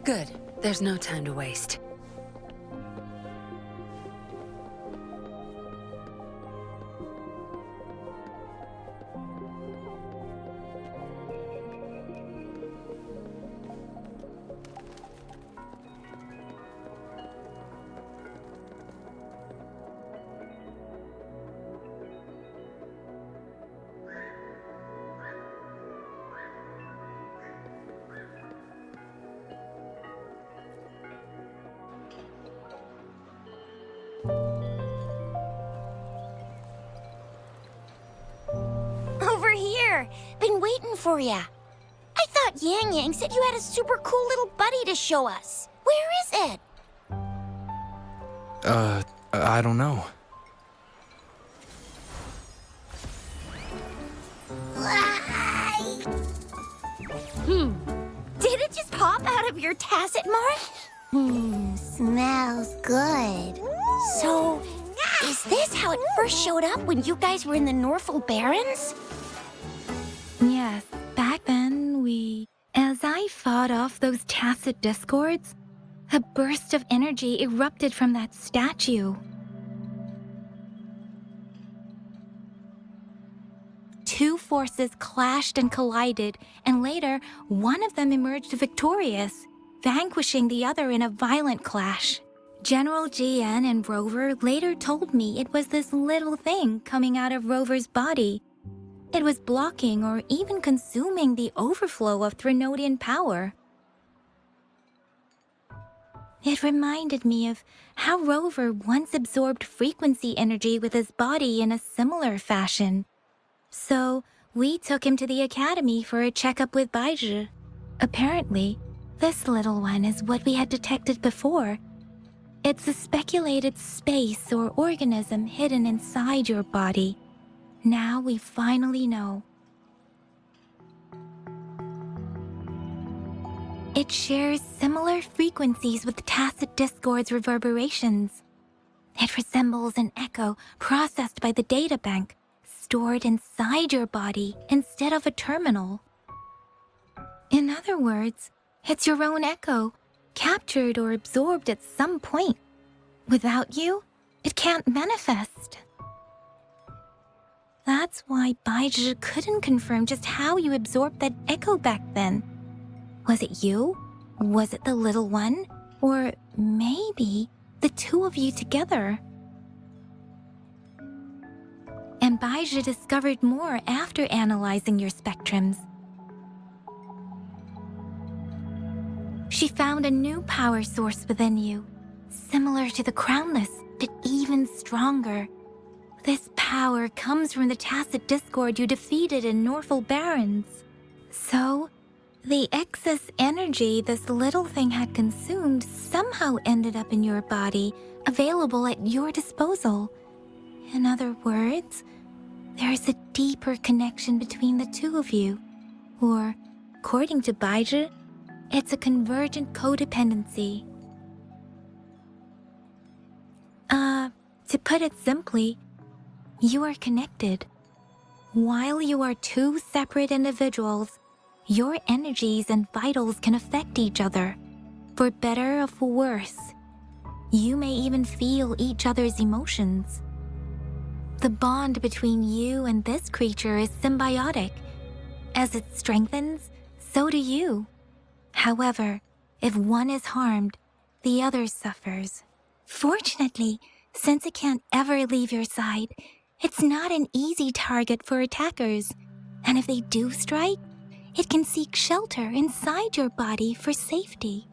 Good. There's no time to waste. Over here. Been waiting for ya. I thought Yang Yang said you had a super cool little buddy to show us. Where is it? I don't know. Did it just pop out of your tacit mark? Smells good. So, is this how it first showed up when you guys were in the Norfolk Barrens? Yes, back then as I fought off those tacit discords, a burst of energy erupted from that statue. Two forces clashed and collided, and later, one of them emerged victorious, vanquishing the other in a violent clash. General GN and Rover later told me it was this little thing coming out of Rover's body. It was blocking or even consuming the overflow of Threnodian power. It reminded me of how Rover once absorbed frequency energy with his body in a similar fashion. So, we took him to the academy for a checkup with Baizhi. Apparently, this little one is what we had detected before. It's a speculated space or organism hidden inside your body. Now we finally know. It shares similar frequencies with tacit discord's reverberations. It resembles an echo processed by the data bank, stored inside your body instead of a terminal. In other words, it's your own echo, captured or absorbed at some point. Without you, it can't manifest. That's why Baizhi couldn't confirm just how you absorbed that echo back then. Was it you? Was it the little one? Or maybe the two of you together? And Baizhi discovered more after analyzing your spectrums. She found a new power source within you, similar to the Crownless, but even stronger. This power comes from the tacit discord you defeated in Norfolk Barrens. So, the excess energy this little thing had consumed somehow ended up in your body, available at your disposal. In other words, there's a deeper connection between the two of you. Or, according to Baizhi, it's a convergent codependency. To put it simply, you are connected. While you are two separate individuals, your energies and vitals can affect each other, for better or for worse. You may even feel each other's emotions. The bond between you and this creature is symbiotic. As it strengthens, so do you. However, if one is harmed, the other suffers. Fortunately, since it can't ever leave your side, it's not an easy target for attackers. And if they do strike, it can seek shelter inside your body for safety.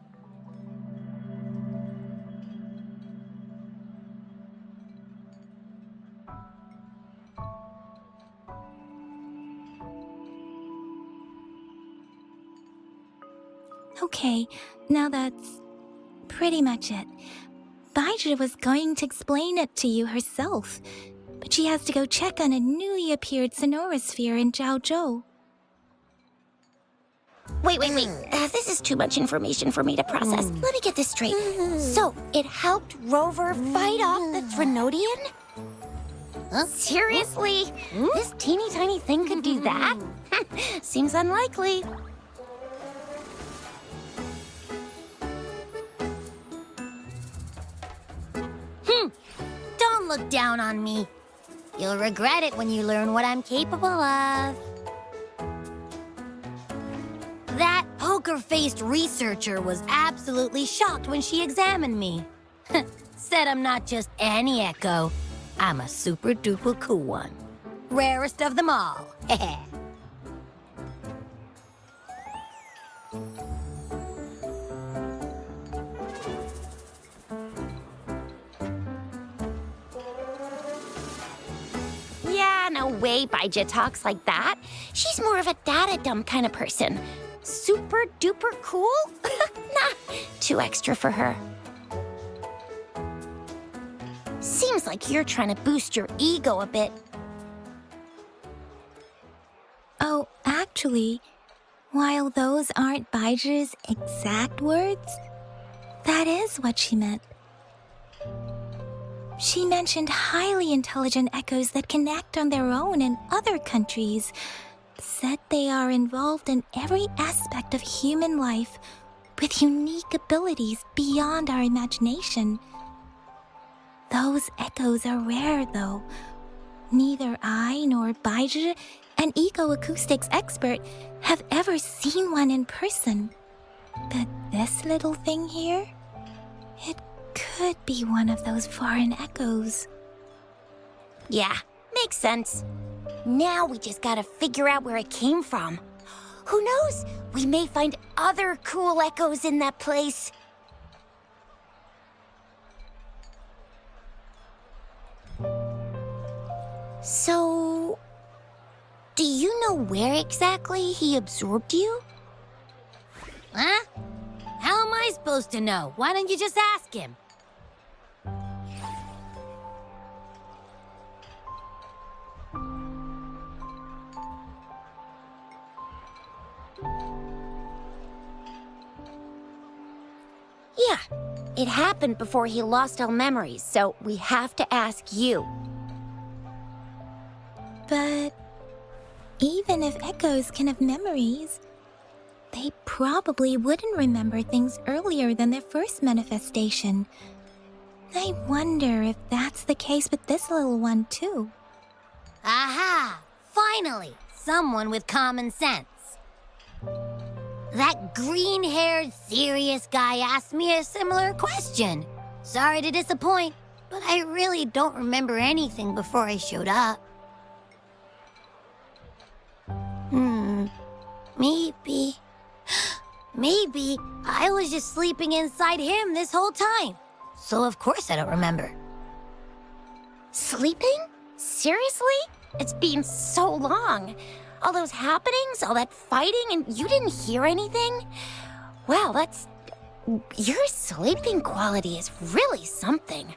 Okay, now that's pretty much it. Baizhi was going to explain it to you herself, but she has to go check on a newly appeared sonorosphere in Jinzhou. Wait. This is too much information for me to process. Let me get this straight. So, it helped Rover fight off the Threnodian? Seriously? This teeny tiny thing could do that? Don't look down on me. You'll regret it when you learn what I'm capable of. That poker-faced researcher was absolutely shocked when she examined me. Said I'm not just any echo. I'm a super-duper cool one. Rarest of them all. Yeah, no way Baija talks like that. She's more of a data dump kind of person. Super duper cool? Nah, too extra for her. Seems like you're trying to boost your ego a bit. Oh, actually, while those aren't Baiji's exact words, that is what she meant. She mentioned highly intelligent echoes that can act on their own in other countries. Said they are involved in every aspect of human life with unique abilities beyond our imagination. Those echoes are rare, though. Neither I nor Baija, an eco-acoustics expert, have ever seen one in person. But this little thing here, it could be one of those foreign echoes. Yeah, makes sense. Now we just gotta figure out where it came from. Who knows? We may find other cool echoes in that place. So, do you know where exactly he absorbed you? Huh? How am I supposed to know? Why don't you just ask him? Yeah, it happened before he lost all memories, so we have to ask you. But even if echoes can have memories, they probably wouldn't remember things earlier than their first manifestation. I wonder if that's the case with this little one, too. Aha! Finally, someone with common sense. That green-haired, serious guy asked me a similar question. Sorry to disappoint, but I really don't remember anything before I showed up. Maybe I was just sleeping inside him this whole time. So of course I don't remember. Sleeping? Seriously? It's been so long. All those happenings, all that fighting, and you didn't hear anything? Wow, your sleeping quality is really something.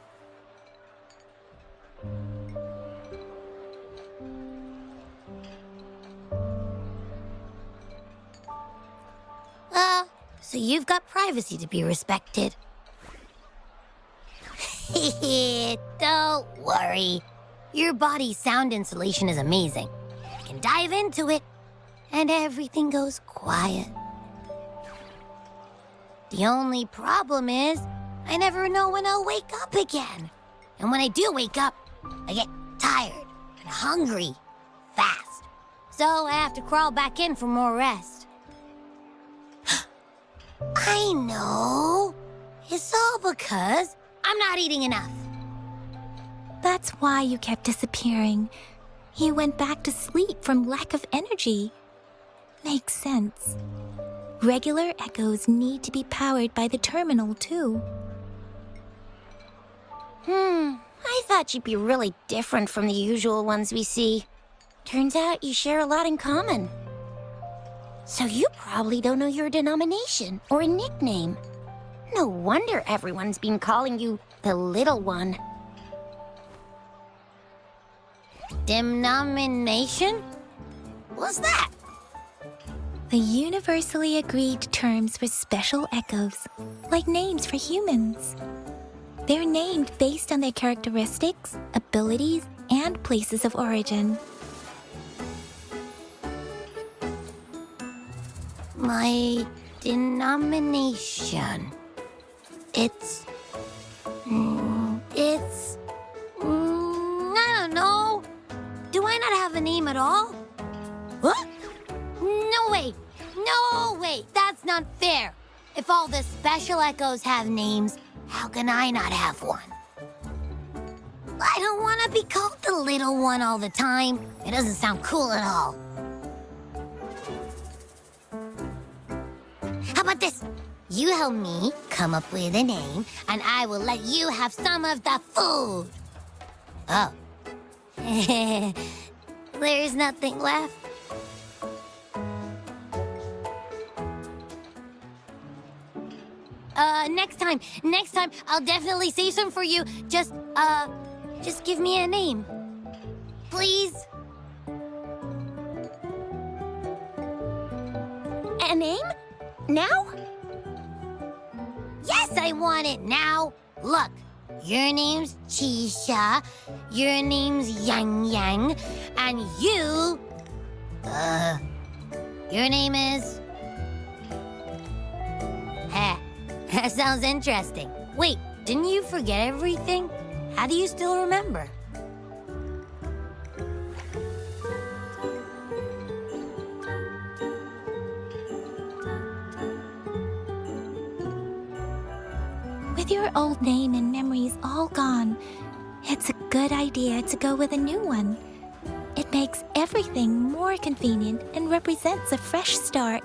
So you've got privacy to be respected. Don't worry. Your body's sound insulation is amazing. I can dive into it, and everything goes quiet. The only problem is, I never know when I'll wake up again. And when I do wake up, I get tired and hungry fast. So I have to crawl back in for more rest. I know. It's all because I'm not eating enough. That's why you kept disappearing. You went back to sleep from lack of energy. Makes sense. Regular echoes need to be powered by the terminal, too. I thought you'd be really different from the usual ones we see. Turns out you share a lot in common. So you probably don't know your denomination or a nickname. No wonder everyone's been calling you the little one. Denomination? What's that? The universally agreed terms for special echoes, like names for humans. They're named based on their characteristics, abilities, and places of origin. My denomination. It's Wait, no, wait, that's not fair. If all the special echoes have names, how can I not have one? I don't want to be called the little one all the time. It doesn't sound cool at all. How about this? You help me come up with a name, and I will let you have some of the food. Oh. There's nothing left. Next time, I'll definitely save some for you. Just give me a name. Please? A name? Now? Yes, I want it now. Look, your name's Chisha, your name's Yang Yang, and your name is... That sounds interesting. Wait, didn't you forget everything? How do you still remember? With your old name and memories all gone, it's a good idea to go with a new one. It makes everything more convenient and represents a fresh start.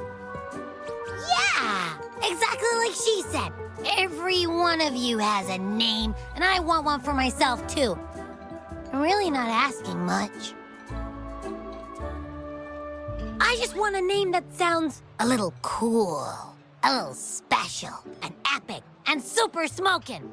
Yeah, exactly like she said. Every one of you has a name, and I want one for myself, too. I'm really not asking much. I just want a name that sounds a little cool, a little special, and epic, and super smoking.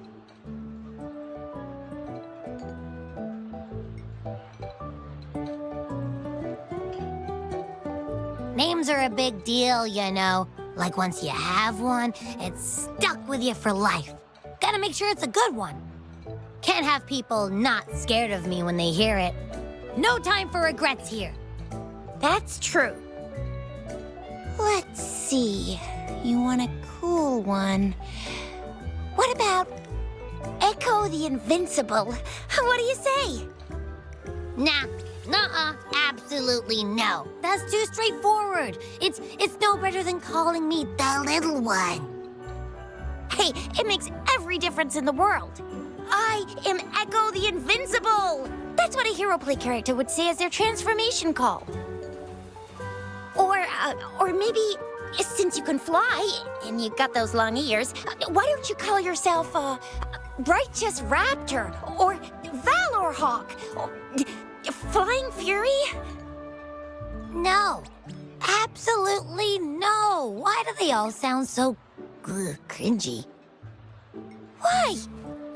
Names are a big deal, you know. Like once you have one, it's stuck with you for life. Gotta make sure it's a good one. Can't have people not scared of me when they hear it. No time for regrets here. That's true. Let's see. You want a cool one. What about Echo the Invincible? What do you say? Nah, nuh-uh, absolutely no. That's too straightforward. It's no better than calling me the little one. Hey, it makes every difference in the world. I am Echo the Invincible. That's what a hero play character would say as their transformation call. Or maybe, since you can fly and you got those long ears, why don't you call yourself Righteous Raptor or Valor Hawk or Flying Fury? No, absolutely no. Why do they all sound so cringy? Why?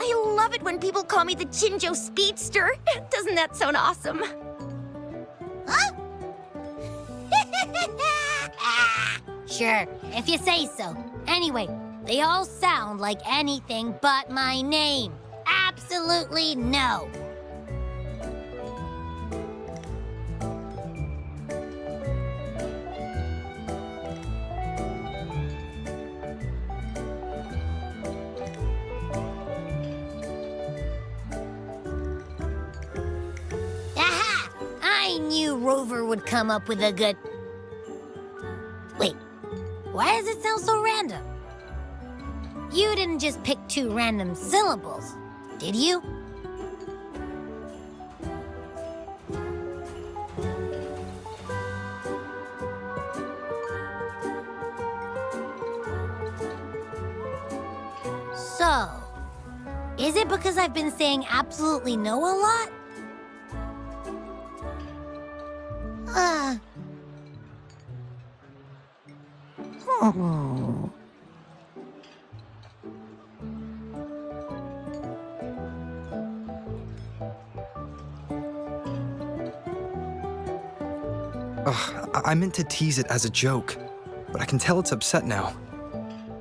I love it when people call me the Jinzhou Speedster. Doesn't that sound awesome? Huh? Sure, if you say so. Anyway, they all sound like anything but my name. Absolutely no. Aha! I knew Rover would come up with a good... Wait, why does it sound so random? You didn't just pick two random syllables, did you? So, is it because I've been saying absolutely no a lot? Hmm. Ugh, I meant to tease it as a joke, but I can tell it's upset now.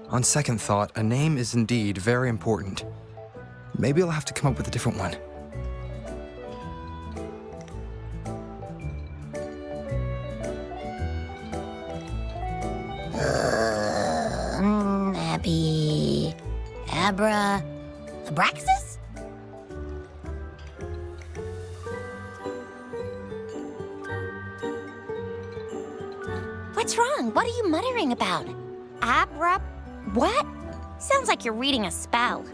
On second thought, a name is indeed very important. Maybe I'll have to come up with a different one. Abraxas? What's wrong? What are you muttering about? Abra... what? Sounds like you're reading a spell.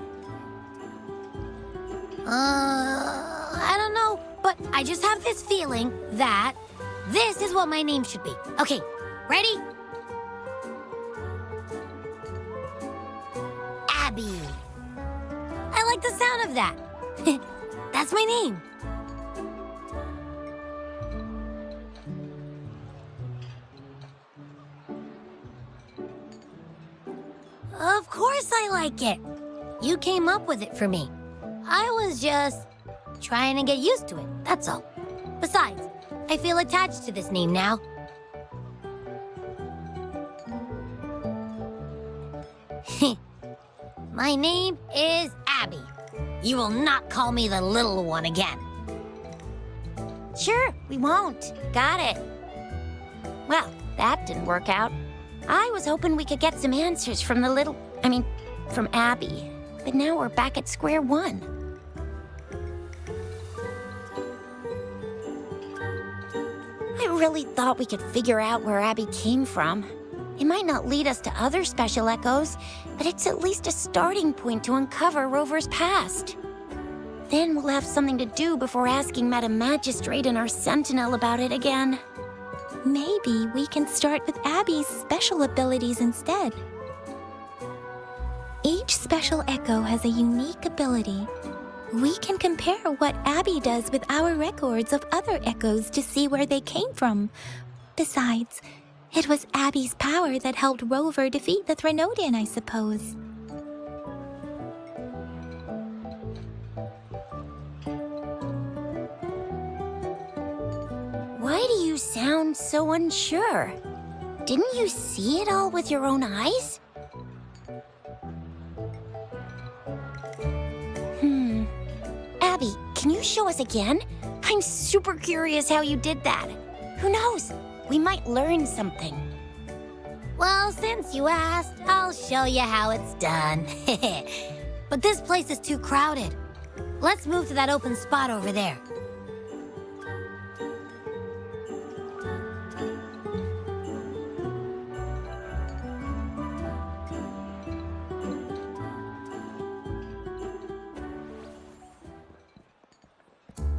I don't know, but I just have this feeling that this is what my name should be. Okay, ready? Abby. I like the sound of that. That's my name. Of course I like it. You came up with it for me. I was just trying to get used to it, that's all. Besides, I feel attached to this name now. My name is Abby. You will not call me the little one again. Sure, we won't. Got it. Well, that didn't work out. I was hoping we could get some answers from from Abby. But now we're back at square one. I really thought we could figure out where Abby came from. It might not lead us to other special echoes, but it's at least a starting point to uncover Rover's past. Then we'll have something to do before asking Madam Magistrate and our Sentinel about it again. Maybe we can start with Abby's special abilities instead. Each special echo has a unique ability. We can compare what Abby does with our records of other echoes to see where they came from. Besides, it was Abby's power that helped Rover defeat the Threnodian, I suppose. Why do you sound so unsure? Didn't you see it all with your own eyes? Abby, can you show us again? I'm super curious how you did that. Who knows? We might learn something. Well, since you asked, I'll show you how it's done. But this place is too crowded. Let's move to that open spot over there.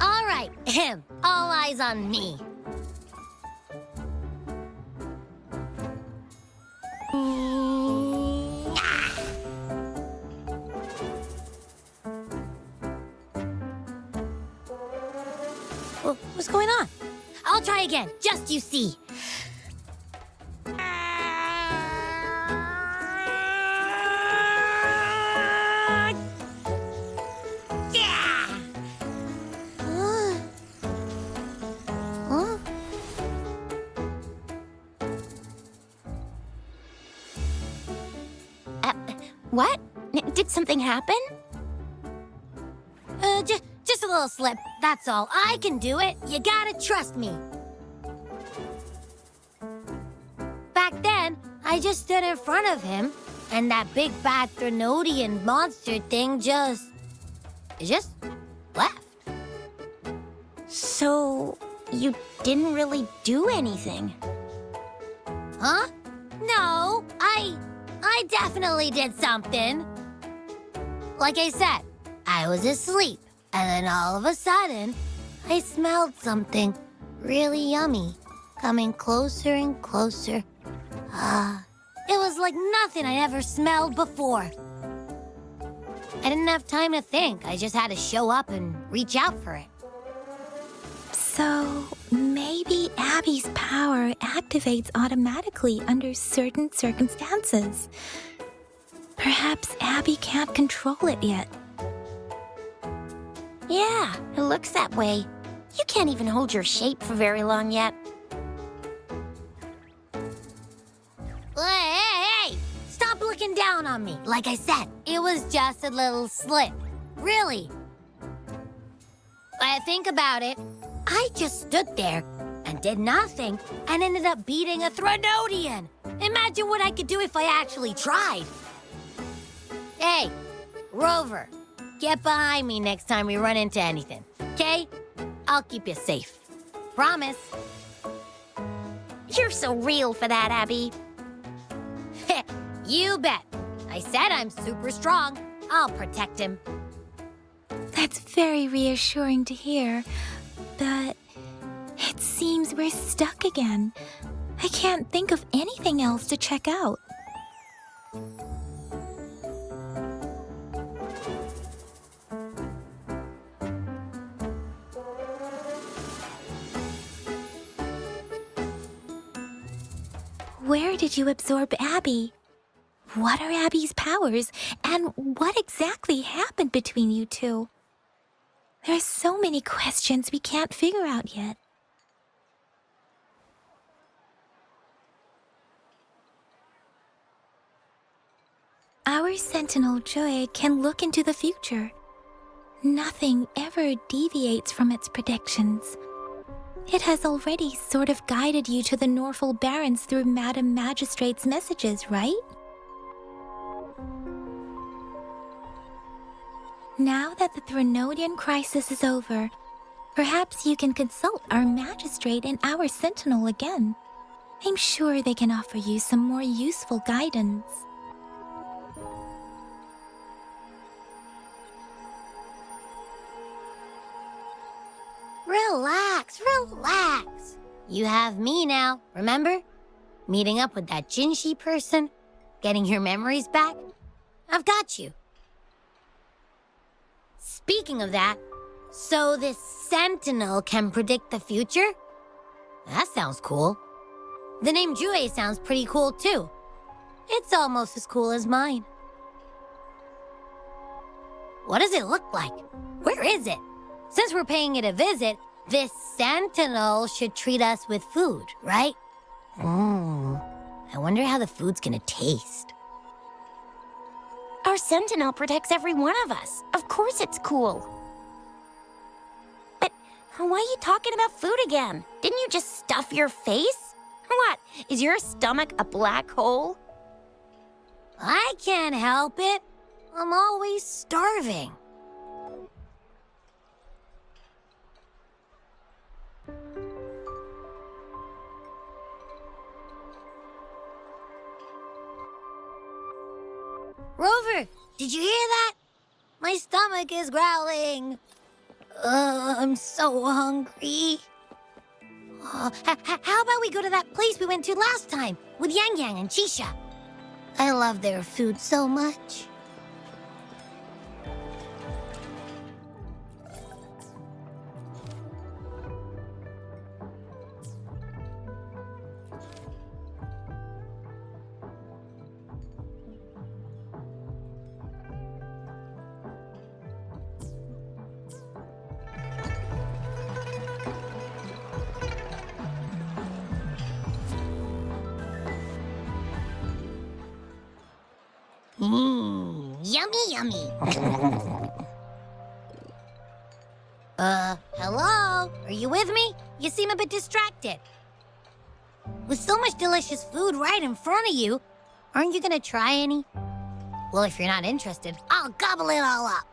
All right, all eyes on me. What's going on? I'll try again, just you see. What? Did something happen? Just a little slip, that's all. I can do it. You gotta trust me. Back then, I just stood in front of him, and that big bad Threnodian monster thing just left. So, you didn't really do anything? Huh? No, I definitely did something. Like I said, I was asleep, and then all of a sudden, I smelled something really yummy coming closer and closer. It was like nothing I ever smelled before. I didn't have time to think. I just had to show up and reach out for it. So, maybe Abby's power activates automatically under certain circumstances. Perhaps Abby can't control it yet. Yeah, it looks that way. You can't even hold your shape for very long yet. Hey! Stop looking down on me. Like I said, it was just a little slip. Really. When I think about it, I just stood there and did nothing and ended up beating a Threnodian. Imagine what I could do if I actually tried. Hey, Rover, get behind me next time we run into anything, okay? I'll keep you safe. Promise. You're so real for that, Abby. You bet. I said I'm super strong. I'll protect him. That's very reassuring to hear, but it seems we're stuck again. I can't think of anything else to check out. Where did you absorb Abby? What are Abby's powers, and what exactly happened between you two? There are so many questions we can't figure out yet. Our Sentinel Joy can look into the future. Nothing ever deviates from its predictions. It has already sort of guided you to the Norfolk Barrens through Madam Magistrate's messages, right? Now that the Threnodian crisis is over, perhaps you can consult our Magistrate and our Sentinel again. I'm sure they can offer you some more useful guidance. Relax, relax. You have me now, remember? Meeting up with that Jinzhou person, getting your memories back. I've got you. Speaking of that, so this Sentinel can predict the future? That sounds cool. The name Jue sounds pretty cool too. It's almost as cool as mine. What does it look like? Where is it? Since we're paying it a visit, this Sentinel should treat us with food, right? I wonder how the food's gonna taste. Our Sentinel protects every one of us. Of course it's cool. But why are you talking about food again? Didn't you just stuff your face? What, is your stomach a black hole? I can't help it. I'm always starving. Rover, did you hear that? My stomach is growling. I'm so hungry. How about we go to that place we went to last time with Yang Yang and Chisha? I love their food so much. Yummy, yummy. Hello? Are you with me? You seem a bit distracted. With so much delicious food right in front of you, aren't you gonna try any? Well, if you're not interested, I'll gobble it all up.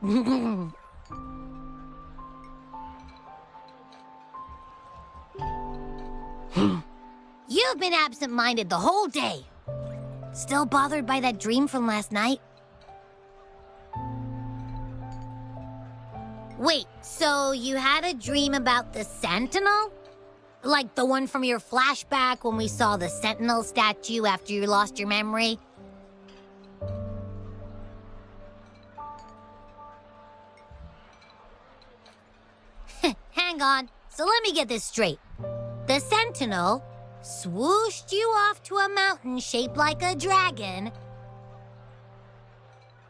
You've been absent-minded the whole day. Still bothered by that dream from last night? Wait, so you had a dream about the Sentinel? Like the one from your flashback when we saw the Sentinel statue after you lost your memory? Hang on, so let me get this straight. The Sentinel swooshed you off to a mountain shaped like a dragon.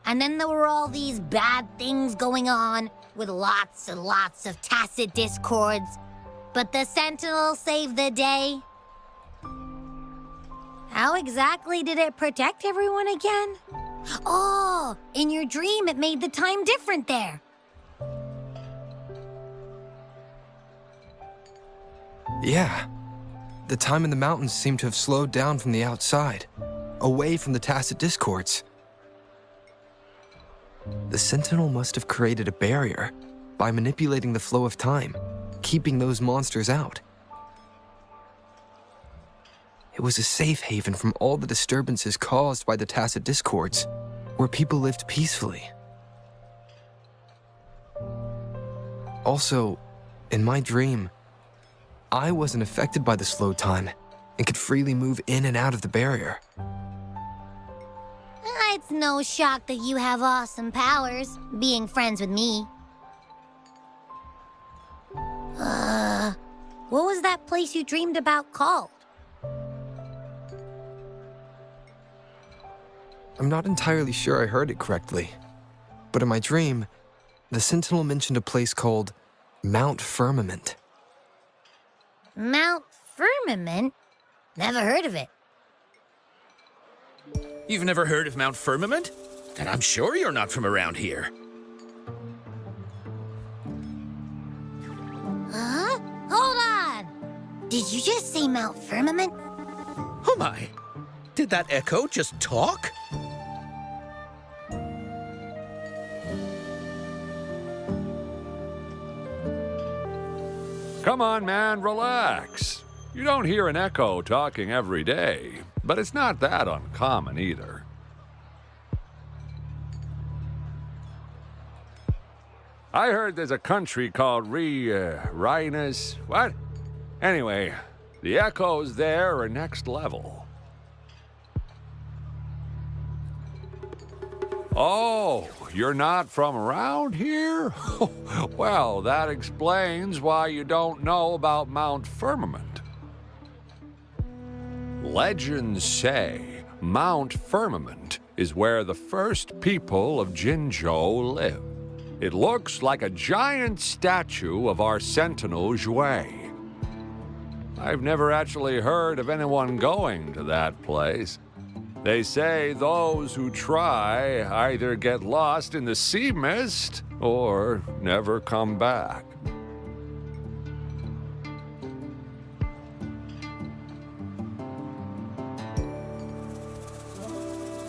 And then there were all these bad things going on with lots and lots of tacit discords. But the Sentinel saved the day. How exactly did it protect everyone again? Oh, in your dream it made the time different there. Yeah. The time in the mountains seemed to have slowed down from the outside, away from the tacit discords. The Sentinel must have created a barrier by manipulating the flow of time, keeping those monsters out. It was a safe haven from all the disturbances caused by the tacit discords, where people lived peacefully. Also, in my dream, I wasn't affected by the slow time and could freely move in and out of the barrier. It's no shock that you have awesome powers, being friends with me. What was that place you dreamed about called? I'm not entirely sure I heard it correctly, but in my dream, the Sentinel mentioned a place called Mount Firmament. Mount Firmament? Never heard of it. You've never heard of Mount Firmament? Then I'm sure you're not from around here. Huh? Hold on! Did you just say Mount Firmament? Oh my! Did that echo just talk? Come on, man, relax. You don't hear an echo talking every day, but it's not that uncommon either. I heard there's a country called Rhinus. What? Anyway, the echoes there are next level. Oh, you're not from around here? Well, that explains why you don't know about Mount Firmament. Legends say Mount Firmament is where the first people of Jinzhou lived. It looks like a giant statue of our Sentinel Zhui. I've never actually heard of anyone going to that place. They say those who try either get lost in the sea mist or never come back.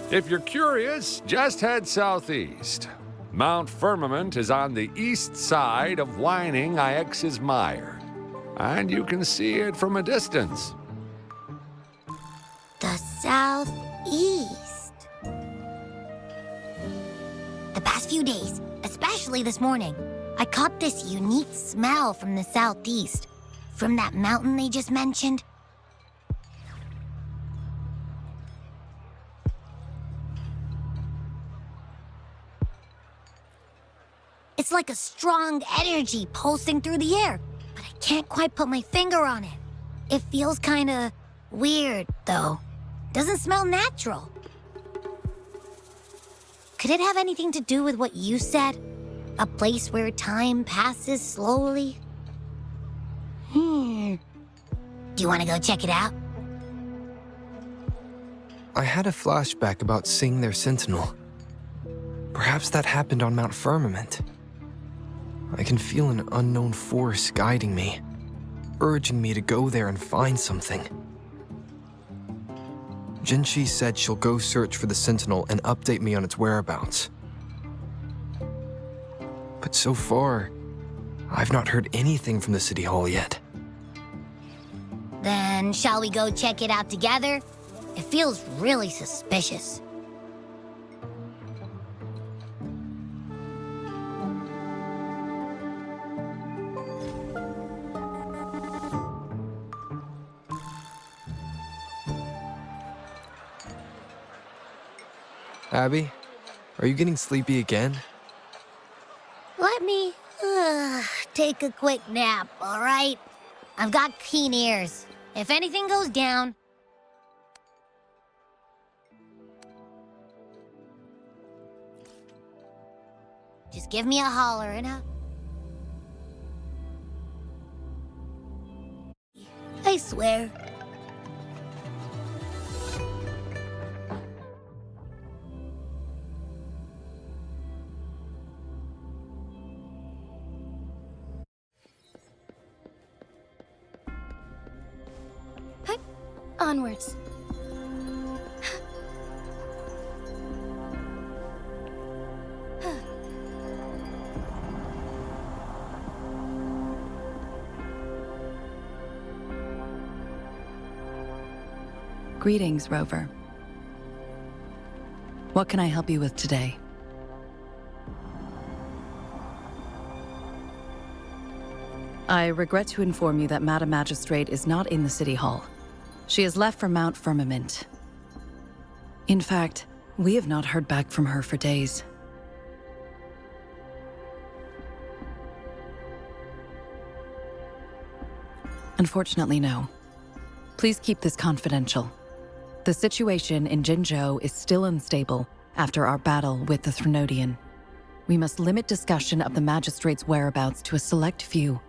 If you're curious, just head southeast. Mount Firmament is on the east side of whining Ix's Mire, and you can see it from a distance. The southeast. The past few days, especially this morning, I caught this unique smell from the southeast. From that mountain they just mentioned. It's like a strong energy pulsing through the air, but I can't quite put my finger on it. It feels kinda weird, though. Doesn't smell natural. Could it have anything to do with what you said? A place where time passes slowly? Do you want to go check it out? I had a flashback about seeing their Sentinel. Perhaps that happened on Mount Firmament. I can feel an unknown force guiding me, urging me to go there and find something. Jinzhou said she'll go search for the Sentinel and update me on its whereabouts. But so far, I've not heard anything from the City Hall yet. Then shall we go check it out together? It feels really suspicious. Abby, are you getting sleepy again? Let me take a quick nap, all right? I've got keen ears. If anything goes down... just give me a holler and I swear. Onwards. Greetings, Rover. What can I help you with today? I regret to inform you that Madam Magistrate is not in the City Hall. She has left for Mount Firmament. In fact, we have not heard back from her for days. Unfortunately, no. Please keep this confidential. The situation in Jinzhou is still unstable after our battle with the Threnodian. We must limit discussion of the Magistrate's whereabouts to a select few.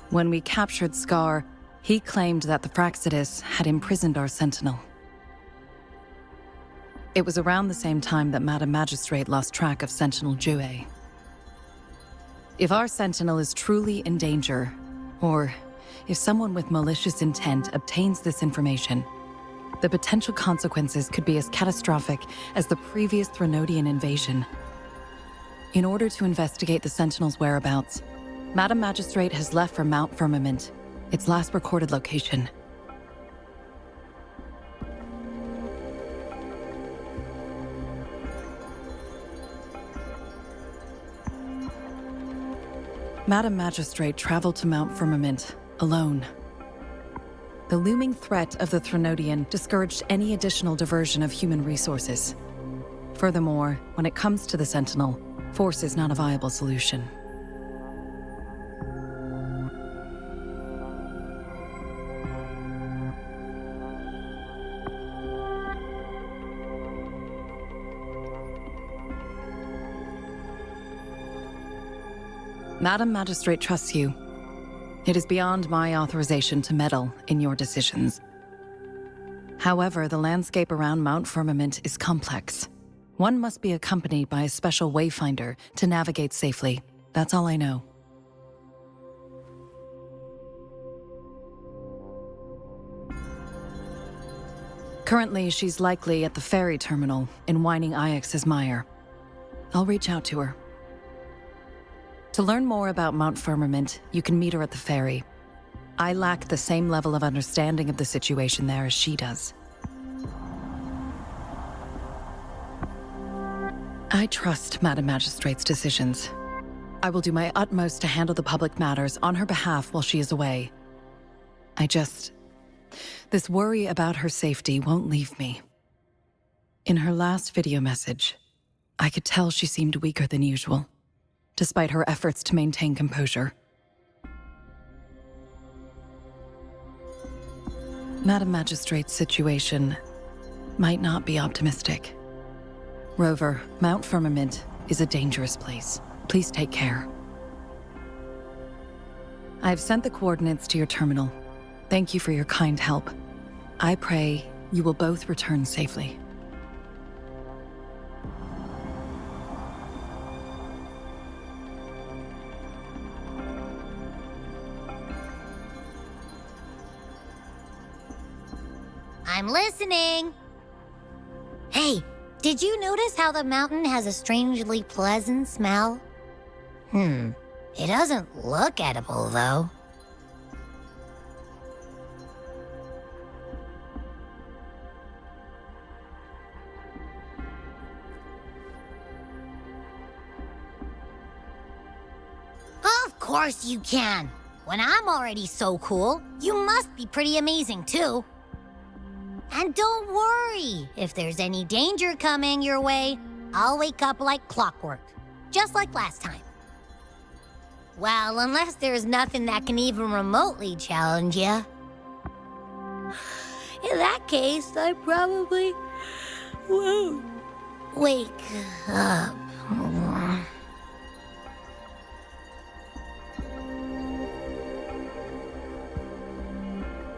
When we captured Scar, he claimed that the Fraxidus had imprisoned our Sentinel. It was around the same time that Madam Magistrate lost track of Sentinel Jue. If our Sentinel is truly in danger, or if someone with malicious intent obtains this information, the potential consequences could be as catastrophic as the previous Threnodian invasion. In order to investigate the Sentinel's whereabouts, Madam Magistrate has left for Mount Firmament, its last recorded location. Madam Magistrate traveled to Mount Firmament alone. The looming threat of the Threnodian discouraged any additional diversion of human resources. Furthermore, when it comes to the Sentinel, force is not a viable solution. Madam Magistrate trusts you. It is beyond my authorization to meddle in your decisions. However, the landscape around Mount Firmament is complex. One must be accompanied by a special wayfinder to navigate safely. That's all I know. Currently, she's likely at the ferry terminal in Whining Ix's Mire. I'll reach out to her. To learn more about Mount Firmament, you can meet her at the ferry. I lack the same level of understanding of the situation there as she does. I trust Madam Magistrate's decisions. I will do my utmost to handle the public matters on her behalf while she is away. This worry about her safety won't leave me. In her last video message, I could tell she seemed weaker than usual, despite her efforts to maintain composure. Madam Magistrate's situation might not be optimistic. Rover, Mount Firmament is a dangerous place. Please take care. I've sent the coordinates to your terminal. Thank you for your kind help. I pray you will both return safely. I'm listening. Hey, did you notice how the mountain has a strangely pleasant smell? It doesn't look edible, though. Of course you can. When I'm already so cool, you must be pretty amazing, too. And don't worry, if there's any danger coming your way, I'll wake up like clockwork, just like last time. Well, unless there's nothing that can even remotely challenge you. In that case, I probably won't wake up.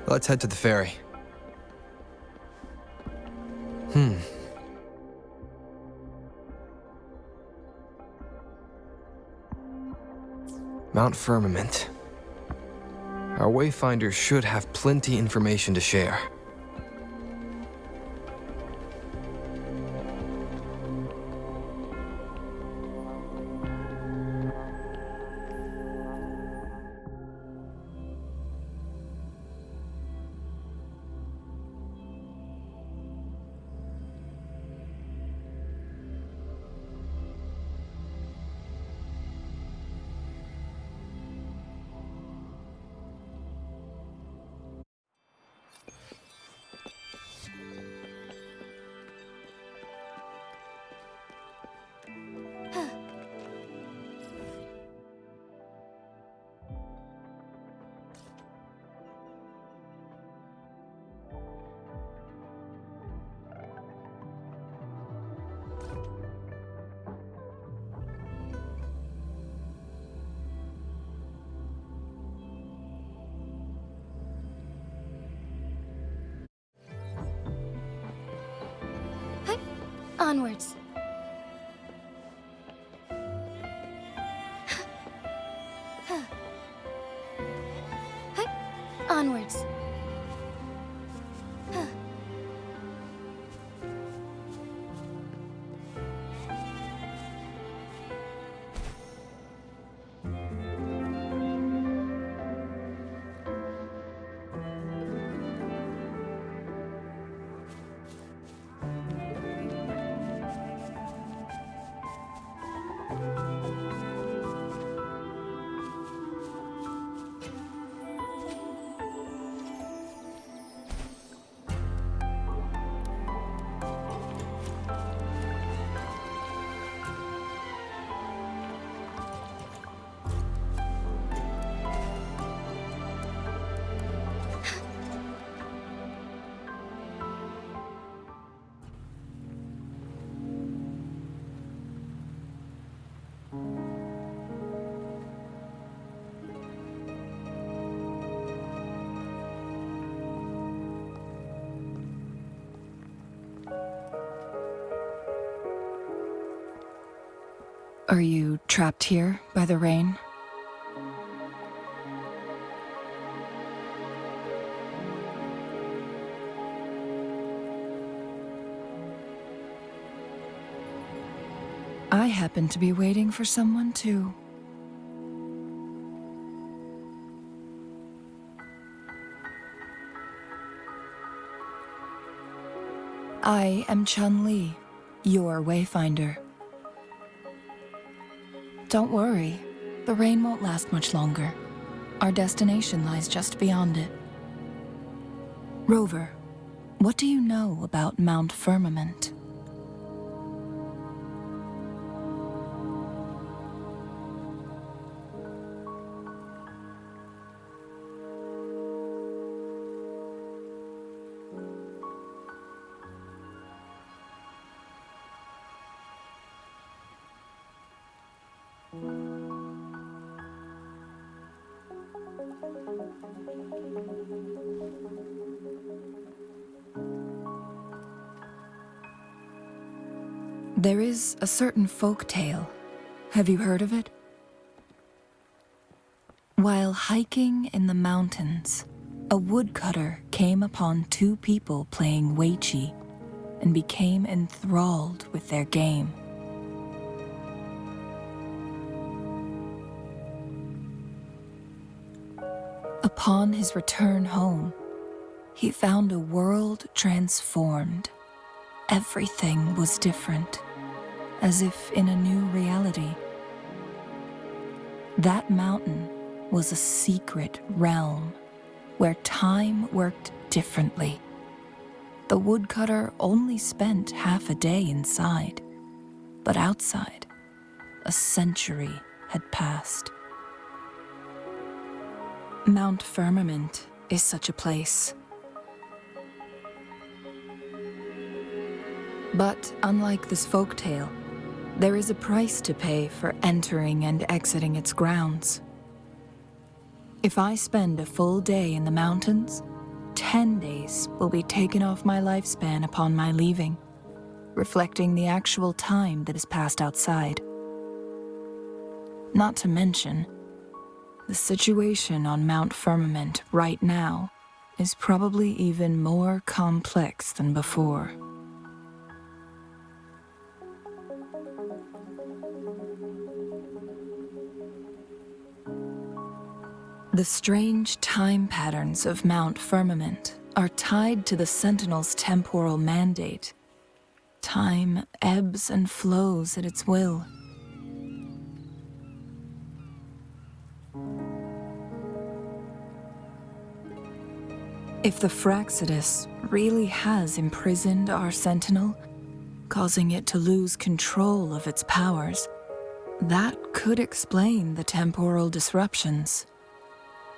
Let's head to the ferry. Mount Firmament. Our wayfinder should have plenty information to share. Onwards. Onwards. Are you trapped here by the rain? I happen to be waiting for someone too. I am Chun-Li, your wayfinder. Don't worry, the rain won't last much longer. Our destination lies just beyond it. Rover, what do you know about Mount Firmament? There is a certain folk tale. Have you heard of it? While hiking in the mountains, a woodcutter came upon two people playing Weiqi and became enthralled with their game. Upon his return home, he found a world transformed. Everything was different, as if in a new reality. That mountain was a secret realm where time worked differently. The woodcutter only spent half a day inside, but outside, a century had passed. Mount Firmament is such a place. But unlike this folktale, there is a price to pay for entering and exiting its grounds. If I spend a full day in the mountains, 10 days will be taken off my lifespan upon my leaving, reflecting the actual time that is passed outside. Not to mention, the situation on Mount Firmament right now is probably even more complex than before. The strange time patterns of Mount Firmament are tied to the Sentinel's temporal mandate. Time ebbs and flows at its will. If the Fraxidus really has imprisoned our Sentinel, causing it to lose control of its powers, that could explain the temporal disruptions.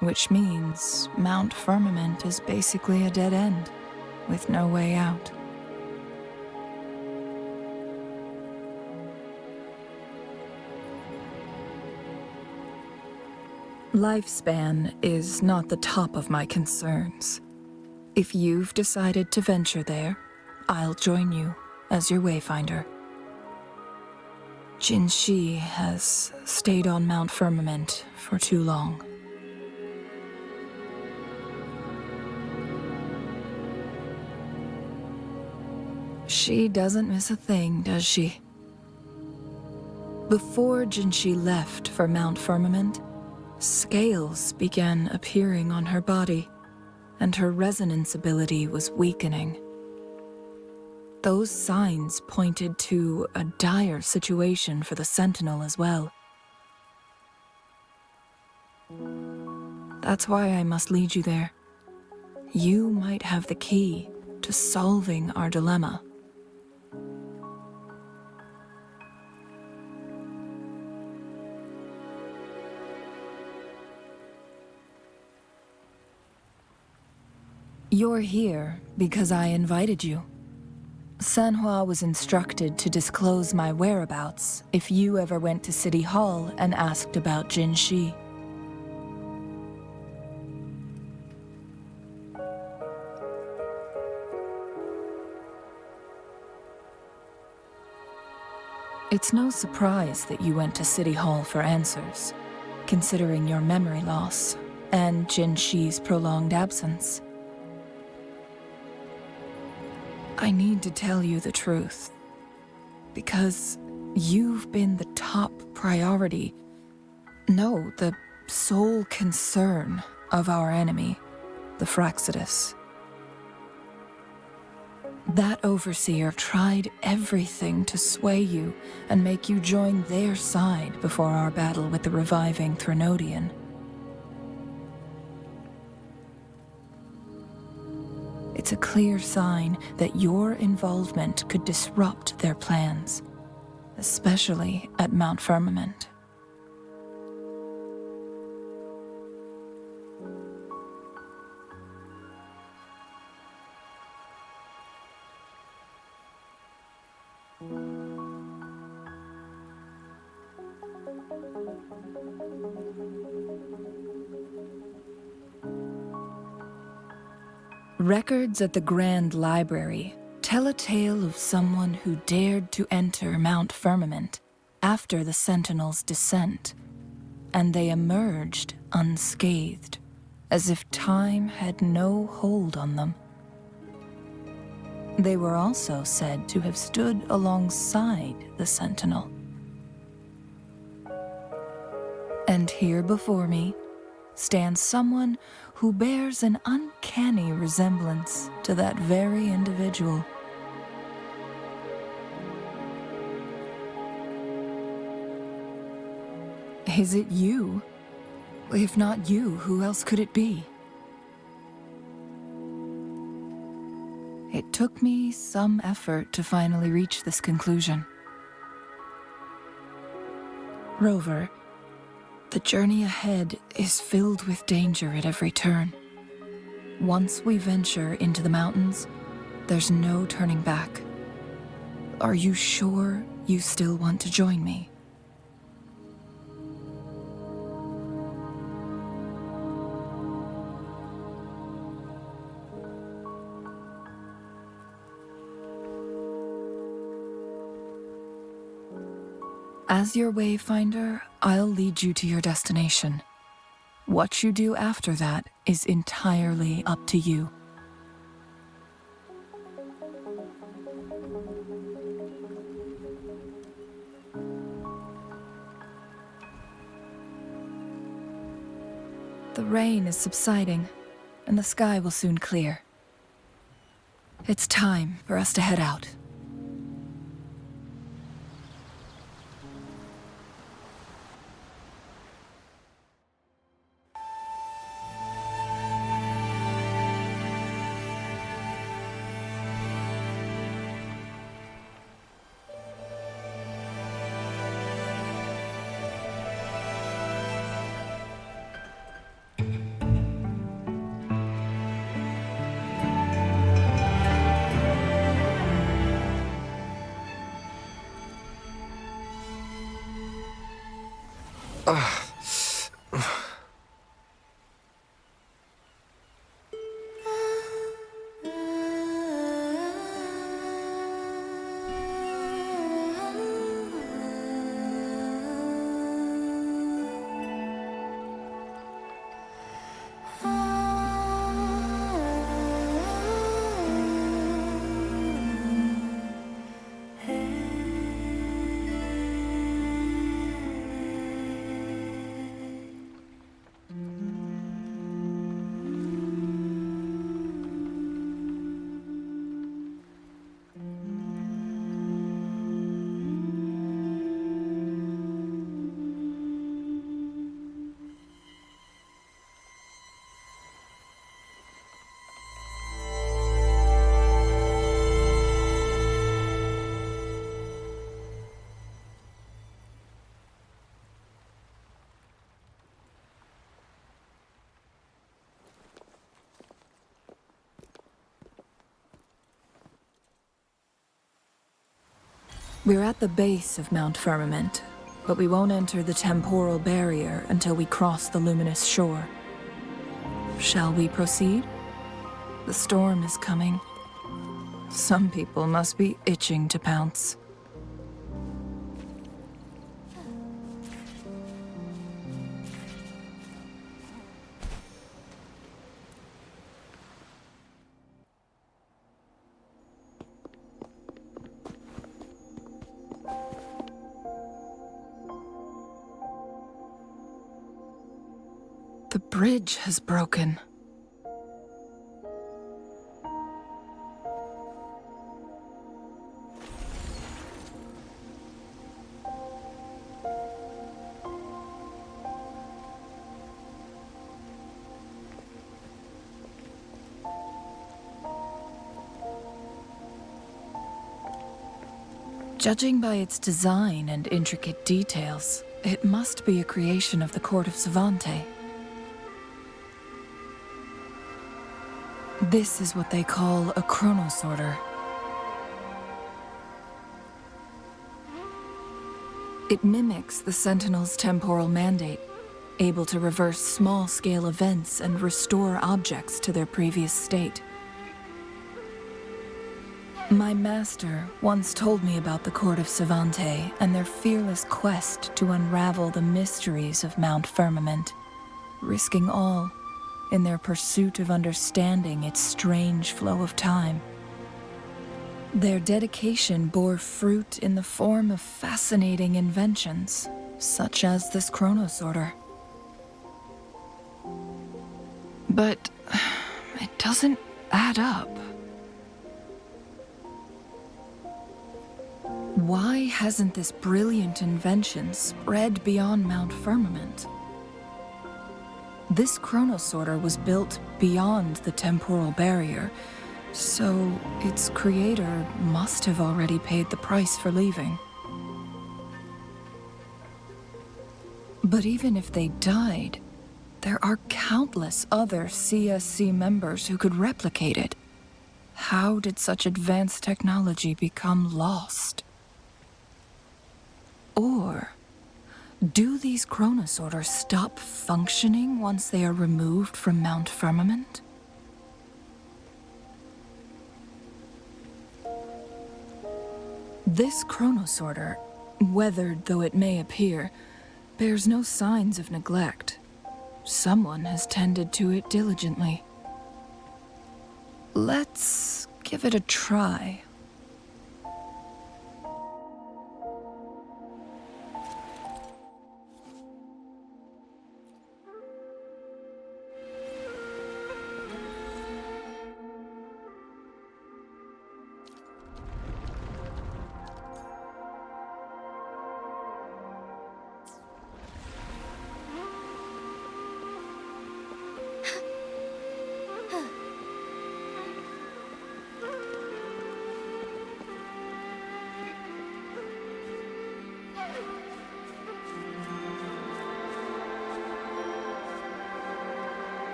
Which means Mount Firmament is basically a dead end, with no way out. Lifespan is not the top of my concerns. If you've decided to venture there, I'll join you as your wayfinder. Jinzhou has stayed on Mount Firmament for too long. She doesn't miss a thing, does she? Before Jinzhou left for Mount Firmament, scales began appearing on her body, and her resonance ability was weakening. Those signs pointed to a dire situation for the Sentinel as well. That's why I must lead you there. You might have the key to solving our dilemma. You're here because I invited you. Sanhua was instructed to disclose my whereabouts if you ever went to City Hall and asked about Jinzhou. It's no surprise that you went to City Hall for answers, considering your memory loss and Jinzhou's prolonged absence. I need to tell you the truth, because you've been the top priority, no, the sole concern of our enemy, the Fraxidus. That overseer tried everything to sway you and make you join their side before our battle with the reviving Threnodian. It's a clear sign that your involvement could disrupt their plans, especially at Mount Firmament. Records at the Grand Library tell a tale of someone who dared to enter Mount Firmament after the Sentinel's descent, and they emerged unscathed, as if time had no hold on them. They were also said to have stood alongside the Sentinel. And here before me stands someone who bears an uncanny resemblance to that very individual. Is it you? If not you, who else could it be? It took me some effort to finally reach this conclusion. Rover, the journey ahead is filled with danger at every turn. Once we venture into the mountains, there's no turning back. Are you sure you still want to join me? As your wayfinder, I'll lead you to your destination. What you do after that is entirely up to you. The rain is subsiding, and the sky will soon clear. It's time for us to head out. We're at the base of Mount Firmament, but we won't enter the temporal barrier until we cross the luminous shore. Shall we proceed? The storm is coming. Some people must be itching to pounce. The bridge has broken. Judging by its design and intricate details, it must be a creation of the court of Savante. This is what they call a chronosorter. It mimics the Sentinel's temporal mandate, able to reverse small-scale events and restore objects to their previous state. My master once told me about the Court of Savante and their fearless quest to unravel the mysteries of Mount Firmament, risking all in their pursuit of understanding its strange flow of time. Their dedication bore fruit in the form of fascinating inventions, such as this chronosorter. But it doesn't add up. Why hasn't this brilliant invention spread beyond Mount Firmament? This chronosorter was built beyond the temporal barrier, so its creator must have already paid the price for leaving. But even if they died, there are countless other CSC members who could replicate it. How did such advanced technology become lost? Or do these chronosorters stop functioning once they are removed from Mount Firmament? This chronosorter, weathered though it may appear, bears no signs of neglect. Someone has tended to it diligently. Let's give it a try.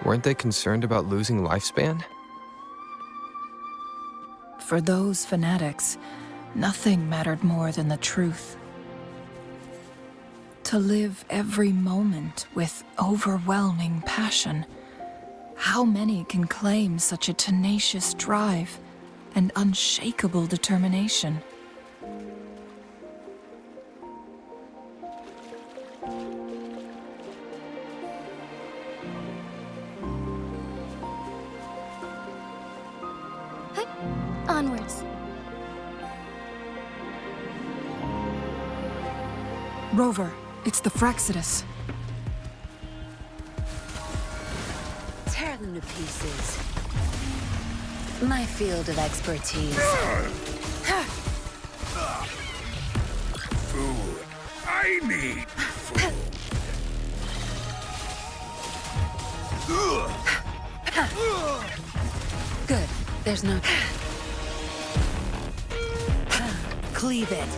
Weren't they concerned about losing lifespan? For those fanatics, nothing mattered more than the truth. To live every moment with overwhelming passion. How many can claim such a tenacious drive and unshakable determination? Onwards. Rover, it's the Fraxidus. Tear them to pieces. My field of expertise. Food. I need food. Good. There's no... Cleave it.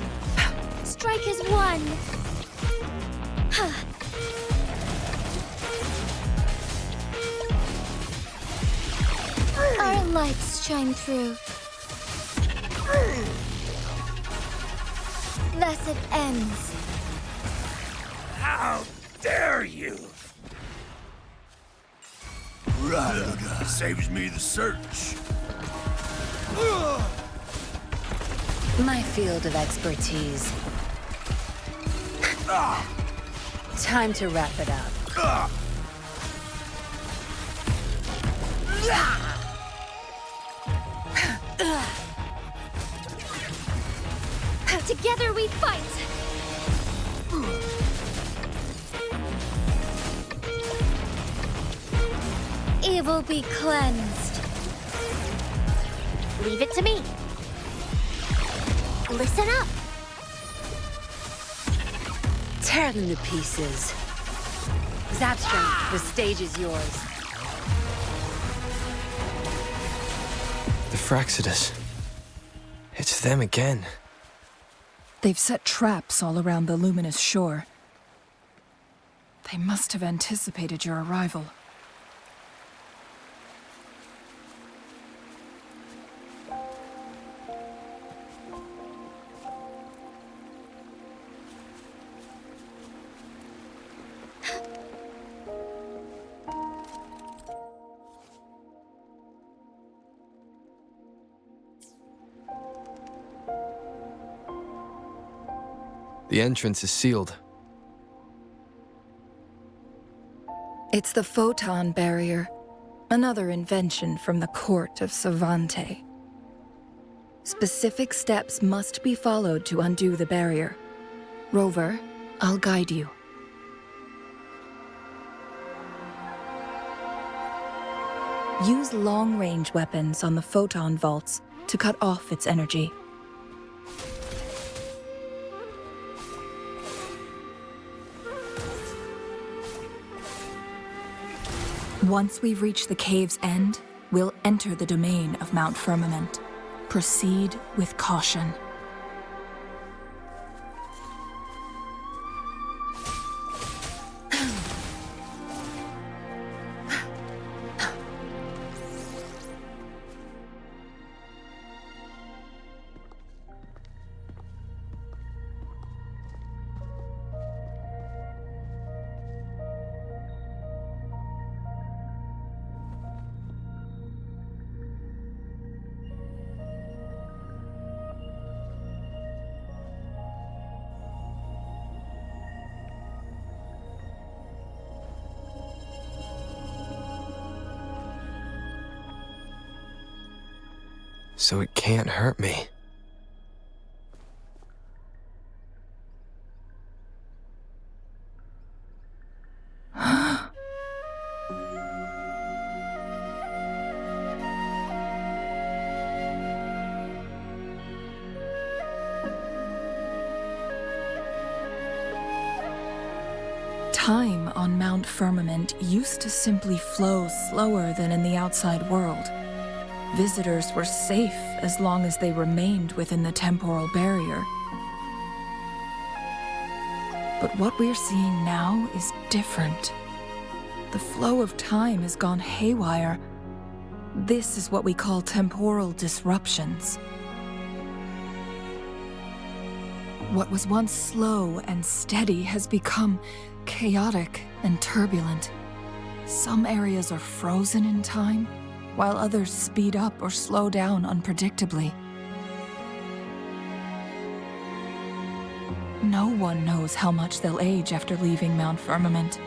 Strike as one. Our lights shine through. thus it ends. How dare you! Right, it saves me the search. My field of expertise. Time to wrap it up. Together we fight! Evil be cleansed. Leave it to me. Listen up. Tear them to pieces. Zapstring, the stage is yours. The Fraxidus. It's them again. They've set traps all around the luminous shore. They must have anticipated your arrival. The entrance is sealed. It's the photon barrier, another invention from the court of Savante. Specific steps must be followed to undo the barrier. Rover, I'll guide you. Use long-range weapons on the photon vaults to cut off its energy. Once we've reached the cave's end, we'll enter the domain of Mount Firmament. Proceed with caution. So it can't hurt me. Time on Mount Firmament used to simply flow slower than in the outside world. Visitors were safe as long as they remained within the temporal barrier. But what we're seeing now is different. The flow of time has gone haywire. This is what we call temporal disruptions. What was once slow and steady has become chaotic and turbulent. Some areas are frozen in time, while others speed up or slow down unpredictably. No one knows how much they'll age after leaving Mount Firmament,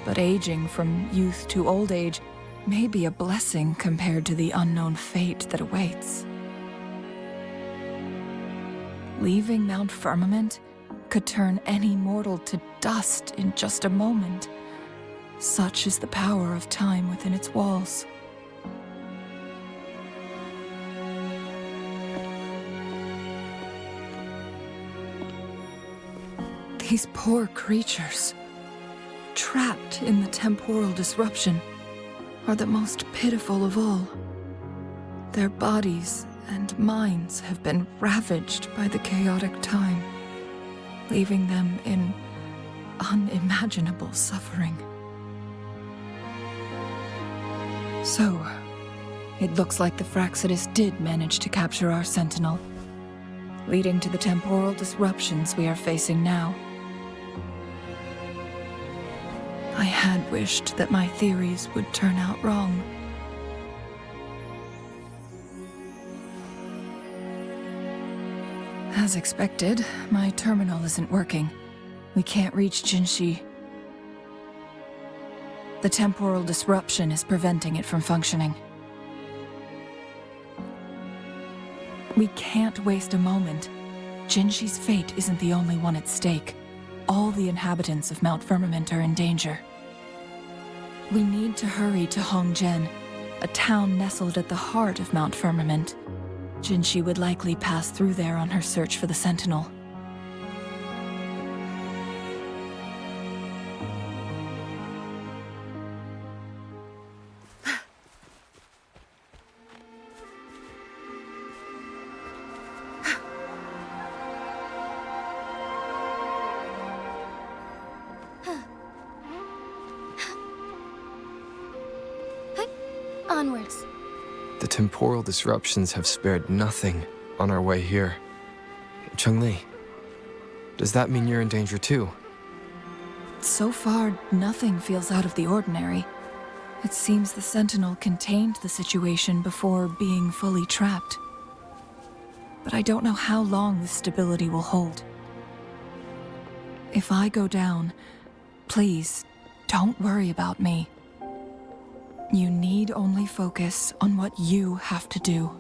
but aging from youth to old age may be a blessing compared to the unknown fate that awaits. Leaving Mount Firmament could turn any mortal to dust in just a moment. Such is the power of time within its walls. These poor creatures, trapped in the temporal disruption, are the most pitiful of all. Their bodies and minds have been ravaged by the chaotic time, leaving them in unimaginable suffering. So, it looks like the Fraxidus did manage to capture our sentinel. leading to the temporal disruptions we are facing now. I had wished that my theories would turn out wrong. As expected, my terminal isn't working. We can't reach Jinzhou. The temporal disruption is preventing it from functioning. We can't waste a moment. Jinzhou's fate isn't the only one at stake. All the inhabitants of Mount Firmament are in danger. We need to hurry to Hongzhen, a town nestled at the heart of Mount Firmament. Jinzhou would likely pass through there on her search for the Sentinel. Onwards. The temporal disruptions have spared nothing on our way here. Cheng-Li, does that mean you're in danger too? So far, nothing feels out of the ordinary. It seems the Sentinel contained the situation before being fully trapped. But I don't know how long this stability will hold. If I go down, please, don't worry about me. You need only focus on what you have to do.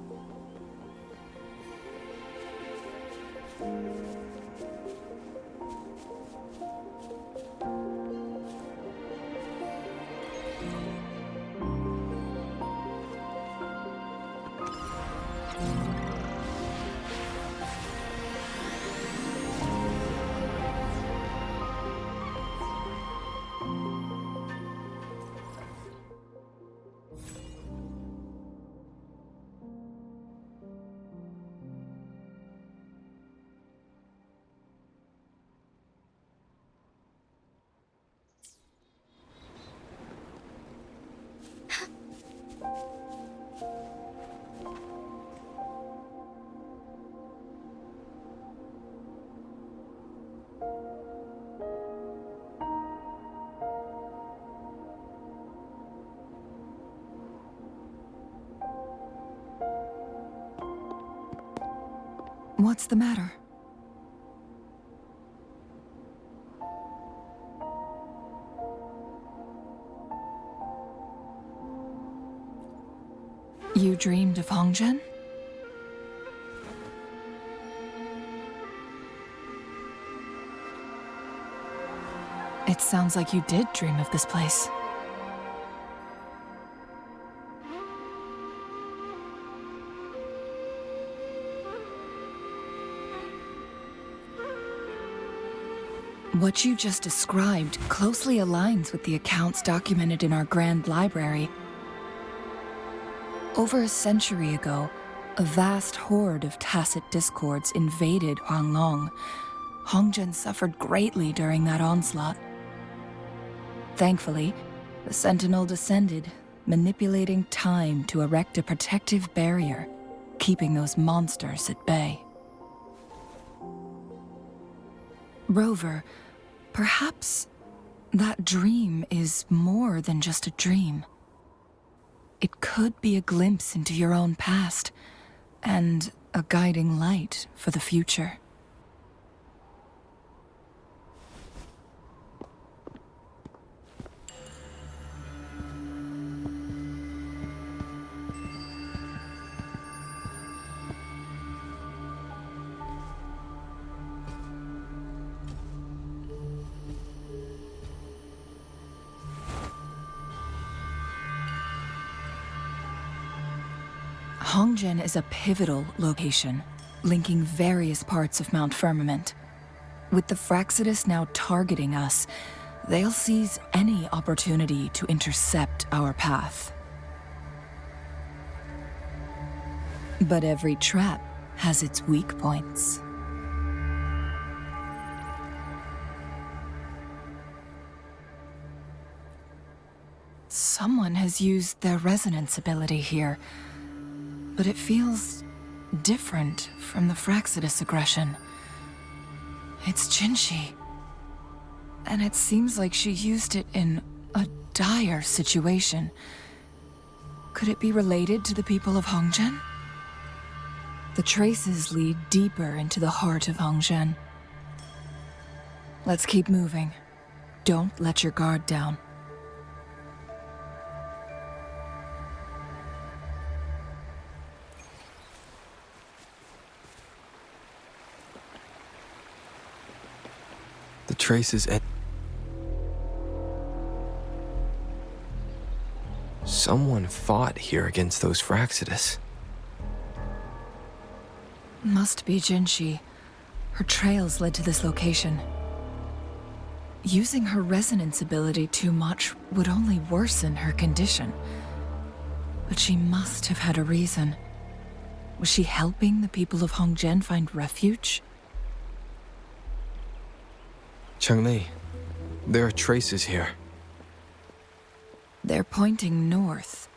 What's the matter? You dreamed of Hongzhen? It sounds like you did dream of this place. What you just described closely aligns with the accounts documented in our Grand Library. Over a century ago, a vast horde of tacit discords invaded Huanglong. Hongzhen suffered greatly during that onslaught. Thankfully, the Sentinel descended, manipulating time to erect a protective barrier, keeping those monsters at bay. Rover, perhaps that dream is more than just a dream. It could be a glimpse into your own past, and a guiding light for the future. Hongzhen is a pivotal location, linking various parts of Mount Firmament. With the Fraxidus now targeting us, they'll seize any opportunity to intercept our path. But every trap has its weak points. Someone has used their resonance ability here, but it feels different from the Fraxidus aggression. It's Jinzhou. And it seems like she used it in a dire situation. Could it be related to the people of Hongzhen? The traces lead deeper into the heart of Hongzhen. Let's keep moving. Don't let your guard down. The traces at... Someone fought here against those Fraxidus. Must be Jinzhou. Her trails led to this location. Using her resonance ability too much would only worsen her condition. But she must have had a reason. Was she helping the people of Hongzhen find refuge? Changli, there are traces here. They're pointing north.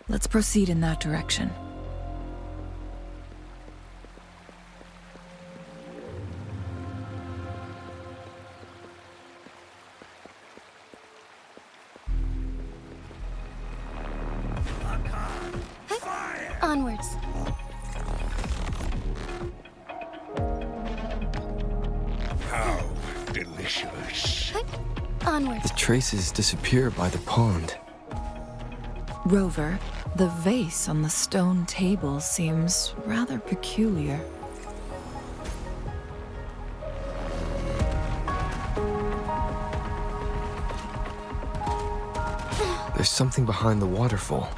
Let's proceed in that direction. Onwards. How delicious. Onwards. The traces disappear by the pond. Rover, the vase on the stone table seems rather peculiar. There's something behind the waterfall.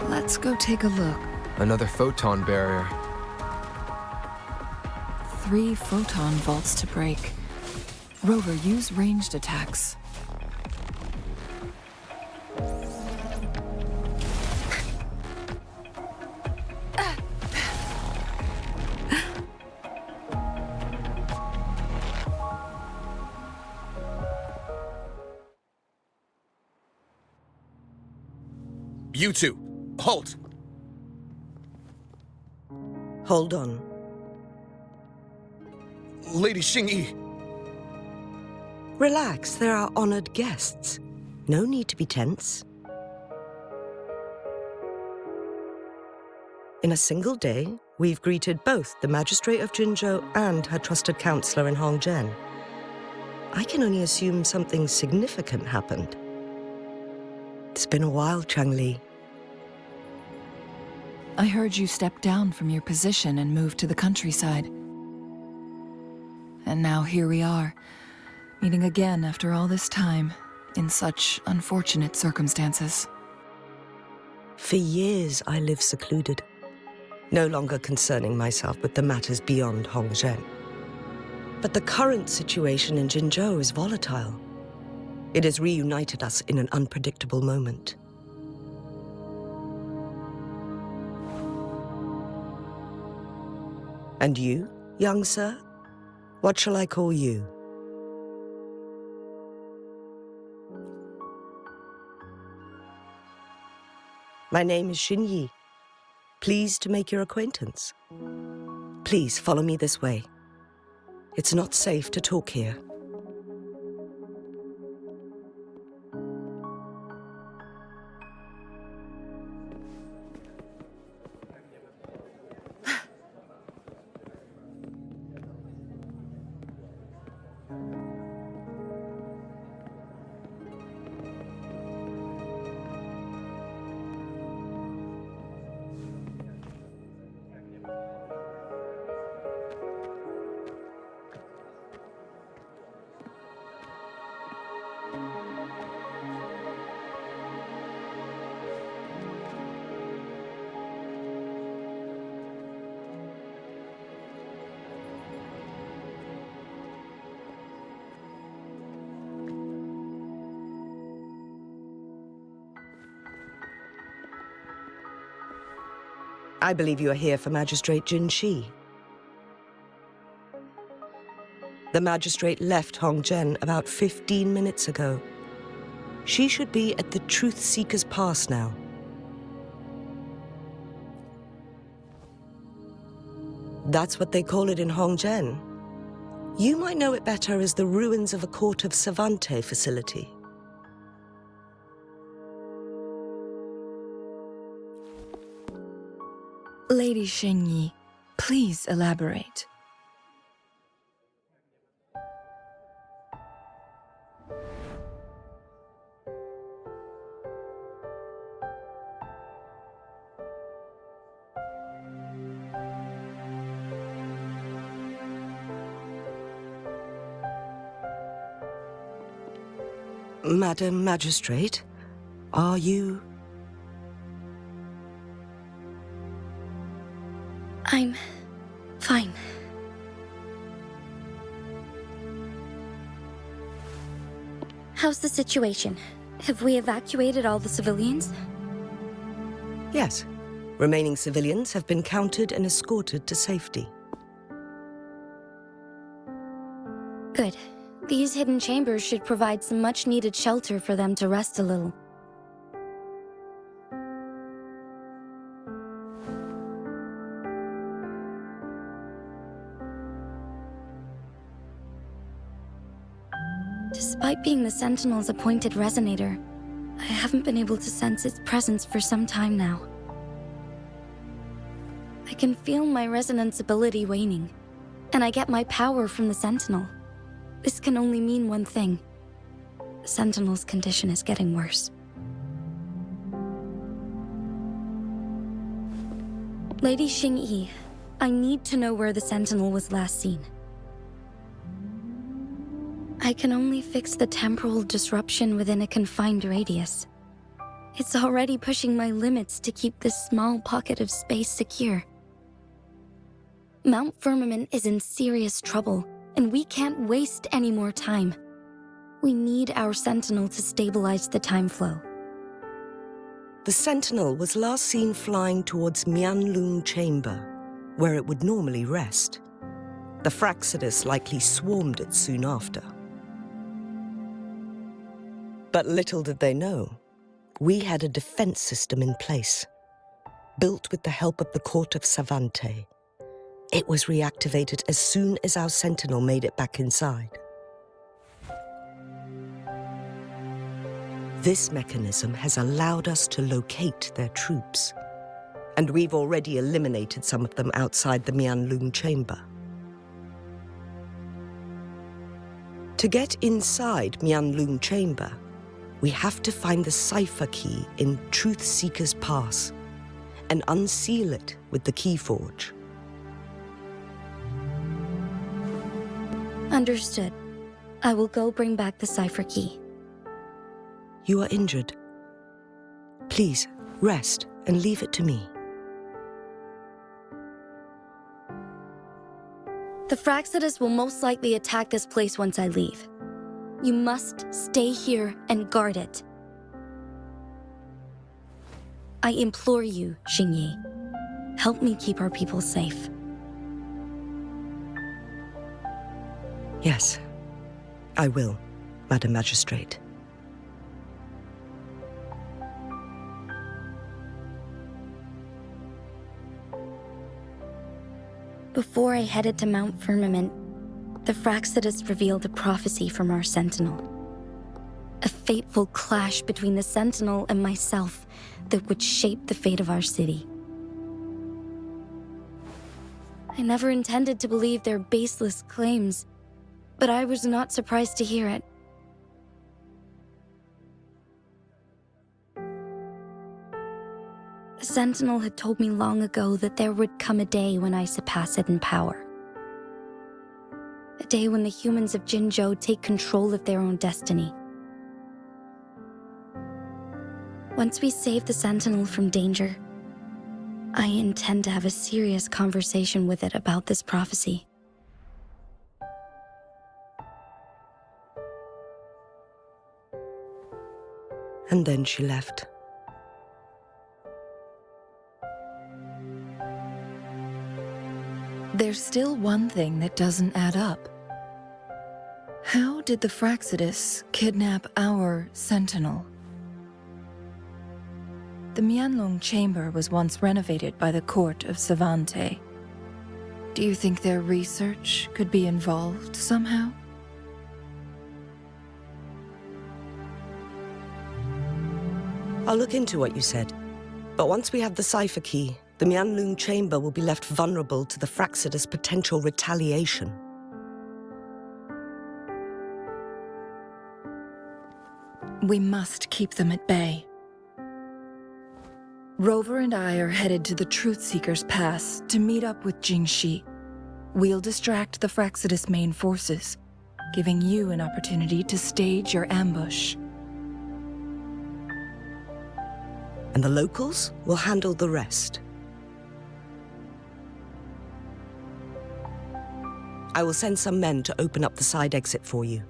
Let's go take a look. Another photon barrier. 3 photon vaults to break. Rover, use ranged attacks. You two, halt! Hold on. Lady Xingyi. Relax, they're our honored guests. No need to be tense. In a single day, we've greeted both the Magistrate of Jinzhou and her trusted counselor in Hongzhen. I can only assume something significant happened. It's been a while, Changli. I heard you stepped down from your position and moved to the countryside. And now here we are, meeting again after all this time, in such unfortunate circumstances. For years, I lived secluded, no longer concerning myself with the matters beyond Hongzhen. But the current situation in Jinzhou is volatile. It has reunited us in an unpredictable moment. And you, young sir? What shall I call you? My name is Xinyi. Pleased to make your acquaintance. Please follow me this way. It's not safe to talk here. I believe you are here for Magistrate Jinzhou. The Magistrate left Hongzhen about 15 minutes ago. She should be at the Truth Seeker's Pass now. That's what they call it in Hongzhen. You might know it better as the ruins of a court of Savante facility. Lady Xingyi, please elaborate. Madam Magistrate, are you... I'm fine. How's the situation? Have we evacuated all the civilians? Yes. Remaining civilians have been counted and escorted to safety. Good. These hidden chambers should provide some much-needed shelter for them to rest a little. Despite being the Sentinel's appointed resonator, I haven't been able to sense its presence for some time now. I can feel my resonance ability waning, and I get my power from the Sentinel. This can only mean one thing. The Sentinel's condition is getting worse. Lady Xingyi, I need to know where the Sentinel was last seen. I can only fix the temporal disruption within a confined radius. It's already pushing my limits to keep this small pocket of space secure. Mount Firmament is in serious trouble, and we can't waste any more time. We need our Sentinel to stabilize the time flow. The Sentinel was last seen flying towards Mianlong Chamber, where it would normally rest. The Fraxidus likely swarmed it soon after. But little did they know, we had a defense system in place, built with the help of the Court of Savante. It was reactivated as soon as our Sentinel made it back inside. This mechanism has allowed us to locate their troops, and we've already eliminated some of them outside the Mianlong Chamber. To get inside Mianlong Chamber, we have to find the cipher key in Truth Seeker's Pass and unseal it with the Keyforge. Understood. I will go bring back the cipher key. You are injured. Please, rest and leave it to me. The Fraxidus will most likely attack this place once I leave. You must stay here and guard it. I implore you, Xingyi. Help me keep our people safe. Yes, I will, Madam Magistrate. Before I headed to Mount Firmament, the Fraxidus revealed a prophecy from our Sentinel. A fateful clash between the Sentinel and myself that would shape the fate of our city. I never intended to believe their baseless claims, but I was not surprised to hear it. The Sentinel had told me long ago that there would come a day when I surpass it in power. A day when the humans of Jinzhou take control of their own destiny. Once we save the Sentinel from danger, I intend to have a serious conversation with it about this prophecy. And then she left. There's still one thing that doesn't add up. How did the Fraxidus kidnap our Sentinel? The Mianlong Chamber was once renovated by the Court of Savante. Do you think their research could be involved somehow? I'll look into what you said. But once we have the cipher key, the Mianlun chamber will be left vulnerable to the Fraxidus' potential retaliation. We must keep them at bay. Rover and I are headed to the Truth Seeker's Pass to meet up with Jinzhou. We'll distract the Fraxidus' main forces, giving you an opportunity to stage your ambush. And the locals will handle the rest. I will send some men to open up the side exit for you.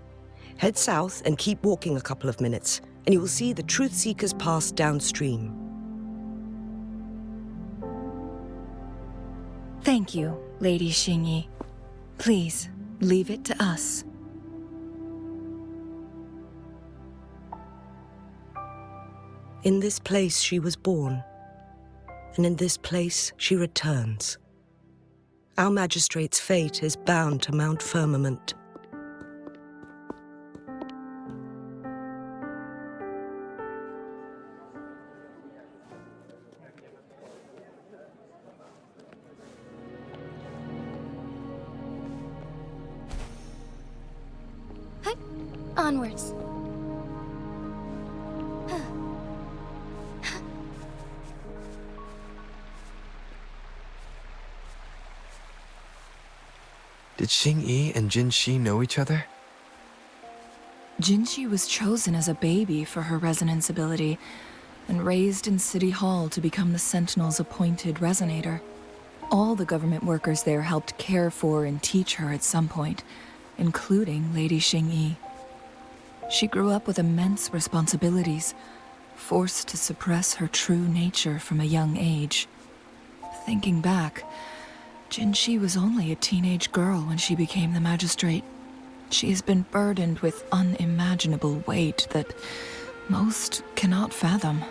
Head south and keep walking a couple of minutes, and you will see the Truth Seeker's Pass downstream. Thank you, Lady Xingyi. Please, leave it to us. In this place she was born, and in this place she returns. Our magistrate's fate is bound to Mount Firmament. Onwards. Did Xingyi and Jinzhou know each other? Jinzhou was chosen as a baby for her resonance ability and raised in City Hall to become the Sentinel's appointed resonator. All the government workers there helped care for and teach her at some point, including Lady Xingyi. She grew up with immense responsibilities, forced to suppress her true nature from a young age. Thinking back, Jinzhou was only a teenage girl when she became the magistrate. She has been burdened with unimaginable weight that most cannot fathom.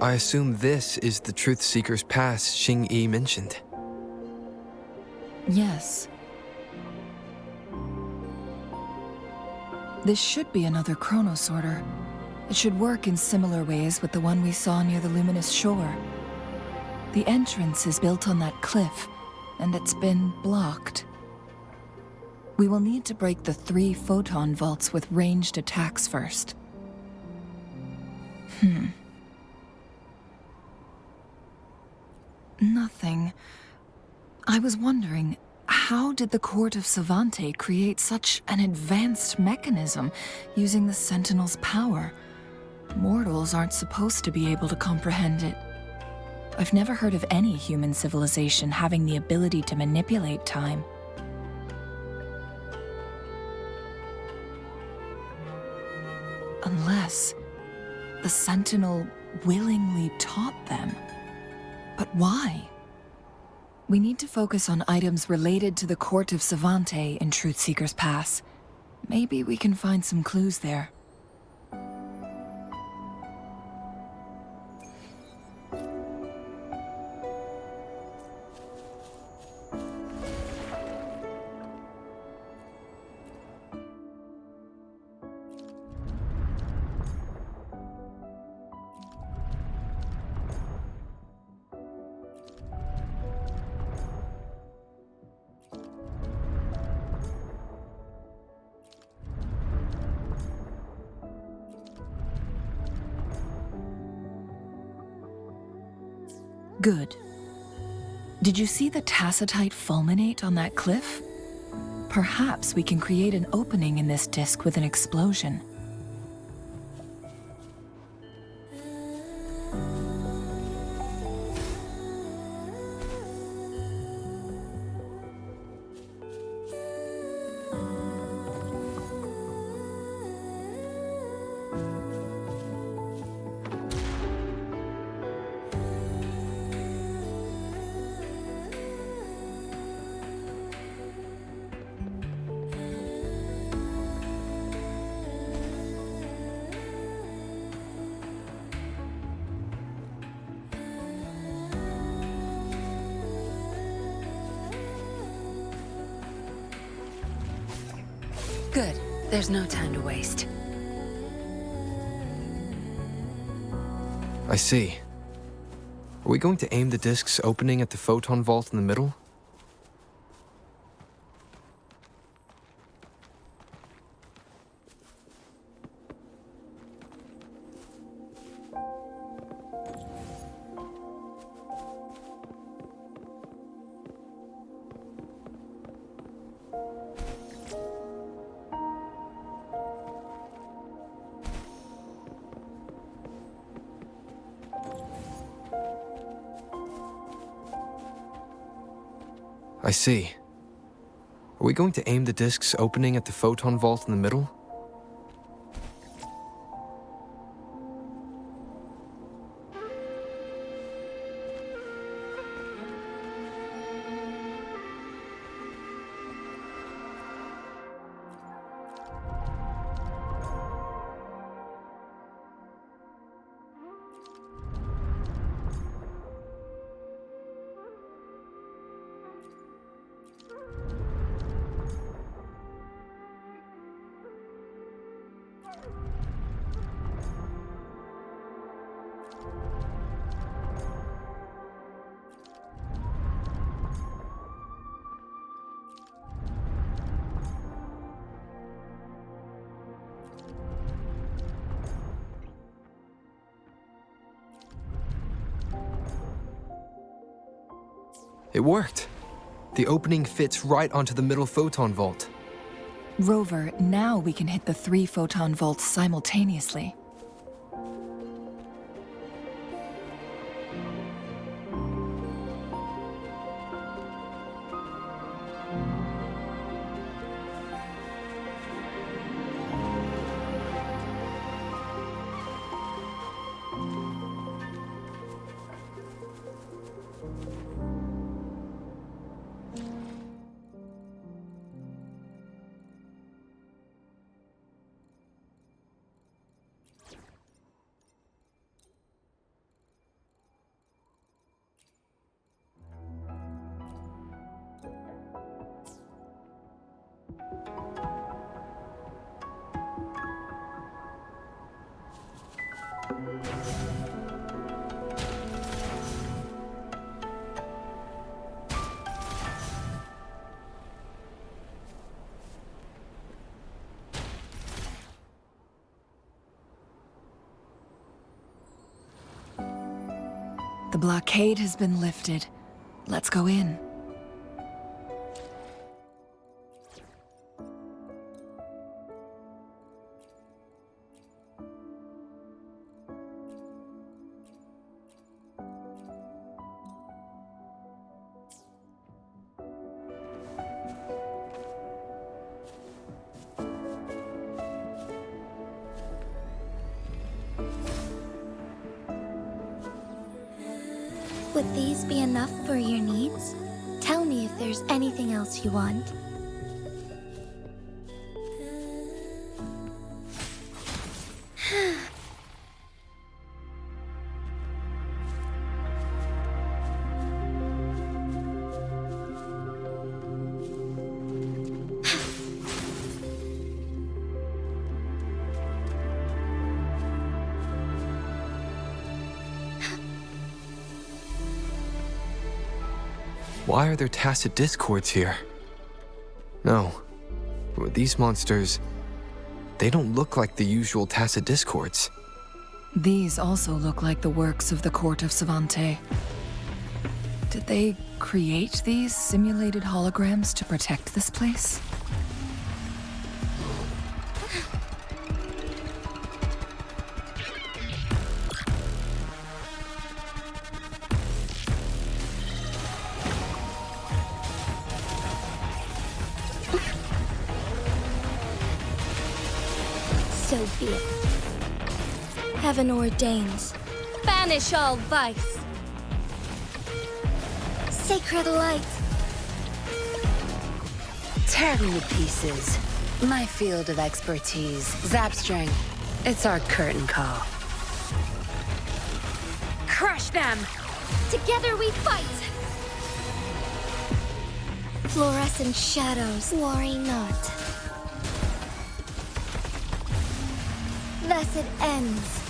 I assume this is the Truth Seeker's Pass Xingyi mentioned. Yes. This should be another chronosorter. It should work in similar ways with the one we saw near the luminous shore. The entrance is built on that cliff, and it's been blocked. We will need to break the 3 photon vaults with ranged attacks first. Nothing. I was wondering, how did the Court of Savante create such an advanced mechanism using the Sentinel's power? Mortals aren't supposed to be able to comprehend it. I've never heard of any human civilization having the ability to manipulate time. Unless the Sentinel willingly taught them. But why? We need to focus on items related to the Court of Savante in Truth Seeker's Pass. Maybe we can find some clues there. Good. Did you see the tacitite fulminate on that cliff? Perhaps we can create an opening in this disk with an explosion. Good. There's no time to waste. I see. Are we going to aim the disk's opening at the photon vault in the middle? I see. Are we going to aim the disk's opening at the photon vault in the middle? It worked. The opening fits right onto the middle photon vault. Rover, now we can hit the 3 photon vaults simultaneously. The blockade has been lifted. Let's go in. Would these be enough for your needs? Tell me if there's anything else you want. Why are there tacit discords here? No. These monsters, they don't look like the usual tacit discords. These also look like the works of the court of Savante. Did they create these simulated holograms to protect this place? So be it. Heaven ordains. Banish all vice. Sacred light. Tear them to pieces. My field of expertise. Zapstring. It's our curtain call. Crush them! Together we fight! Fluorescent shadows, worry not. Thus it ends.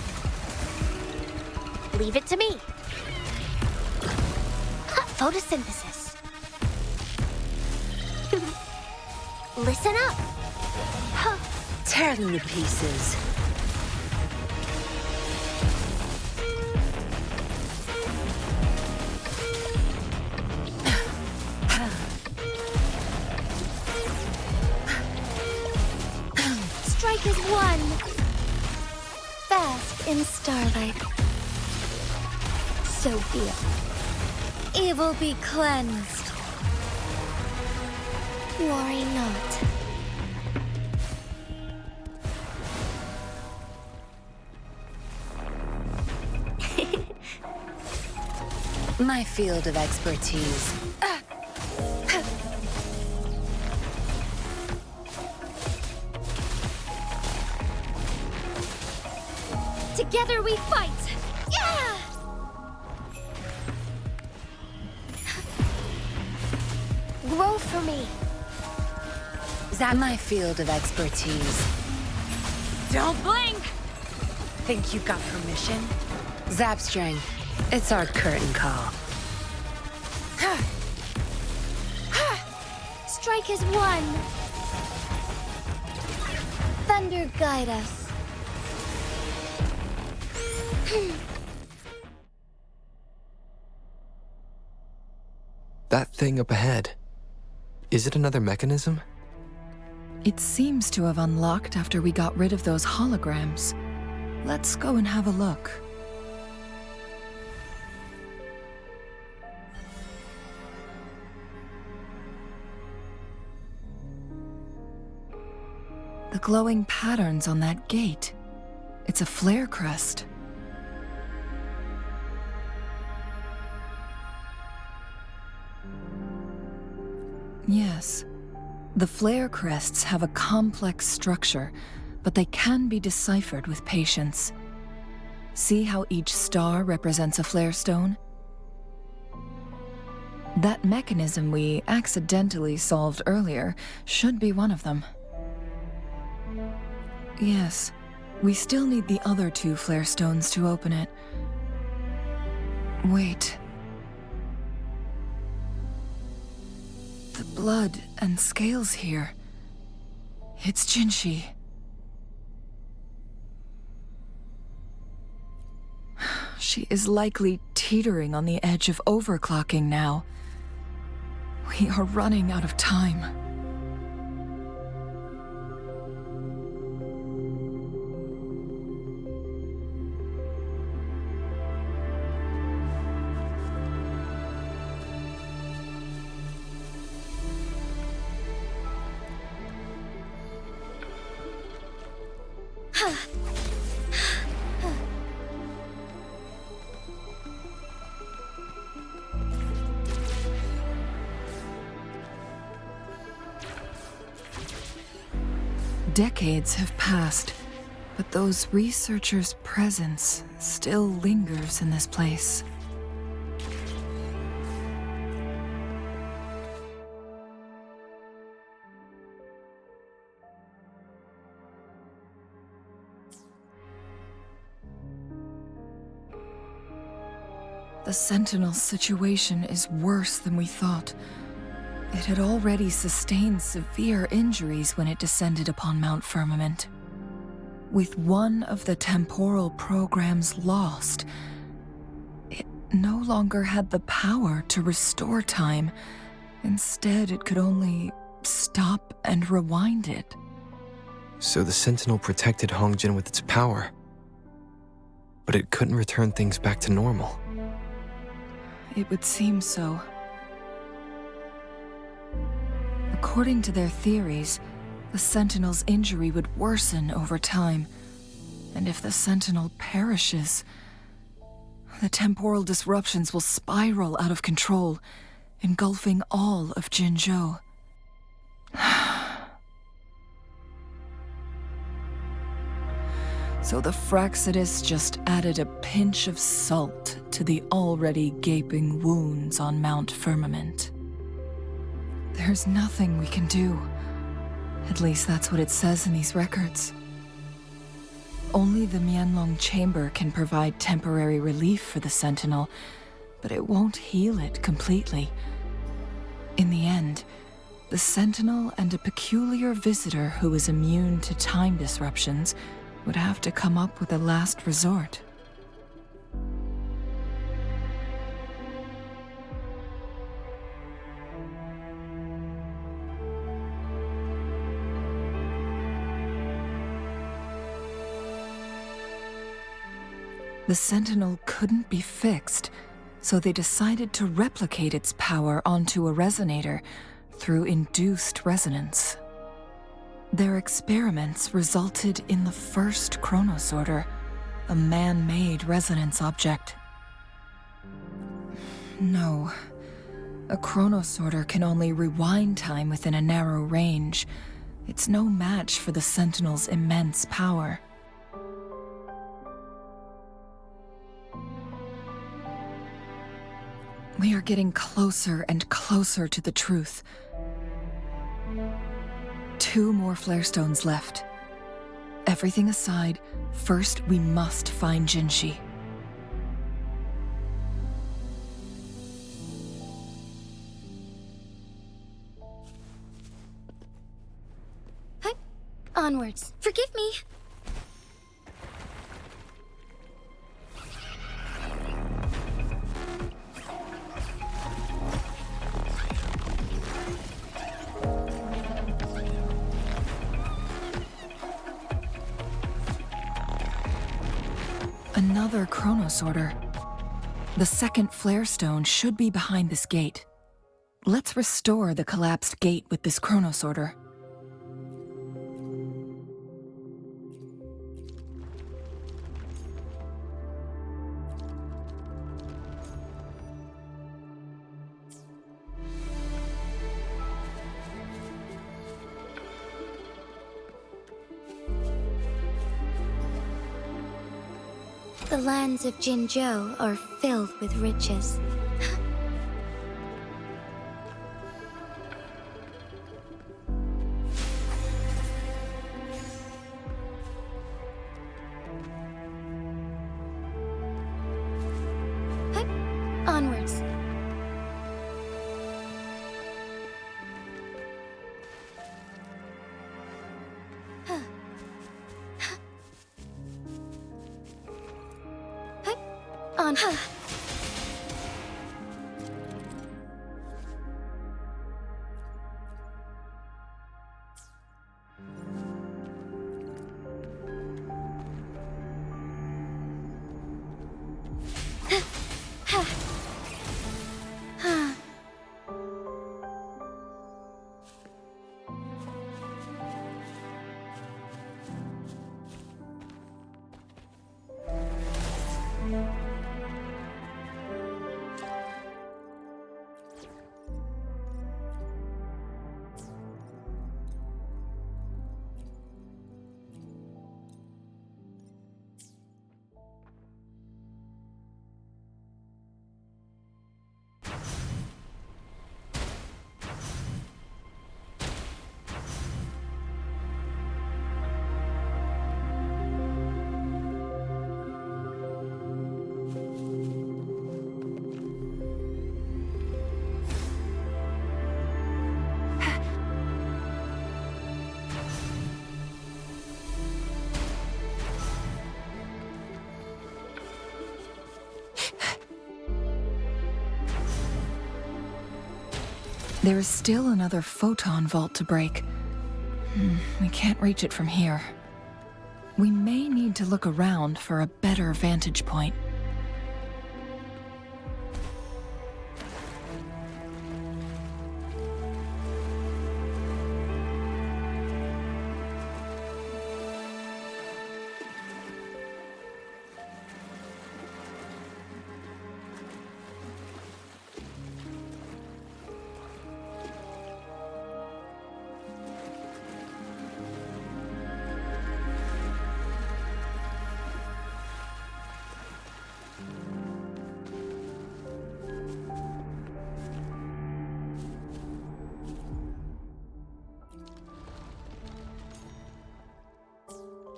Leave it to me. Photosynthesis. Listen up. Tear them to pieces. Strike as one. Bask in starlight. So be it. Evil be cleansed. Worry not. My field of expertise. Together we fight! Yeah! Grow for me. That my field of expertise. Don't blink! Think you got permission? Zapstring. It's our curtain call. Strike as one. Thunder guide us. That thing up ahead. Is it another mechanism? It seems to have unlocked after we got rid of those holograms. Let's go and have a look. The glowing patterns on that gate. It's a flare crest. Yes. The flare crests have a complex structure, but they can be deciphered with patience. See how each star represents a flare stone? That mechanism we accidentally solved earlier should be one of them. Yes, we still need the other two flare stones to open it. Wait. The blood and scales here. It's Jinzhou. She is likely teetering on the edge of overclocking now. We are running out of time. Decades have passed, but those researchers' presence still lingers in this place. The Sentinel situation is worse than we thought. It had already sustained severe injuries when it descended upon Mount Firmament. With one of the temporal programs lost, no longer had the power to restore time. Instead, it could only stop and rewind it. So the Sentinel protected Hongjin with its power, but it couldn't return things back to normal. It would seem so. According to their theories, the Sentinel's injury would worsen over time, and if the Sentinel perishes, the temporal disruptions will spiral out of control, engulfing all of Jinzhou. So the Fraxidus just added a pinch of salt to the already gaping wounds on Mount Firmament. There's nothing we can do. At least that's what it says in these records. Only the Mianlong Chamber can provide temporary relief for the Sentinel, but it won't heal it completely. In the end, the Sentinel and a peculiar visitor who is immune to time disruptions would have to come up with a last resort. The Sentinel couldn't be fixed, so they decided to replicate its power onto a resonator through induced resonance. Their experiments resulted in the first chronosorter, a man-made resonance object. No, a chronosorter can only rewind time within a narrow range. It's no match for the Sentinel's immense power. We are getting closer and closer to the truth. 2 more flare stones left. Everything aside, first we must find Jinshi. Onwards. Forgive me. Another chronosorter. The second flare stone should be behind this gate. Let's restore the collapsed gate with this chronosorter. The lands of Jinzhou are filled with riches. Onwards. On. There is still another photon vault to break. We can't reach it from here. We may need to look around for a better vantage point.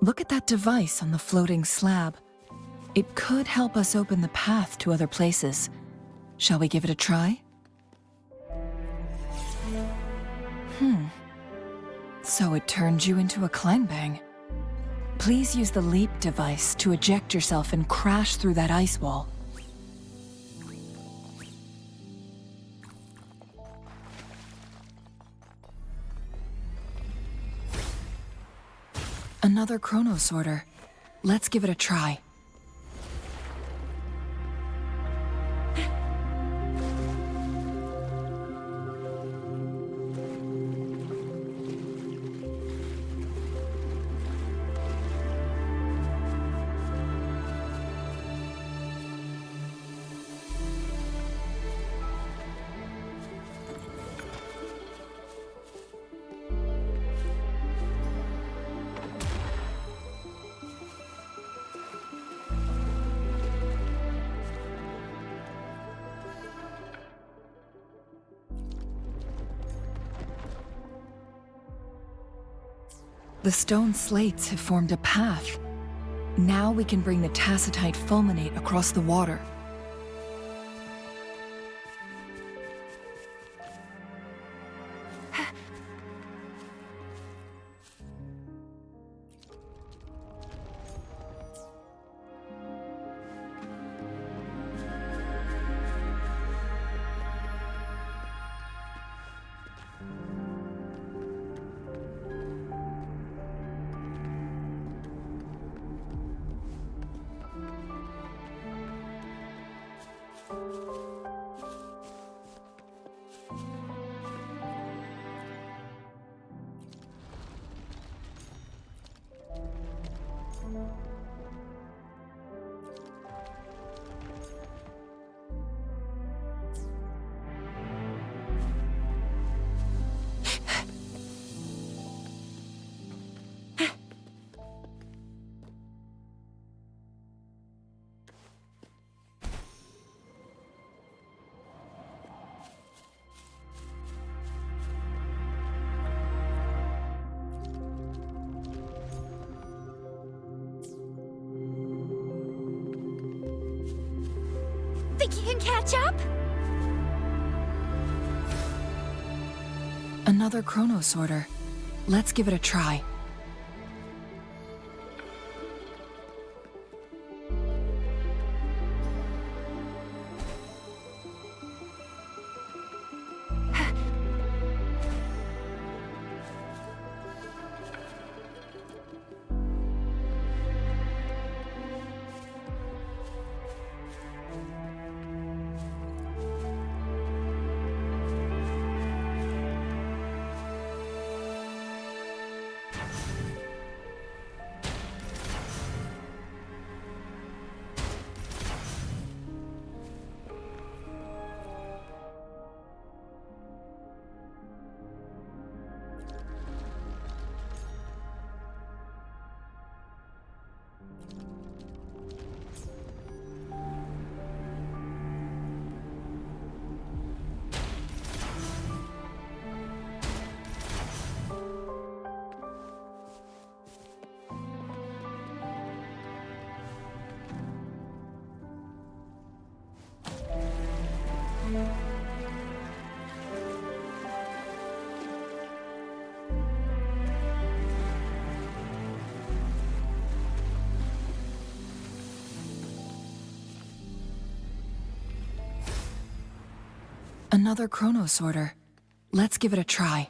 Look at that device on the floating slab. It could help us open the path to other places. Shall we give it a try? So it turned you into a clangbang. Please use the leap device to eject yourself and crash through that ice wall. Another chrono sorter. Let's give it a try. The stone slates have formed a path. Now we can bring the tacitite fulminate across the water. Think you can catch up? Another chrono sorter. Let's give it a try. Another chrono sorter. Let's give it a try.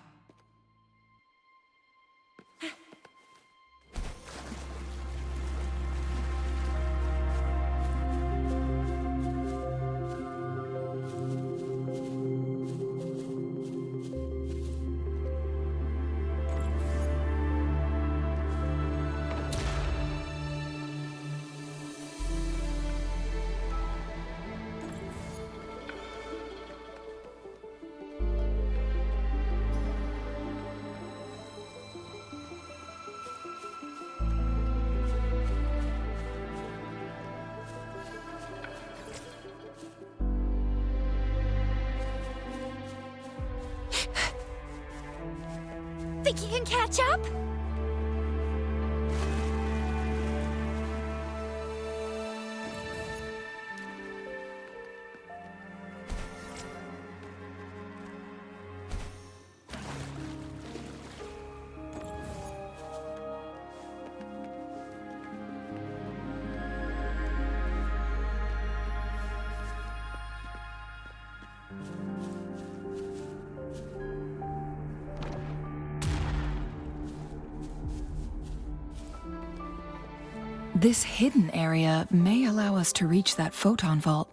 Think you can catch up? This hidden area may allow us to reach that photon vault.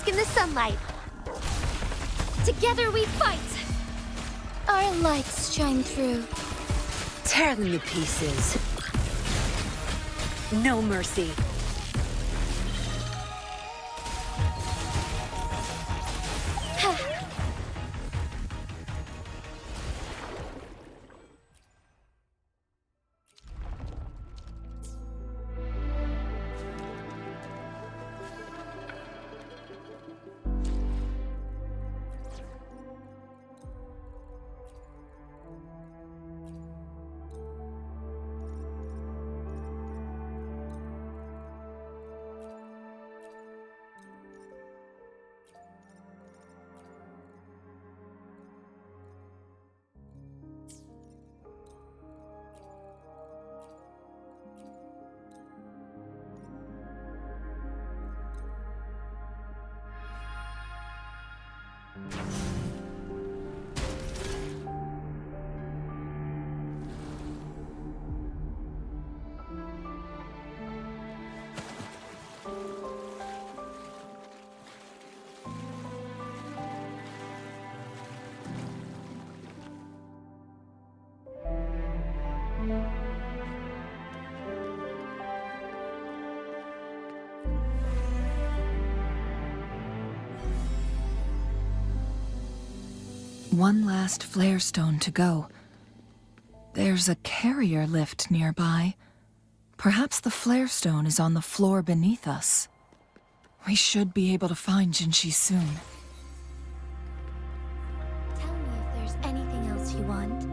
In the sunlight. Together we fight. Our lights shine through. Tear them to pieces. No mercy. One last flare stone to go. There's a carrier lift nearby. Perhaps the flare stone is on the floor beneath us. We should be able to find Jinzhou soon. Tell me if there's anything else you want.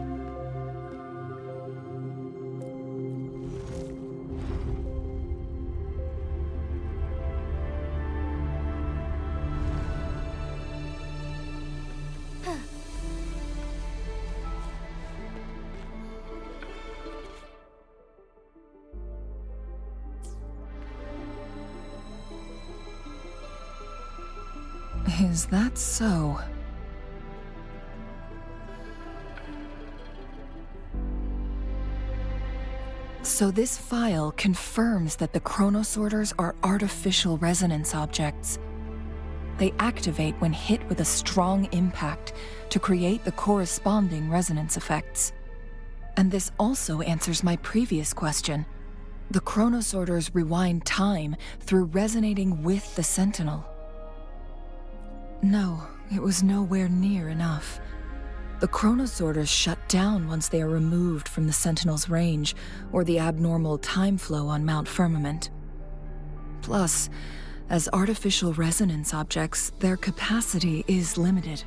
Is that so? So this file confirms that the chronosorters are artificial resonance objects. They activate when hit with a strong impact to create the corresponding resonance effects. And this also answers my previous question. The chronosorters rewind time through resonating with the Sentinel. No, it was nowhere near enough. The chronosorters shut down once they are removed from the Sentinel's range or the abnormal time flow on Mount Firmament. Plus, as artificial resonance objects, their capacity is limited.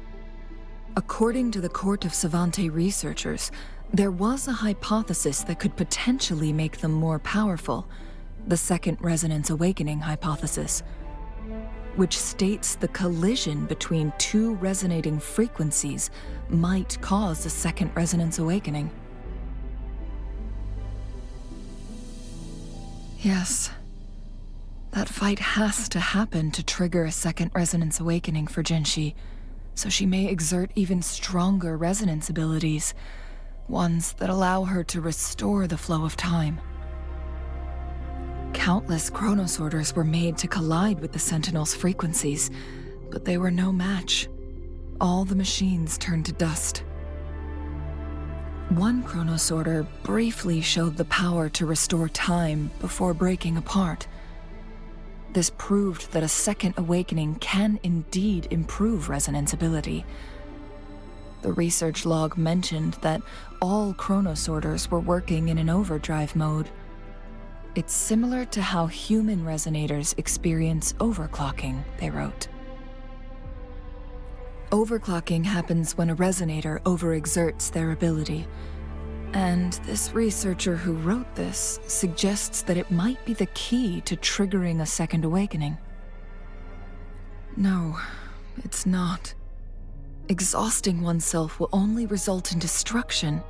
According to the Court of Savante researchers, there was a hypothesis that could potentially make them more powerful, the Second Resonance Awakening hypothesis, which states the collision between two resonating frequencies might cause a Second Resonance Awakening. Yes. That fight has to happen to trigger a Second Resonance Awakening for Jinzhou, so she may exert even stronger resonance abilities, ones that allow her to restore the flow of time. Countless chronosorters were made to collide with the Sentinel's frequencies, but they were no match. All the machines turned to dust. One chronosorter briefly showed the power to restore time before breaking apart. This proved that a second awakening can indeed improve resonance ability. The research log mentioned that all chronosorters were working in an overdrive mode. It's similar to how human resonators experience overclocking, they wrote. Overclocking happens when a resonator overexerts their ability. And this researcher who wrote this suggests that it might be the key to triggering a second awakening. No, it's not. Exhausting oneself will only result in destruction.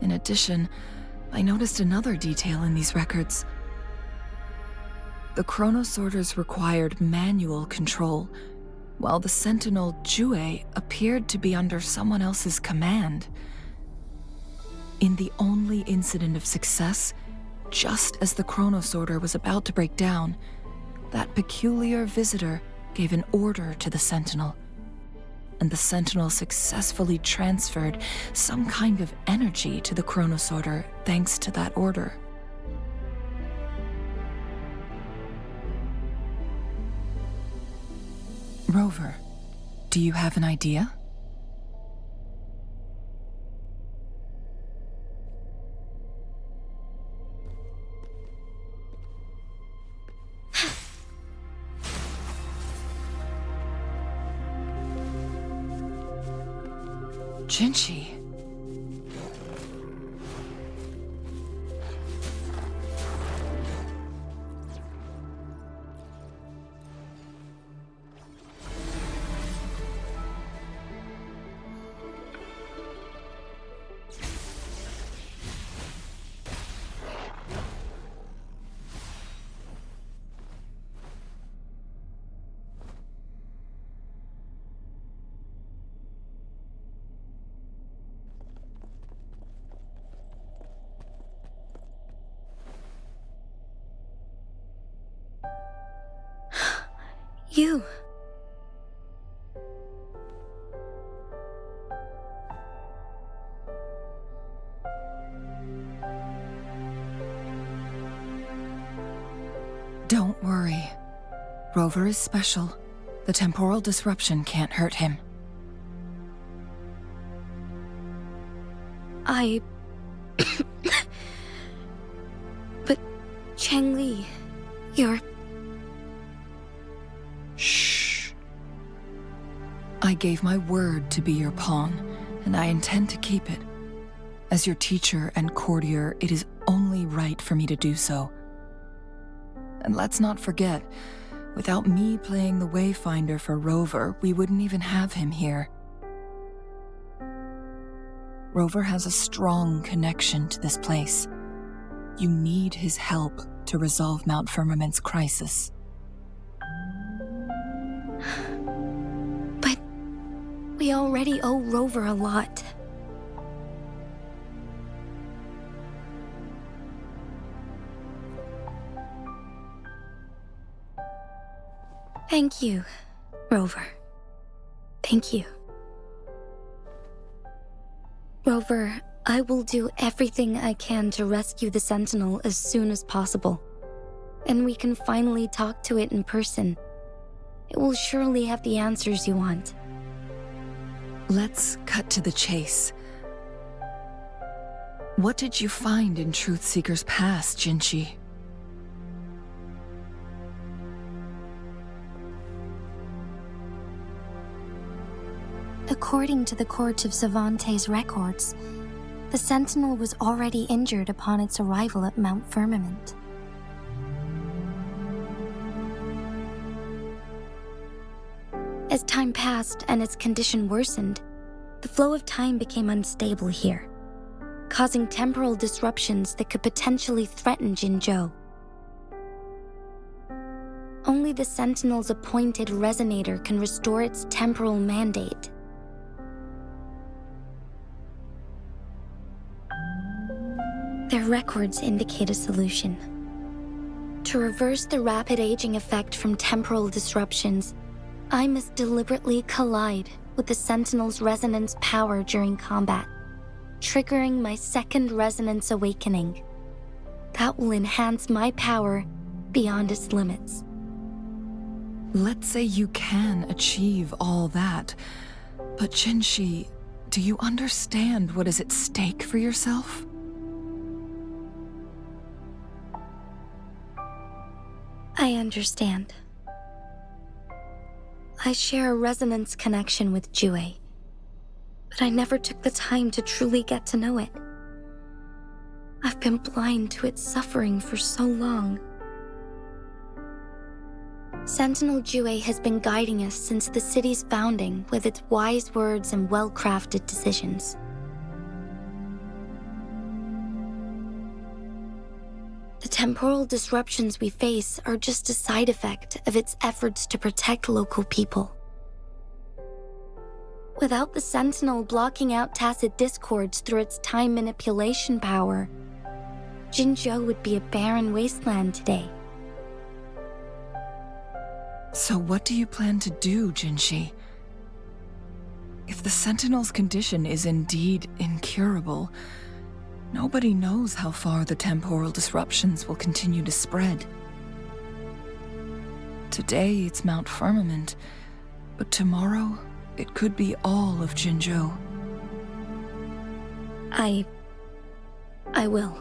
In addition, I noticed another detail in these records. The chronosorters required manual control, while the Sentinel Jue appeared to be under someone else's command. In the only incident of success, just as the chronosorter was about to break down, that peculiar visitor gave an order to the Sentinel, and the Sentinel successfully transferred some kind of energy to the chronosorter thanks to that order. Rover, do you have an idea? Jinzhou. You. Don't worry. Rover is special. The temporal disruption can't hurt him. But Changli, you're... Shh. I gave my word to be your pawn, and I intend to keep it. As your teacher and courtier, it is only right for me to do so. And let's not forget, without me playing the Wayfinder for Rover, we wouldn't even have him here. Rover has a strong connection to this place. You need his help to resolve Mount Firmament's crisis. But we already owe Rover a lot. Thank you, Rover. Thank you. Rover, I will do everything I can to rescue the Sentinel as soon as possible. And we can finally talk to it in person. It will surely have the answers you want. Let's cut to the chase. What did you find in Truthseeker's past, Jinzhou? According to the Court of Savante's records, the Sentinel was already injured upon its arrival at Mount Firmament. As time passed and its condition worsened, the flow of time became unstable here, causing temporal disruptions that could potentially threaten Jinzhou. Only the Sentinel's appointed resonator can restore its temporal mandate. Their records indicate a solution. To reverse the rapid aging effect from temporal disruptions, I must deliberately collide with the Sentinel's resonance power during combat, triggering my second resonance awakening. That will enhance my power beyond its limits. Let's say you can achieve all that, but Jinzhou, do you understand what is at stake for yourself? I understand. I share a resonance connection with WuWa, but I never took the time to truly get to know it. I've been blind to its suffering for so long. Sentinel WuWa has been guiding us since the city's founding with its wise words and well-crafted decisions. The temporal disruptions we face are just a side effect of its efforts to protect local people. Without the Sentinel blocking out tacit discords through its time manipulation power, Jinzhou would be a barren wasteland today. So what do you plan to do, Jinzhou? If the Sentinel's condition is indeed incurable, nobody knows how far the temporal disruptions will continue to spread. Today it's Mount Firmament, but tomorrow it could be all of Jinzhou. I will.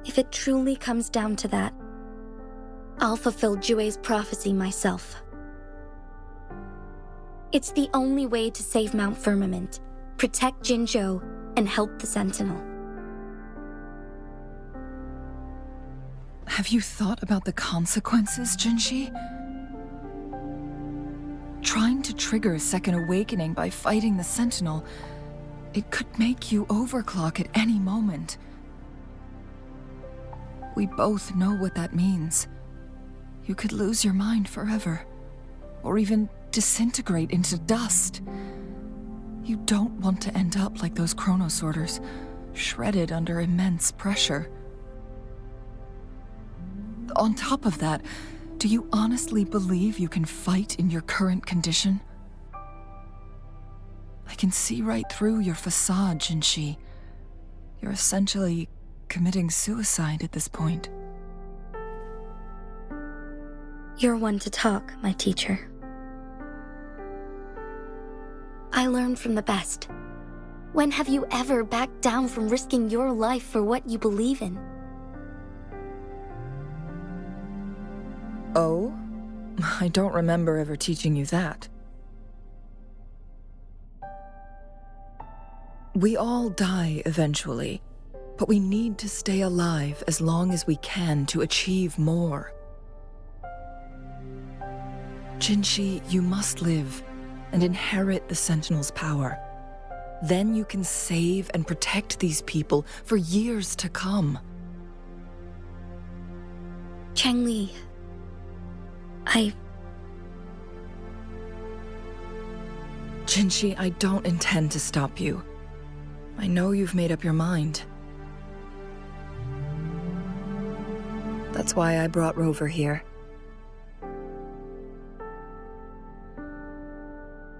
If it truly comes down to that, I'll fulfill WuWa's prophecy myself. It's the only way to save Mount Firmament, protect Jinzhou, and help the Sentinel. Have you thought about the consequences, Jinzhou? Trying to trigger a second awakening by fighting the Sentinel, it could make you overclock at any moment. We both know what that means. You could lose your mind forever, or even disintegrate into dust. You don't want to end up like those chronosorters, shredded under immense pressure. On top of that, do you honestly believe you can fight in your current condition? I can see right through your facade, Jinzhou. You're essentially committing suicide at this point. You're one to talk, my teacher. I learned from the best. When have you ever backed down from risking your life for what you believe in? Oh? I don't remember ever teaching you that. We all die eventually, but we need to stay alive as long as we can to achieve more. Jinzhou, you must live and inherit the Sentinel's power. Then you can save and protect these people for years to come. Changli, Jinzhou, I don't intend to stop you. I know you've made up your mind. That's why I brought Rover here.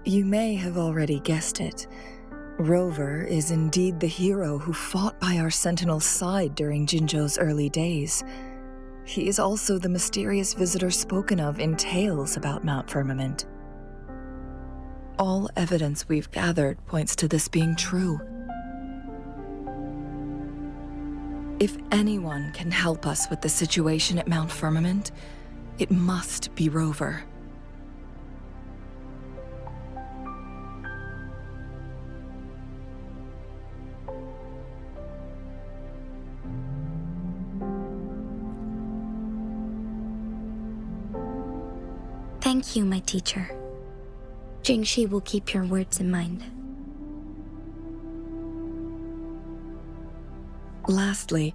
You may have already guessed it, Rover is indeed the hero who fought by our Sentinel's side during Jinzhou's early days. He is also the mysterious visitor spoken of in tales about Mount Firmament. All evidence we've gathered points to this being true. If anyone can help us with the situation at Mount Firmament, it must be Rover. Thank you, my teacher. Jingxi will keep your words in mind. Lastly,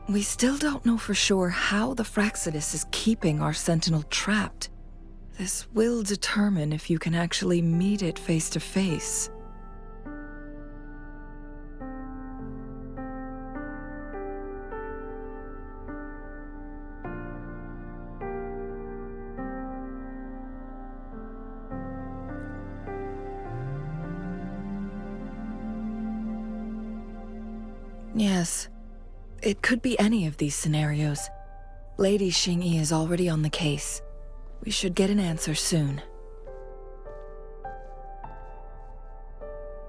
we still don't know for sure how the Fraxidus is keeping our Sentinel trapped. This will determine if you can actually meet it face to face. Yes, it could be any of these scenarios. Lady Xingyi is already on the case. We should get an answer soon.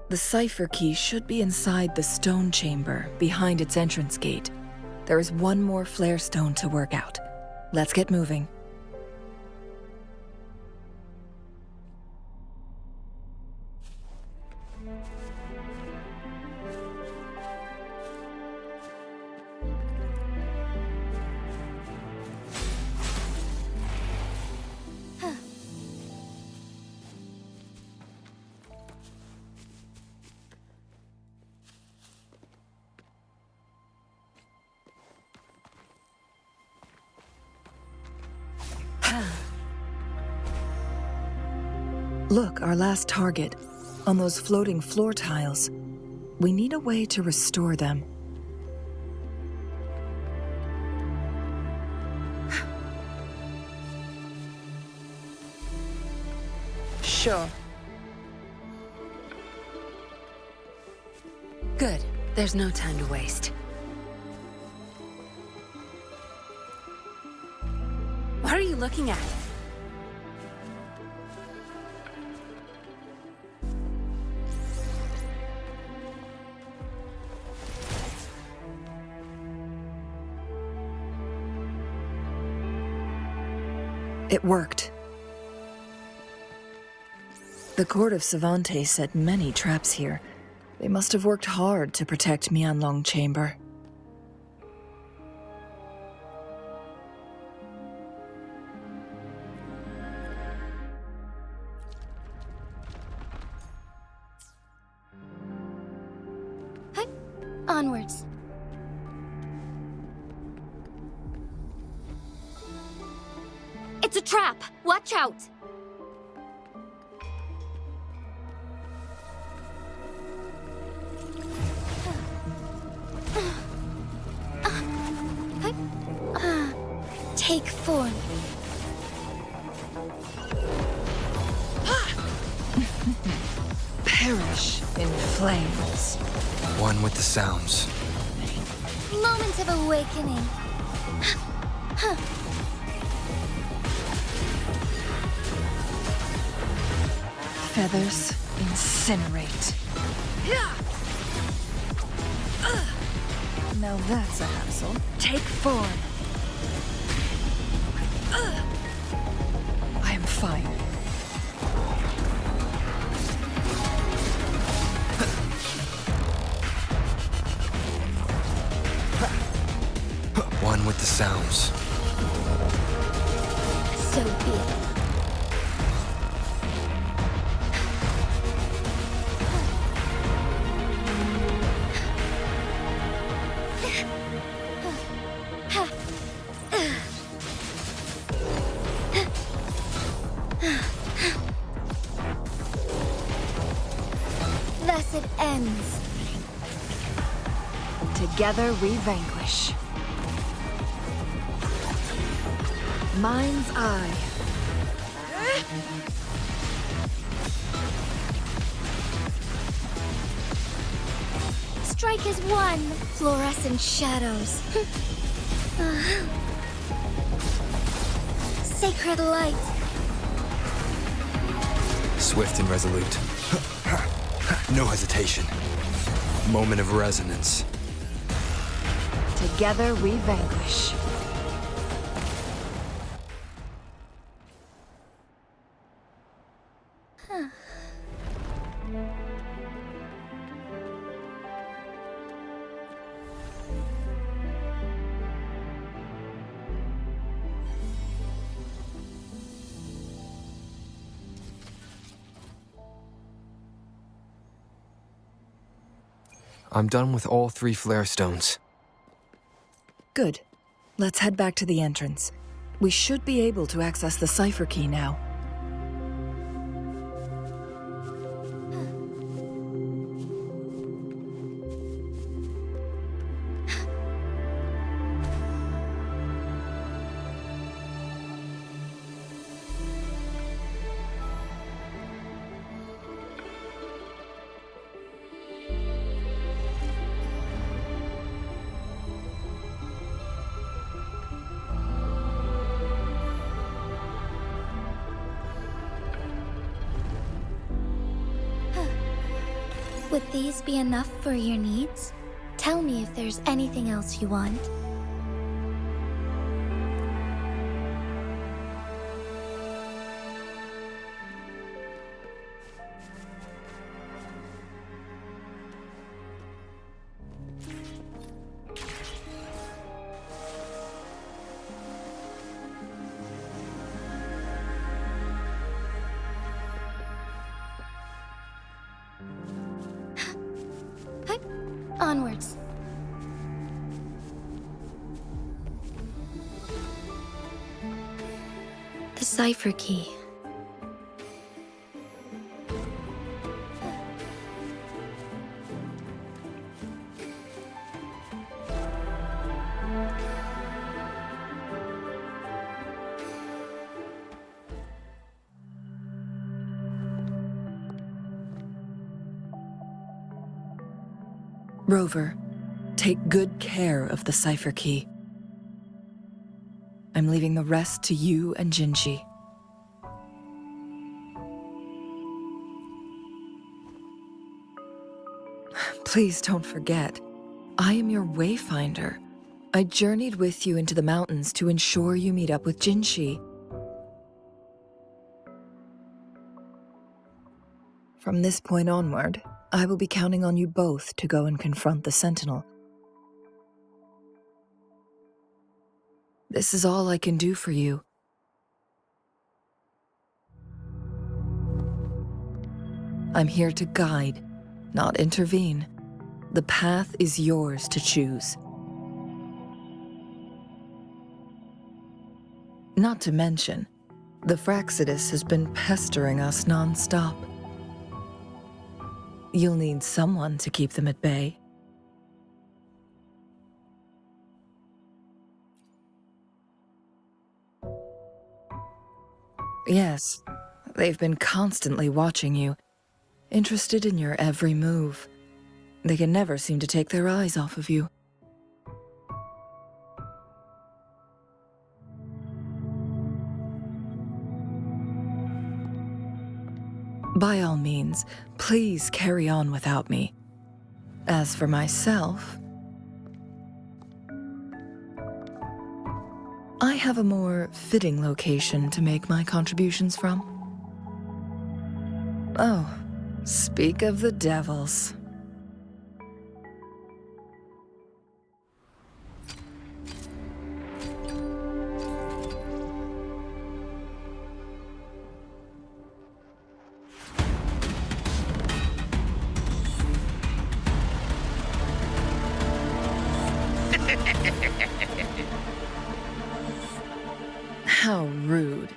The cipher key should be inside the stone chamber, behind its entrance gate. There is one more flare stone to work out. Let's get moving. Look, our last target, on those floating floor tiles. We need a way to restore them. Sure. Good. There's no time to waste. What are you looking at? It worked. The court of Savantes set many traps here. They must have worked hard to protect Mianlong Chamber. Onwards. It's a trap! Watch out! Take form. Perish in flames. One with the sounds. Moment of awakening. Feathers incinerate. Now that's a hassle. Take form. I am fine. One with the sounds. So be it. Thus it ends. Together we vanquish. Mind's eye. strike as one. Fluorescent shadows. Sacred light. Swift and resolute. No hesitation. Moment of resonance. Together we vanquish. I'm done with all 3 flare stones. Good. Let's head back to the entrance. We should be able to access the cipher key now. Would these be enough for your needs? Tell me if there's anything else you want. Onwards. The cipher key. Rover, take good care of the cipher key. I'm leaving the rest to you and Jinzhou. Please don't forget, I am your wayfinder. I journeyed with you into the mountains to ensure you meet up with Jinzhou. From this point onward, I will be counting on you both to go and confront the Sentinel. This is all I can do for you. I'm here to guide, not intervene. The path is yours to choose. Not to mention, the Fraxidus has been pestering us non-stop. You'll need someone to keep them at bay. Yes, they've been constantly watching you, interested in your every move. They can never seem to take their eyes off of you. By all means, please carry on without me. As for myself, I have a more fitting location to make my contributions from. Oh, speak of the devils. How rude.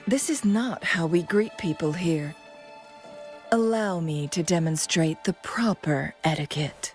This is not how we greet people here. Allow me to demonstrate the proper etiquette.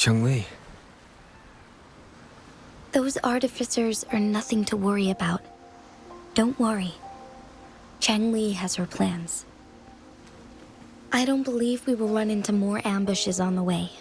Changli. Those artificers are nothing to worry about. Don't worry. Changli has her plans. I don't believe we will run into more ambushes on the way.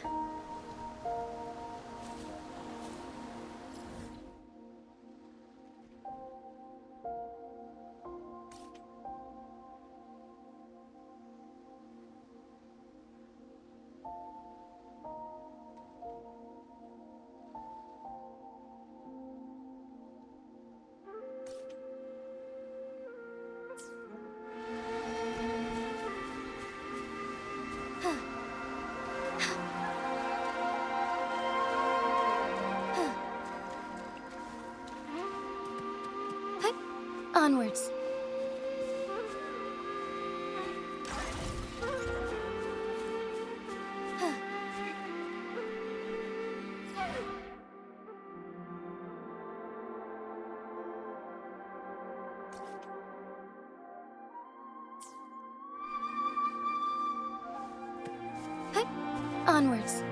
Onwards. Onwards.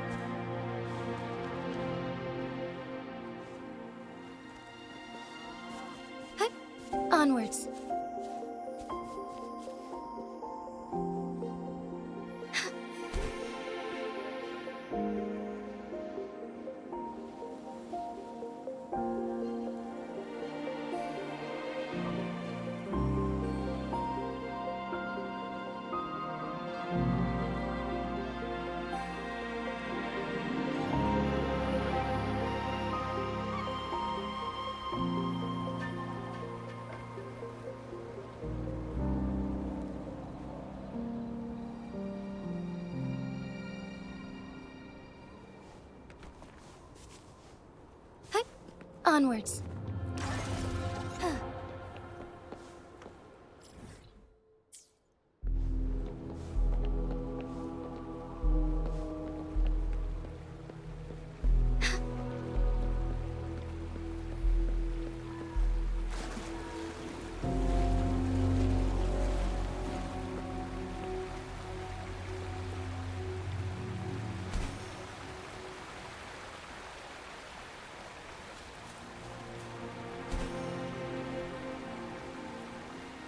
Onwards. Onwards.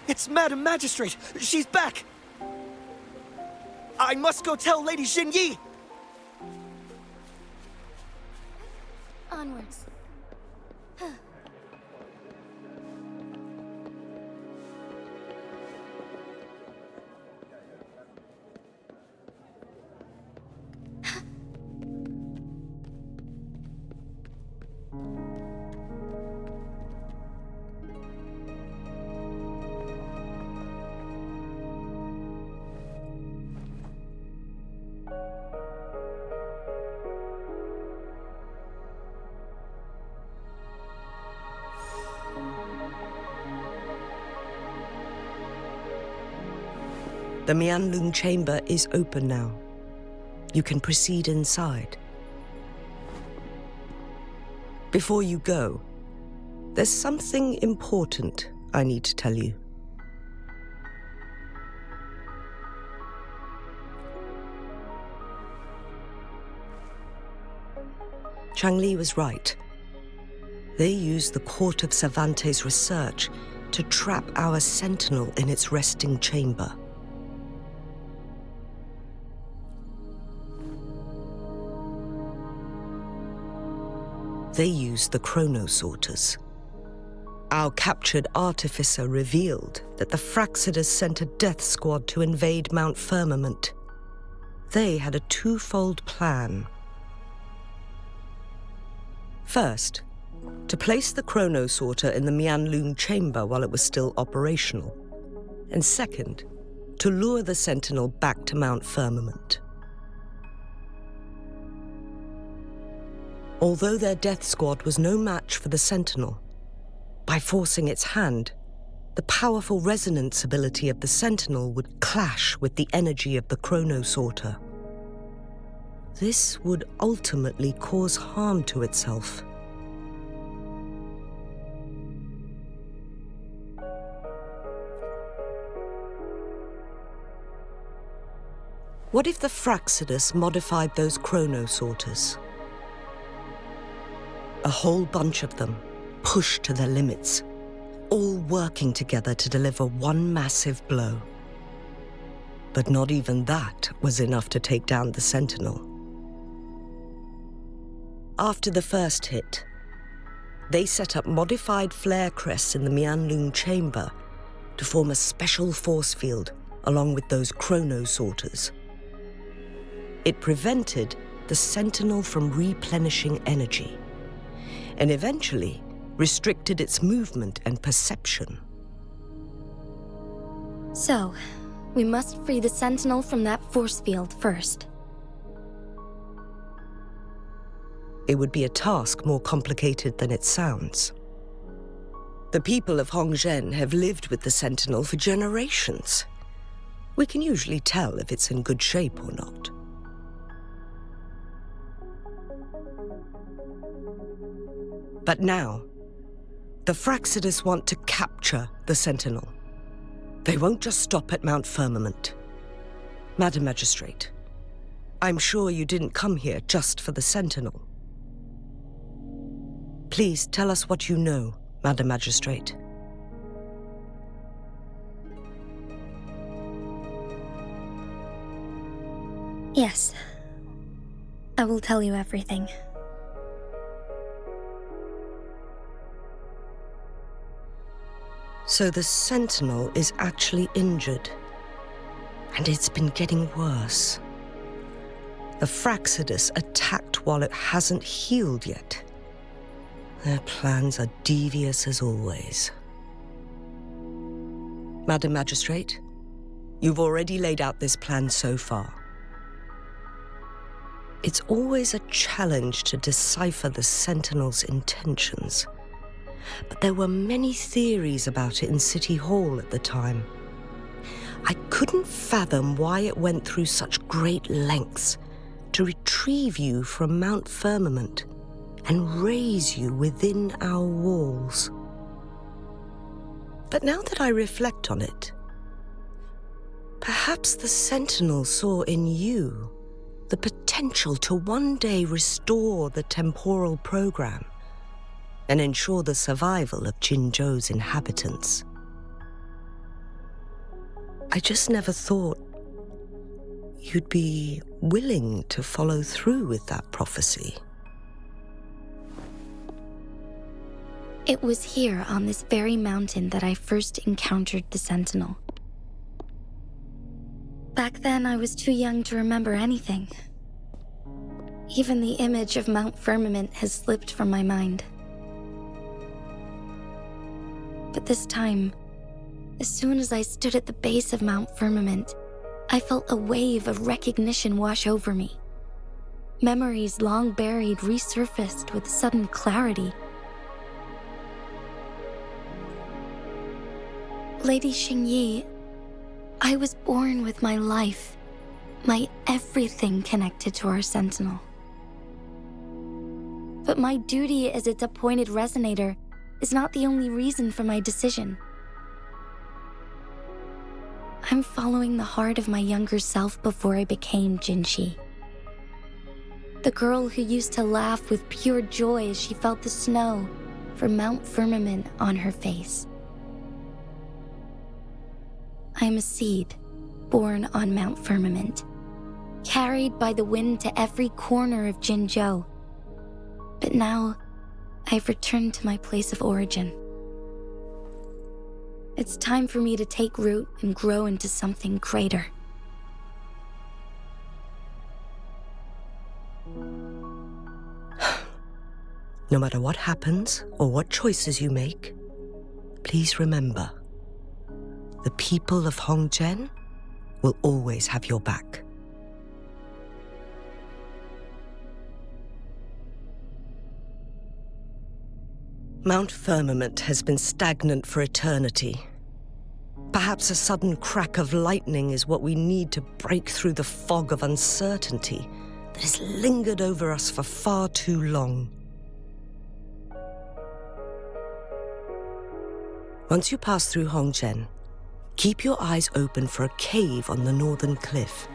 It's Madam Magistrate! She's back! I must go tell Lady Jinyi! Onwards. The Mianlun chamber is open now. You can proceed inside. Before you go, there's something important I need to tell you. Changli was right. They used the Court of Cervantes' research to trap our sentinel in its resting chamber. They used the chronosorters. Our captured artificer revealed that the Fraxidus sent a death squad to invade Mount Firmament. They had a twofold plan. First, to place the chronosorter in the Mianlun chamber while it was still operational. And second, to lure the sentinel back to Mount Firmament. Although their death squad was no match for the sentinel, by forcing its hand, the powerful resonance ability of the sentinel would clash with the energy of the chronosorter. This would ultimately cause harm to itself. What if the Fraxidus modified those chronosorters? A whole bunch of them, pushed to their limits, all working together to deliver one massive blow. But not even that was enough to take down the Sentinel. After the first hit, they set up modified flare crests in the Mianlun chamber to form a special force field along with those chrono sorters. It prevented the Sentinel from replenishing energy, and eventually restricted its movement and perception. So, we must free the Sentinel from that force field first. It would be a task more complicated than it sounds. The people of Hongzhen have lived with the Sentinel for generations. We can usually tell if it's in good shape or not. But now, the Fraxidus want to capture the Sentinel. They won't just stop at Mount Firmament. Madam Magistrate, I'm sure you didn't come here just for the Sentinel. Please tell us what you know, Madam Magistrate. Yes. I will tell you everything. So the Sentinel is actually injured. And it's been getting worse. The Fraxidus attacked while it hasn't healed yet. Their plans are devious as always. Madam Magistrate, you've already laid out this plan so far. It's always a challenge to decipher the Sentinel's intentions. But there were many theories about it in City Hall at the time. I couldn't fathom why it went through such great lengths to retrieve you from Mount Firmament and raise you within our walls. But now that I reflect on it, perhaps the Sentinel saw in you the potential to one day restore the temporal program and ensure the survival of Jinzhou's inhabitants. I just never thought you'd be willing to follow through with that prophecy. It was here on this very mountain that I first encountered the Sentinel. Back then, I was too young to remember anything. Even the image of Mount Firmament has slipped from my mind. But this time, as soon as I stood at the base of Mount Firmament, I felt a wave of recognition wash over me. Memories long buried resurfaced with sudden clarity. Lady Xingyi, I was born with my life, my everything connected to our Sentinel. But my duty as its appointed resonator is not the only reason for my decision. I'm following the heart of my younger self before I became Jinzhou. The girl who used to laugh with pure joy as she felt the snow from Mount Firmament on her face. I am a seed born on Mount Firmament, carried by the wind to every corner of Jinzhou. But now, I've returned to my place of origin. It's time for me to take root and grow into something greater. No matter what happens or what choices you make, please remember, the people of Hongzhen will always have your back. Mount Firmament has been stagnant for eternity. Perhaps a sudden crack of lightning is what we need to break through the fog of uncertainty that has lingered over us for far too long. Once you pass through Hongzhen, keep your eyes open for a cave on the northern cliff.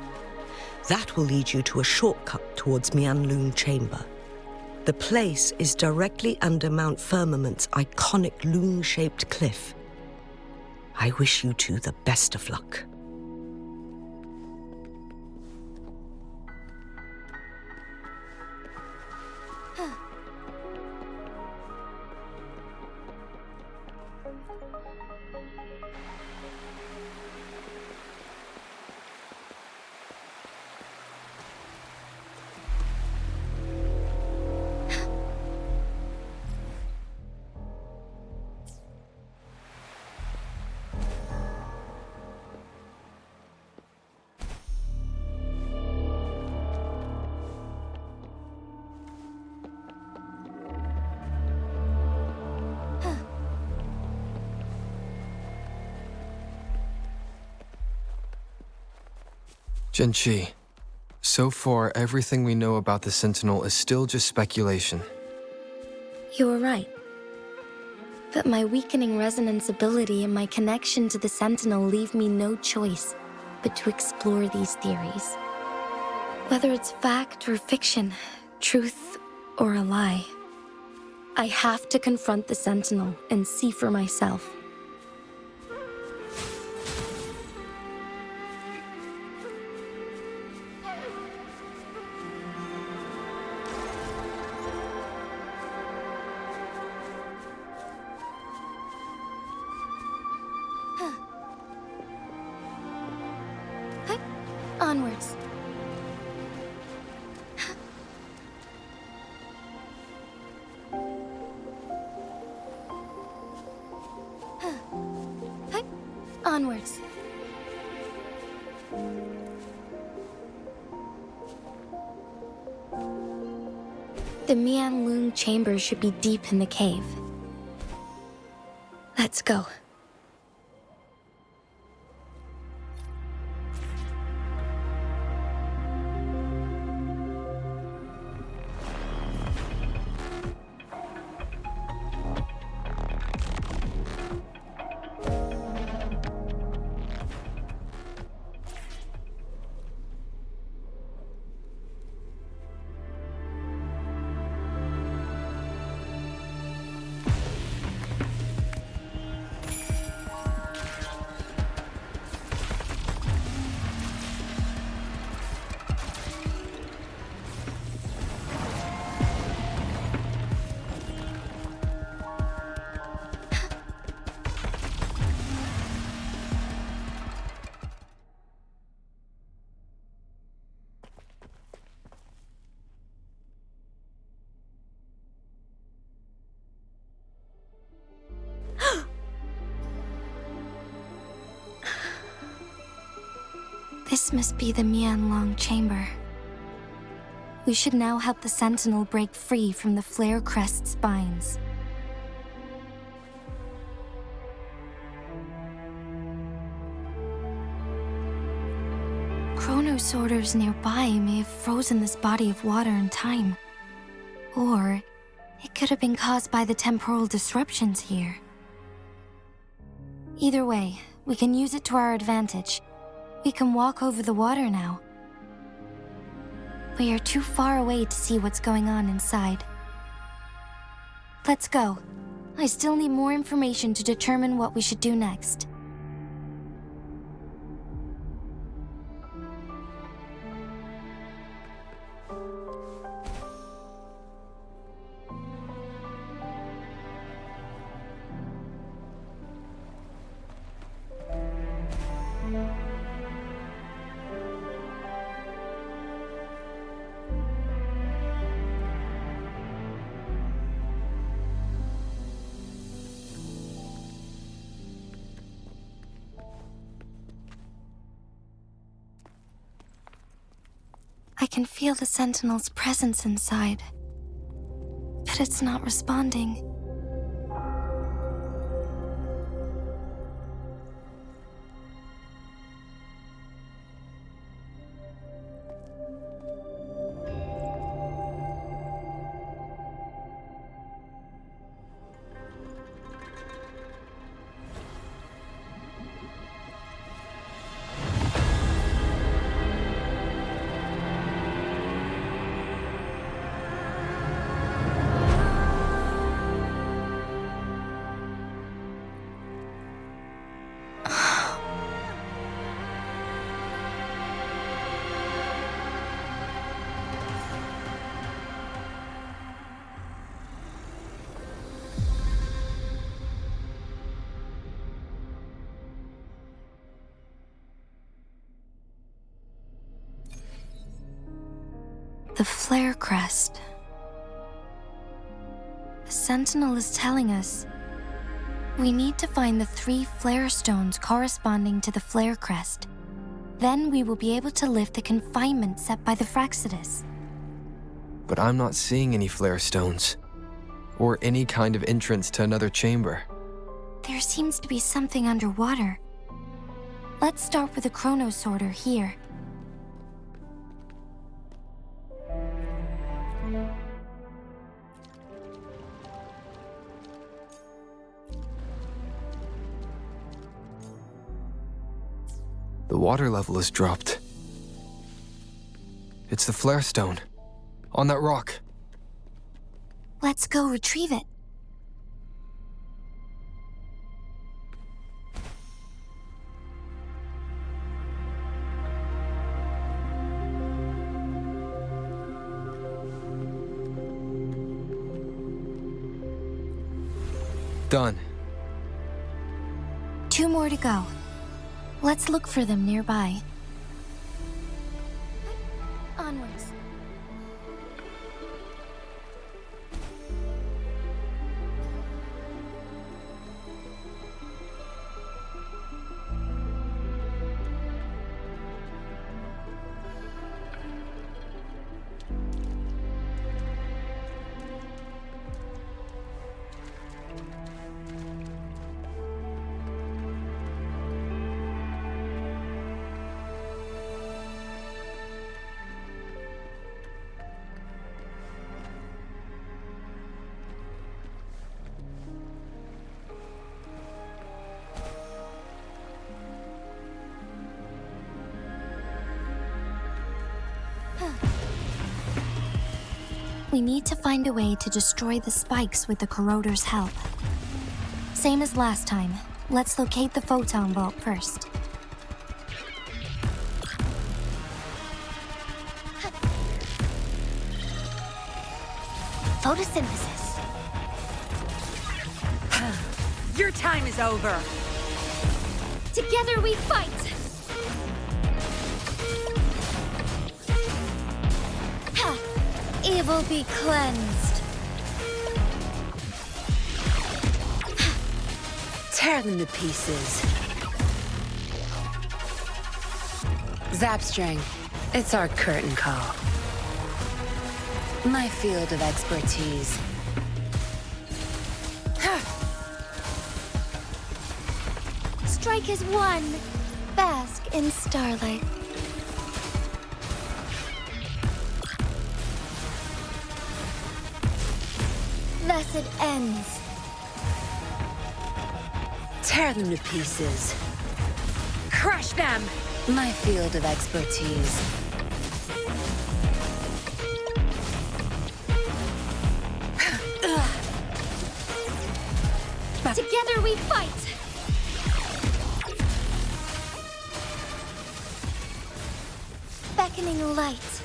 That will lead you to a shortcut towards Mianlun Chamber. The place is directly under Mount Firmament's iconic loon-shaped cliff. I wish you two the best of luck. Jinzhou, so far everything we know about the Sentinel is still just speculation. You were right. But my weakening resonance ability and my connection to the Sentinel leave me no choice but to explore these theories. Whether it's fact or fiction, truth or a lie, I have to confront the Sentinel and see for myself. Onwards. Onwards. The Mianlun chamber should be deep in the cave. Let's go. This must be the Mianlong chamber. We should now help the Sentinel break free from the Flare Crest spines. Chronosorters nearby may have frozen this body of water in time. Or it could have been caused by the temporal disruptions here. Either way, we can use it to our advantage. We can walk over the water now. We are too far away to see what's going on inside. Let's go. I still need more information to determine what we should do next. I can feel the Sentinel's presence inside, but it's not responding. The flare crest. The Sentinel is telling us we need to find the 3 flare stones corresponding to the flare crest. Then we will be able to lift the confinement set by the Fraxidus. But I'm not seeing any flare stones, or any kind of entrance to another chamber. There seems to be something underwater. Let's start with the chrono sorter here. The water level has dropped. It's the flare stone. On that rock. Let's go retrieve it. Done. 2 more to go. Let's look for them nearby. Onwards. We need to find a way to destroy the spikes with the corroder's help. Same as last time. Let's locate the photon vault first. Photosynthesis. Your time is over. Together we fight! Evil be cleansed. Tear them to pieces. Zapstring, it's our curtain call. My field of expertise. Strike as one. Bask in starlight. Thus it ends. Tear them to pieces. Crush them! My field of expertise. Together we fight! Beckoning light.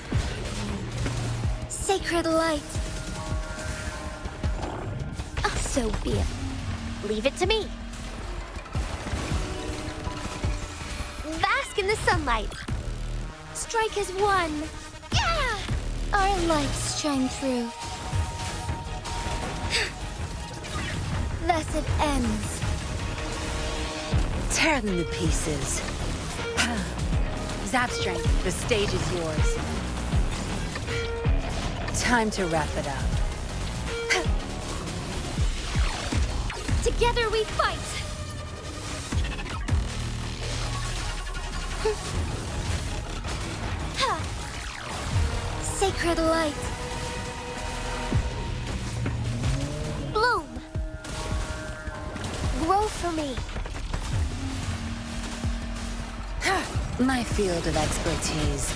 Sacred light. So be it. Leave it to me. Bask in the sunlight. Strike as one. Yeah! Our lights shine through. Thus it ends. Tear them to pieces. Zapstring, the stage is yours. Time to wrap it up. Together we fight! Sacred light. Bloom. Grow for me. My field of expertise.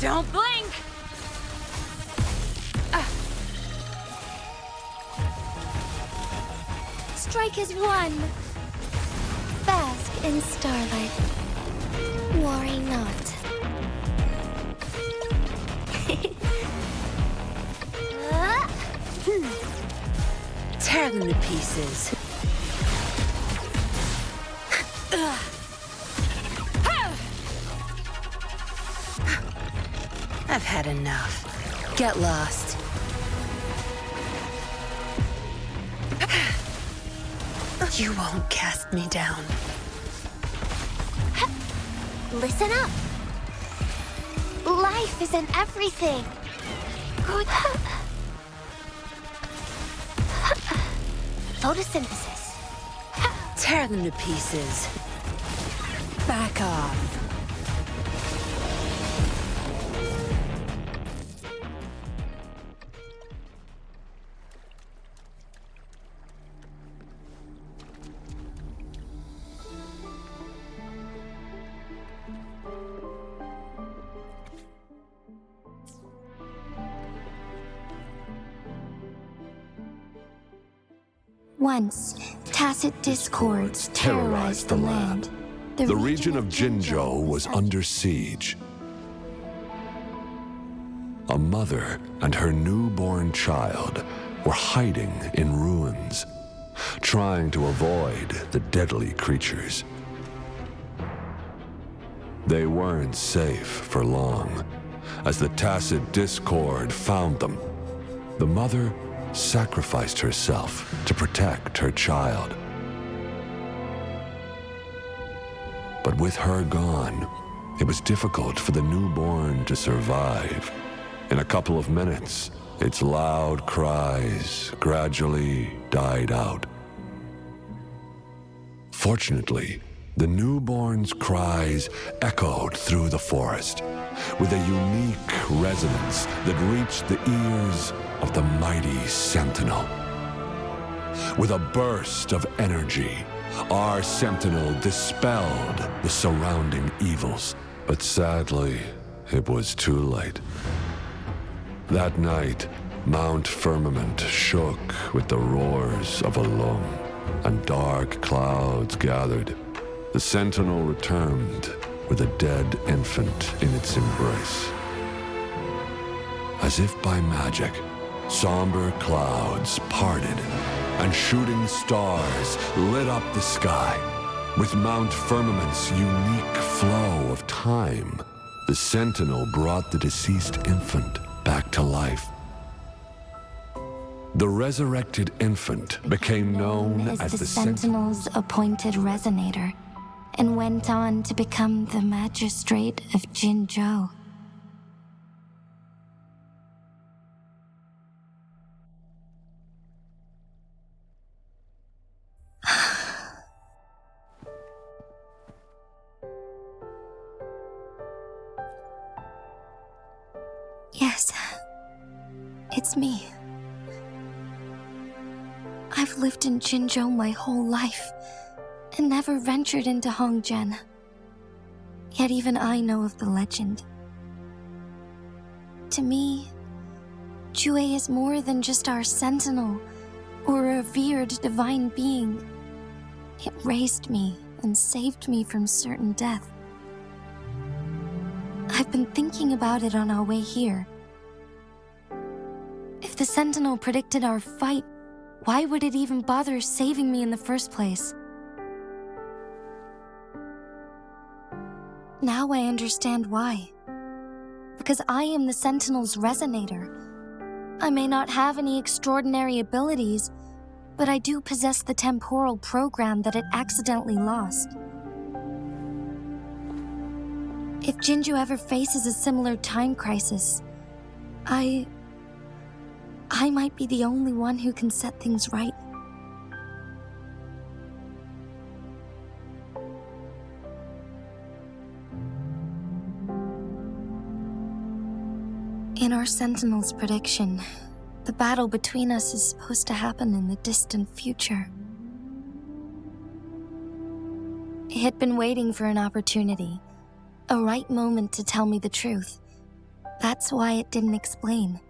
Don't blink! Strike as one. Bask in starlight. Worry not. Tear them to pieces. enough. Get lost. You won't cast me down. Listen up. Life isn't everything. Photosynthesis. Tear them to pieces. Back off. Once, tacit discords terrorized the land. The region of Jinzhou was under siege. A mother and her newborn child were hiding in ruins, trying to avoid the deadly creatures. They weren't safe for long, as the tacit discord found them. The mother sacrificed herself to protect her child. But with her gone, it was difficult for the newborn to survive. In a couple of minutes, its loud cries gradually died out. Fortunately, the newborn's cries echoed through the forest with a unique resonance that reached the ears of the mighty Sentinel. With a burst of energy, our Sentinel dispelled the surrounding evils. But sadly, it was too late. That night, Mount Firmament shook with the roars of a lung, and dark clouds gathered. The Sentinel returned with a dead infant in its embrace. As if by magic, somber clouds parted, and shooting stars lit up the sky. With Mount Firmament's unique flow of time, the Sentinel brought the deceased infant back to life. The resurrected infant became known as the Sentinel's appointed resonator, and went on to become the magistrate of Jinzhou. Yes, it's me. I've lived in Jinzhou my whole life, and never ventured into Hongzhen. Yet even I know of the legend. To me, WuWa is more than just our sentinel, or a revered divine being. It raised me and saved me from certain death. I've been thinking about it on our way here. If the Sentinel predicted our fight, why would it even bother saving me in the first place? Now I understand why. Because I am the Sentinel's resonator. I may not have any extraordinary abilities, but I do possess the temporal program that it accidentally lost. If Jinzhou ever faces a similar time crisis, I might be the only one who can set things right. In our Sentinel's prediction, the battle between us is supposed to happen in the distant future. It had been waiting for an opportunity, a right moment to tell me the truth. That's why it didn't explain.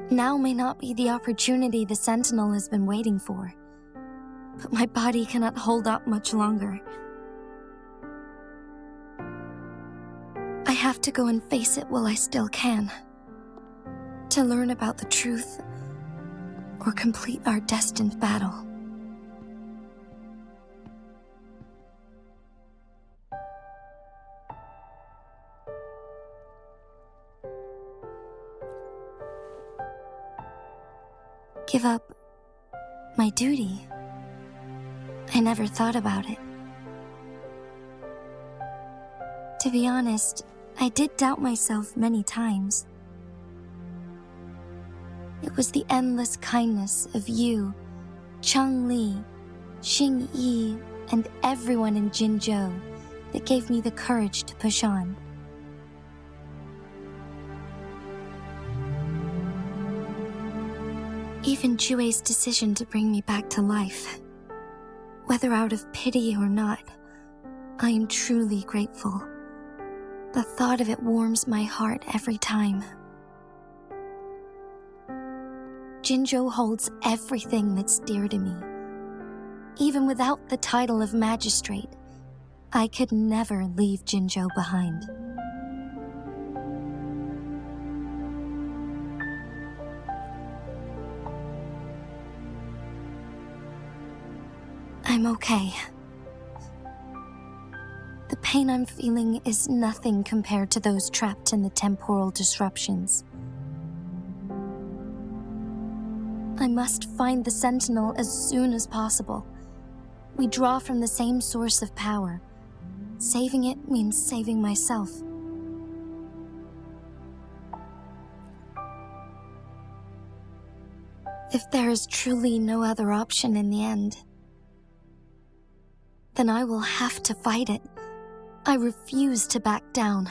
Now may not be the opportunity the Sentinel has been waiting for, but my body cannot hold up much longer. I have to go and face it while I still can, to learn about the truth or complete our destined battle. give up my duty. I never thought about it. To be honest, I did doubt myself many times. It was the endless kindness of you, Changli, Xingyi, and everyone in Jinzhou that gave me the courage to push on. Even Jue's decision to bring me back to life, whether out of pity or not, I am truly grateful. The thought of it warms my heart every time. Jinzhou holds everything that's dear to me. Even without the title of magistrate, I could never leave Jinzhou behind. I'm okay. The pain I'm feeling is nothing compared to those trapped in the temporal disruptions. I must find the Sentinel as soon as possible. We draw from the same source of power. Saving it means saving myself. If there is truly no other option in the end, then I will have to fight it. I refuse to back down.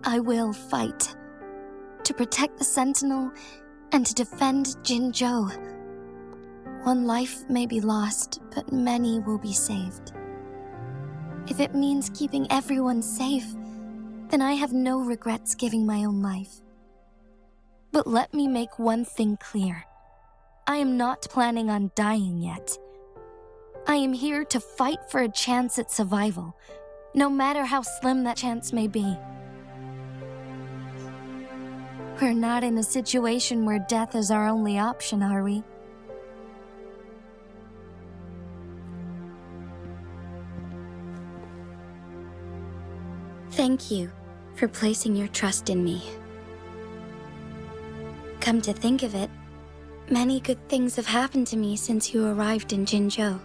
I will fight. To protect the Sentinel and to defend Jinzhou. One life may be lost, but many will be saved. If it means keeping everyone safe, then I have no regrets giving my own life. But let me make one thing clear. I am not planning on dying yet. I am here to fight for a chance at survival, no matter how slim that chance may be. We're not in a situation where death is our only option, are we? Thank you for placing your trust in me. Come to think of it, many good things have happened to me since you arrived in Jinzhou.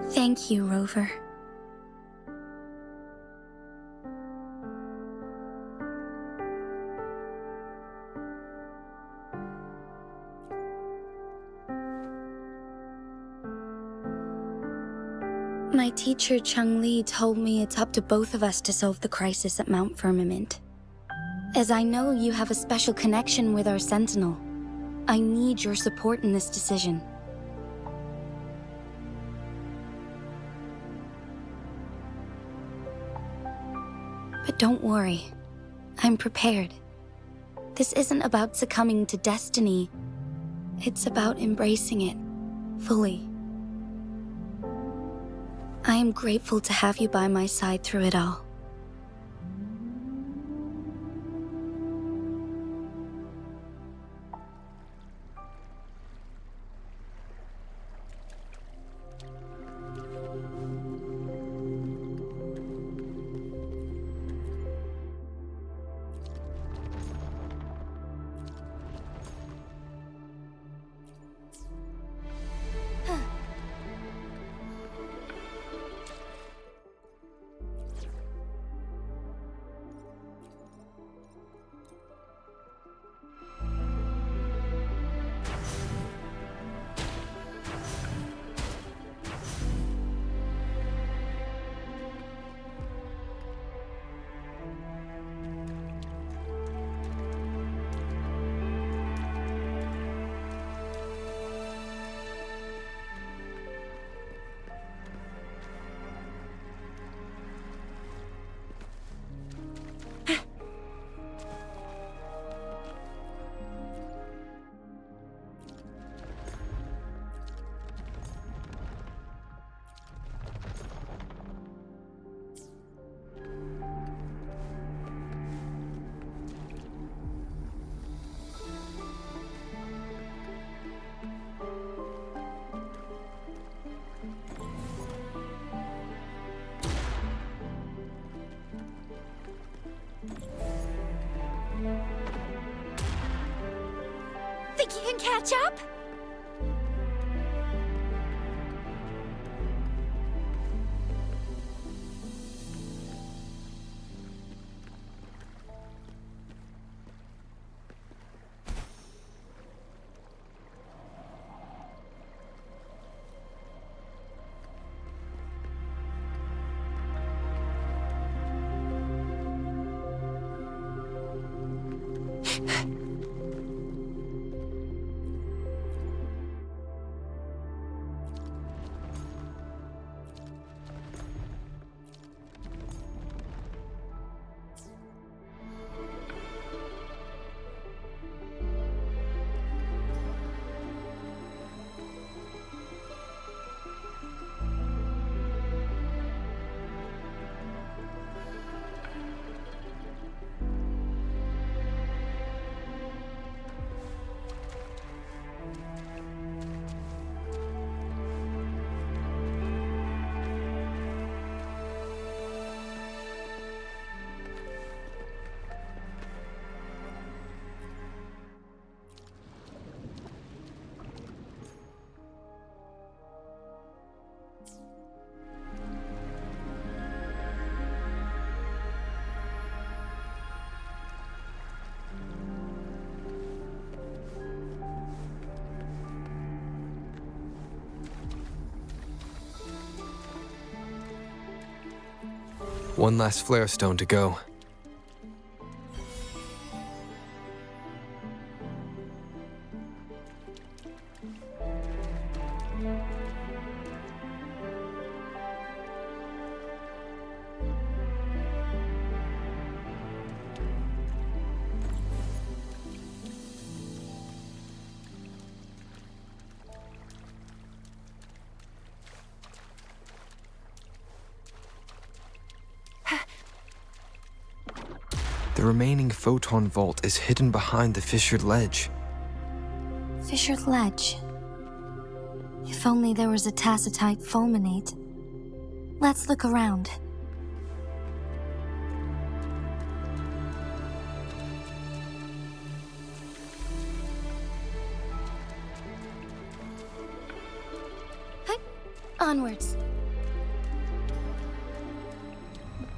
Thank you, Rover. My teacher Changli told me it's up to both of us to solve the crisis at Mount Firmament. As I know you have a special connection with our Sentinel, I need your support in this decision. But don't worry, I'm prepared. This isn't about succumbing to destiny. It's about embracing it fully. I am grateful to have you by my side through it all. can catch up? One last flare stone to go. The remaining photon vault is hidden behind the fissured ledge. Fissured ledge. If only there was a tacitite fulminate. Let's look around. Hi. Onwards.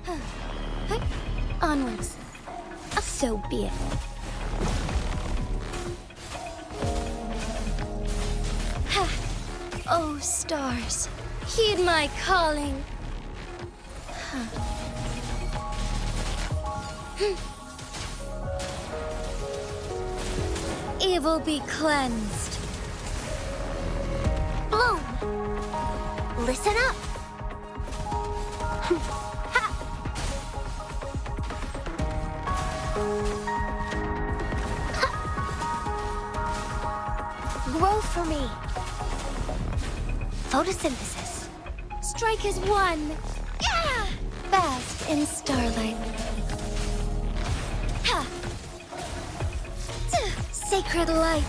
Hi. Onwards. So be it. Ha! Oh, stars, heed my calling. Evil be cleansed. Bloom! Listen up! Grow for me. Photosynthesis. Strike as one. Yeah! Bask in starlight. Ha! Sacred light.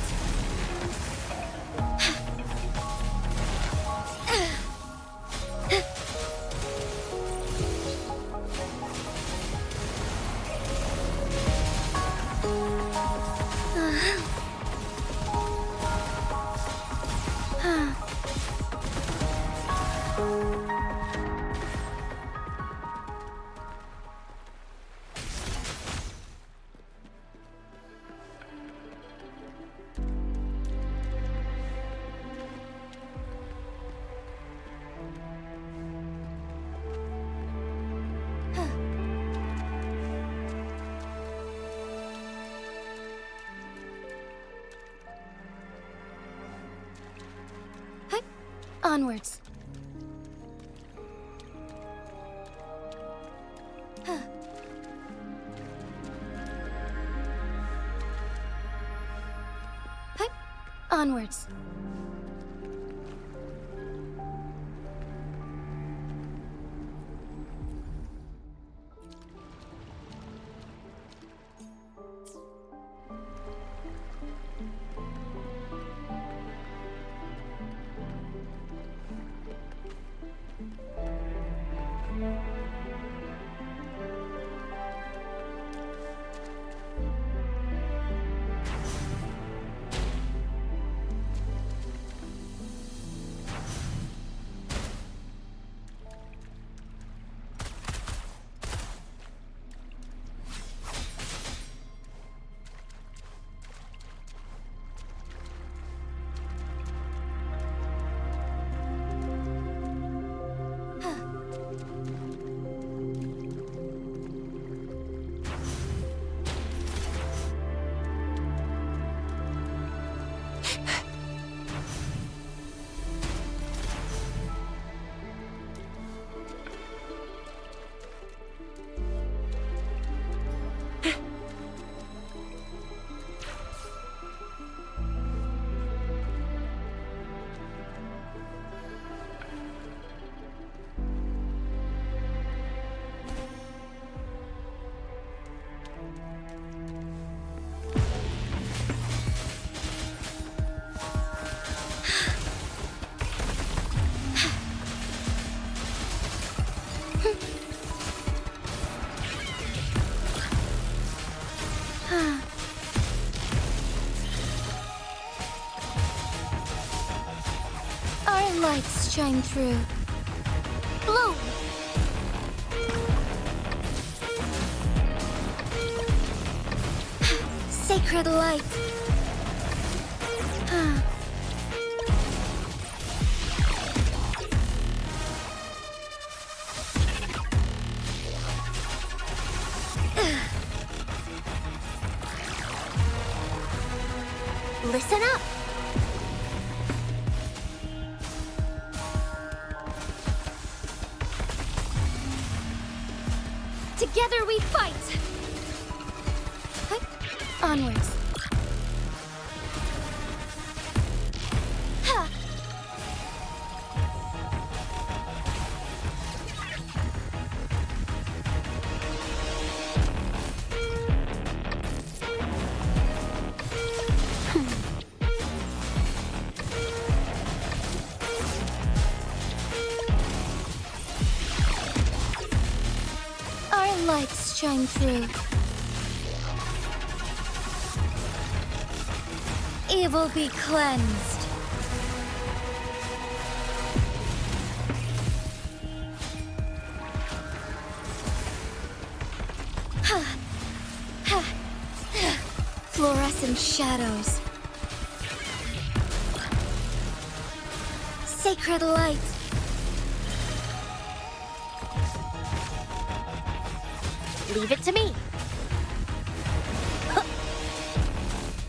Onwards. Hi. Onwards. Our lights shine through. Bloom! Sacred light. Listen up. Together we fight! Onwards. Ha! Our lights shine through. Evil be cleansed. Fluorescent shadows. Sacred light. Leave it to me.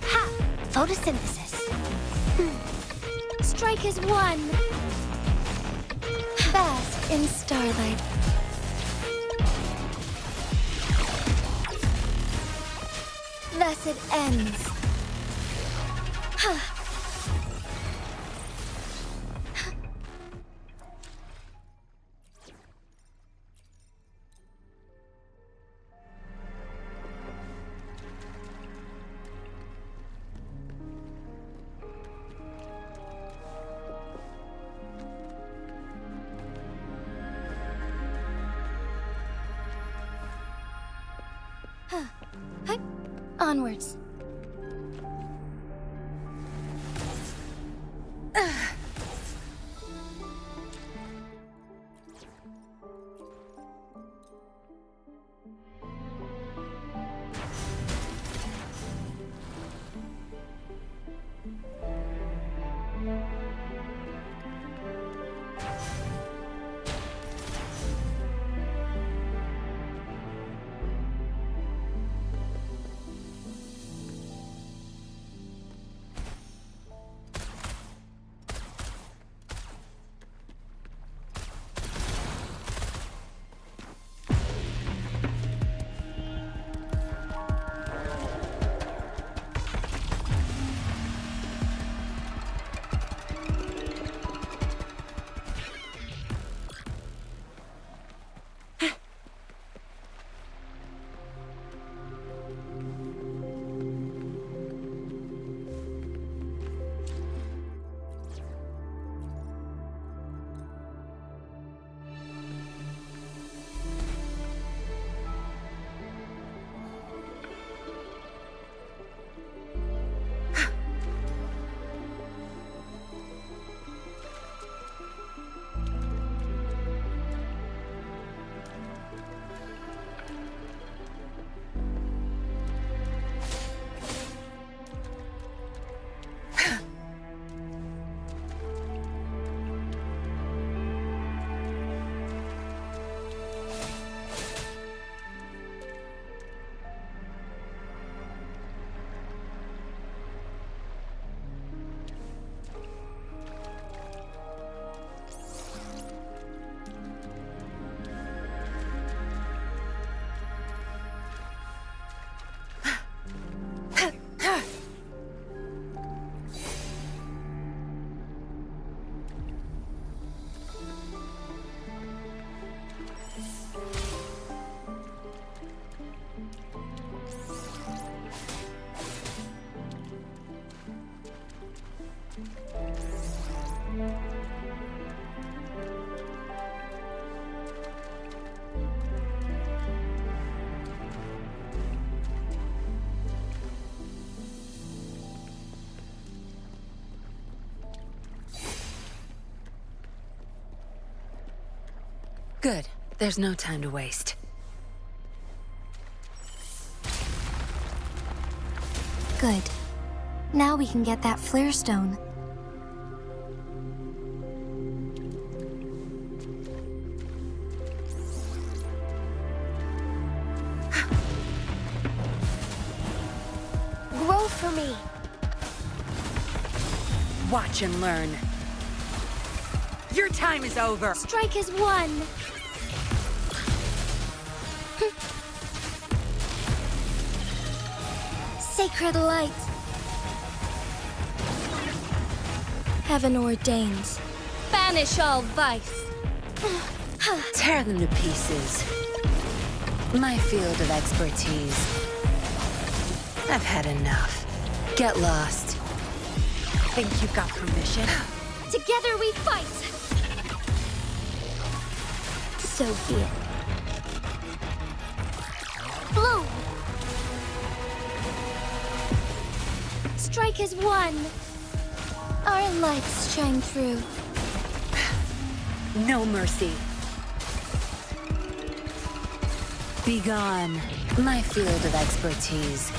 Ha! Photosynthesis. Strike as one. Bask in starlight. Thus it ends. Onwards. Good. There's no time to waste. Good. Now we can get that flare stone. Grow for me. Watch and learn. Your time is over. Strike is one. Sacred light. Heaven ordains. Banish all vice. Tear them to pieces. My field of expertise. I've had enough. Get lost. Think you've got permission? Together we fight. So be it. Bloom. Strike is one. Our lights shine through. No mercy. Be gone. My field of expertise.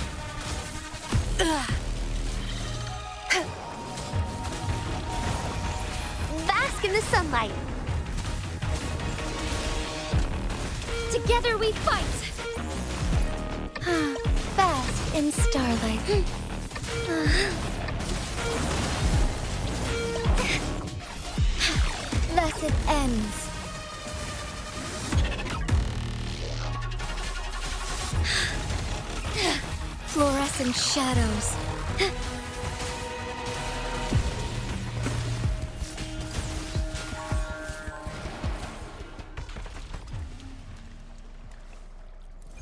Bask in the sunlight. Together we fight. Bask in starlight. Thus it ends. Fluorescent shadows.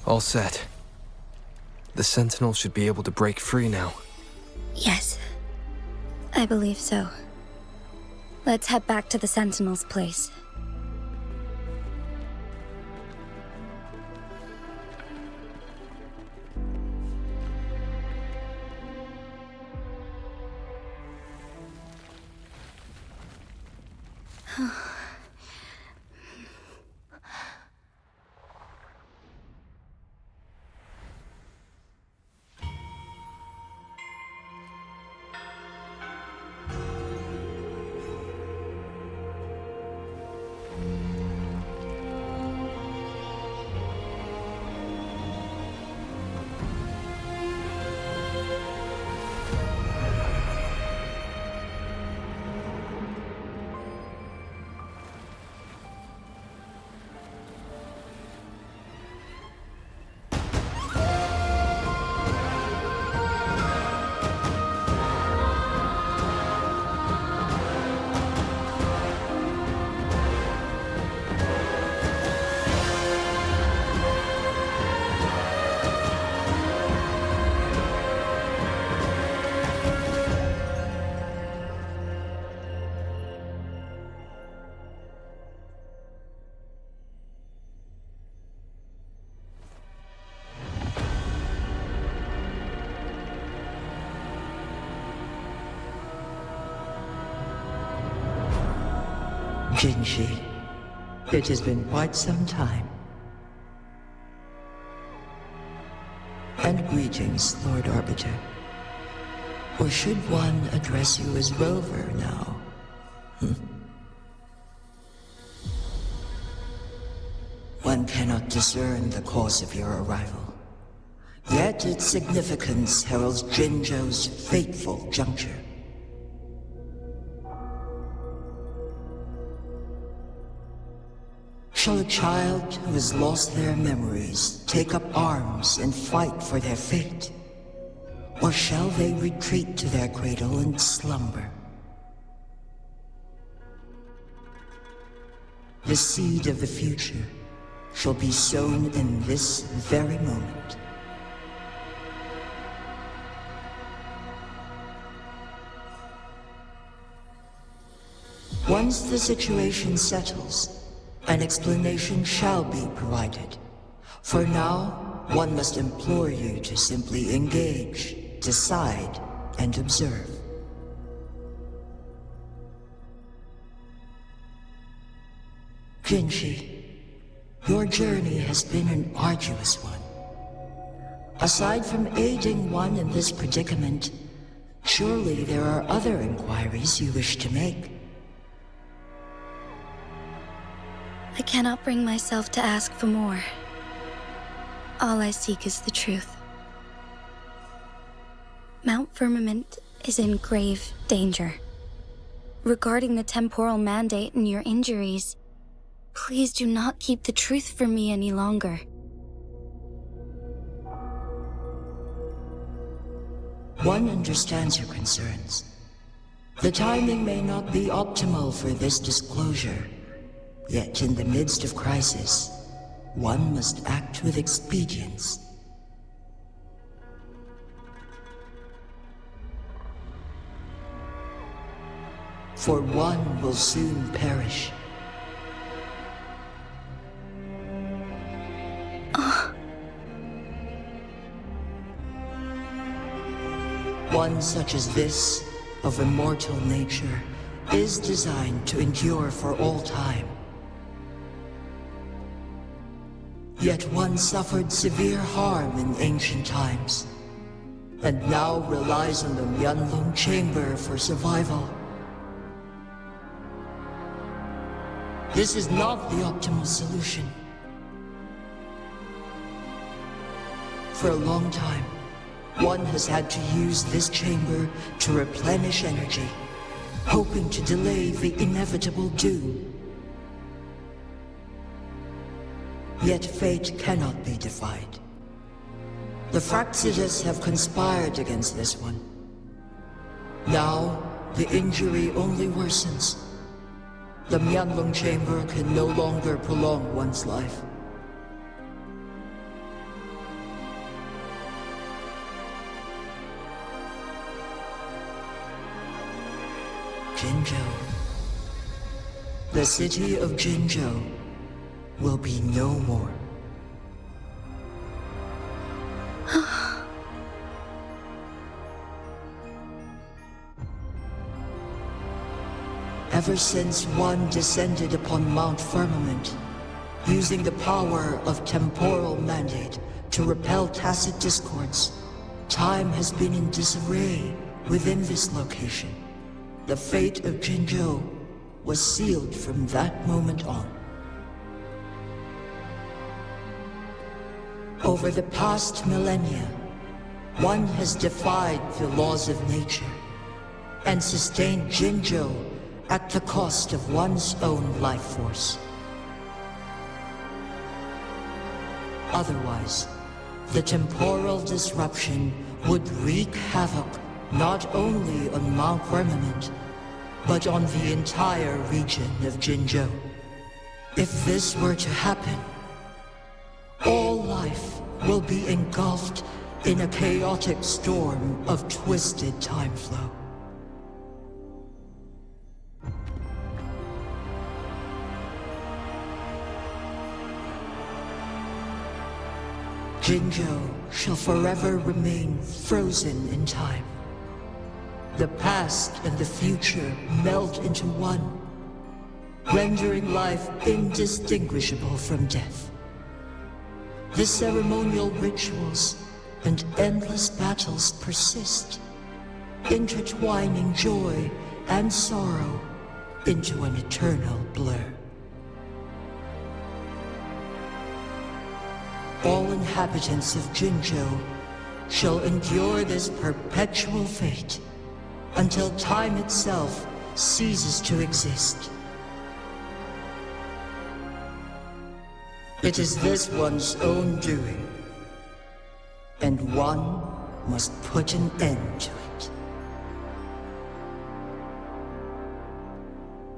All set. The Sentinel should be able to break free now. Yes. I believe so. Let's head back to the Sentinel's place. Jinzhou, it has been quite some time. And greetings, Lord Arbiter. Or should one address you as Rover now? One cannot discern the cause of your arrival. Yet its significance heralds Jinzhou's fateful juncture. Shall a child who has lost their memories take up arms and fight for their fate? Or shall they retreat to their cradle and slumber? The seed of the future shall be sown in this very moment. Once the situation settles, an explanation shall be provided. For now, one must implore you to simply engage, decide, and observe. Jinzhou, Your journey has been an arduous one. Aside from aiding one in this predicament, surely there are other inquiries you wish to make. I cannot bring myself to ask for more. All I seek is the truth. Mount Firmament is in grave danger. Regarding the temporal mandate and your injuries, please do not keep the truth from me any longer. One understands your concerns. The timing may not be optimal for this disclosure, yet in the midst of crisis, one must act with expedience. For one will soon perish. One such as this, of immortal nature, is designed to endure for all time. Yet one suffered severe harm in ancient times, and now relies on the Myanlong Chamber for survival. This is not the optimal solution. For a long time, one has had to use this chamber to replenish energy, hoping to delay the inevitable doom. Yet fate cannot be defied. The Fraxidas have conspired against this one. Now, the injury only worsens. The Myanlong Chamber can no longer prolong one's life. Jinzhou. The city of Jinzhou will be no more. Ever since one descended upon Mount Firmament, using the power of temporal mandate to repel tacit discords, time has been in disarray within this location. The fate of Jinzhou was sealed from that moment on. Over the past millennia, one has defied the laws of nature and sustained Jinzhou at the cost of one's own life force. Otherwise, the temporal disruption would wreak havoc not only on Mount Firmament, but on the entire region of Jinzhou. If this were to happen, all life will be engulfed in a chaotic storm of twisted time flow. Jinzhou shall forever remain frozen in time. The past and the future melt into one, rendering life indistinguishable from death. The ceremonial rituals and endless battles persist, intertwining joy and sorrow into an eternal blur. All inhabitants of Jinzhou shall endure this perpetual fate until time itself ceases to exist. It is this one's own doing, and one must put an end to it.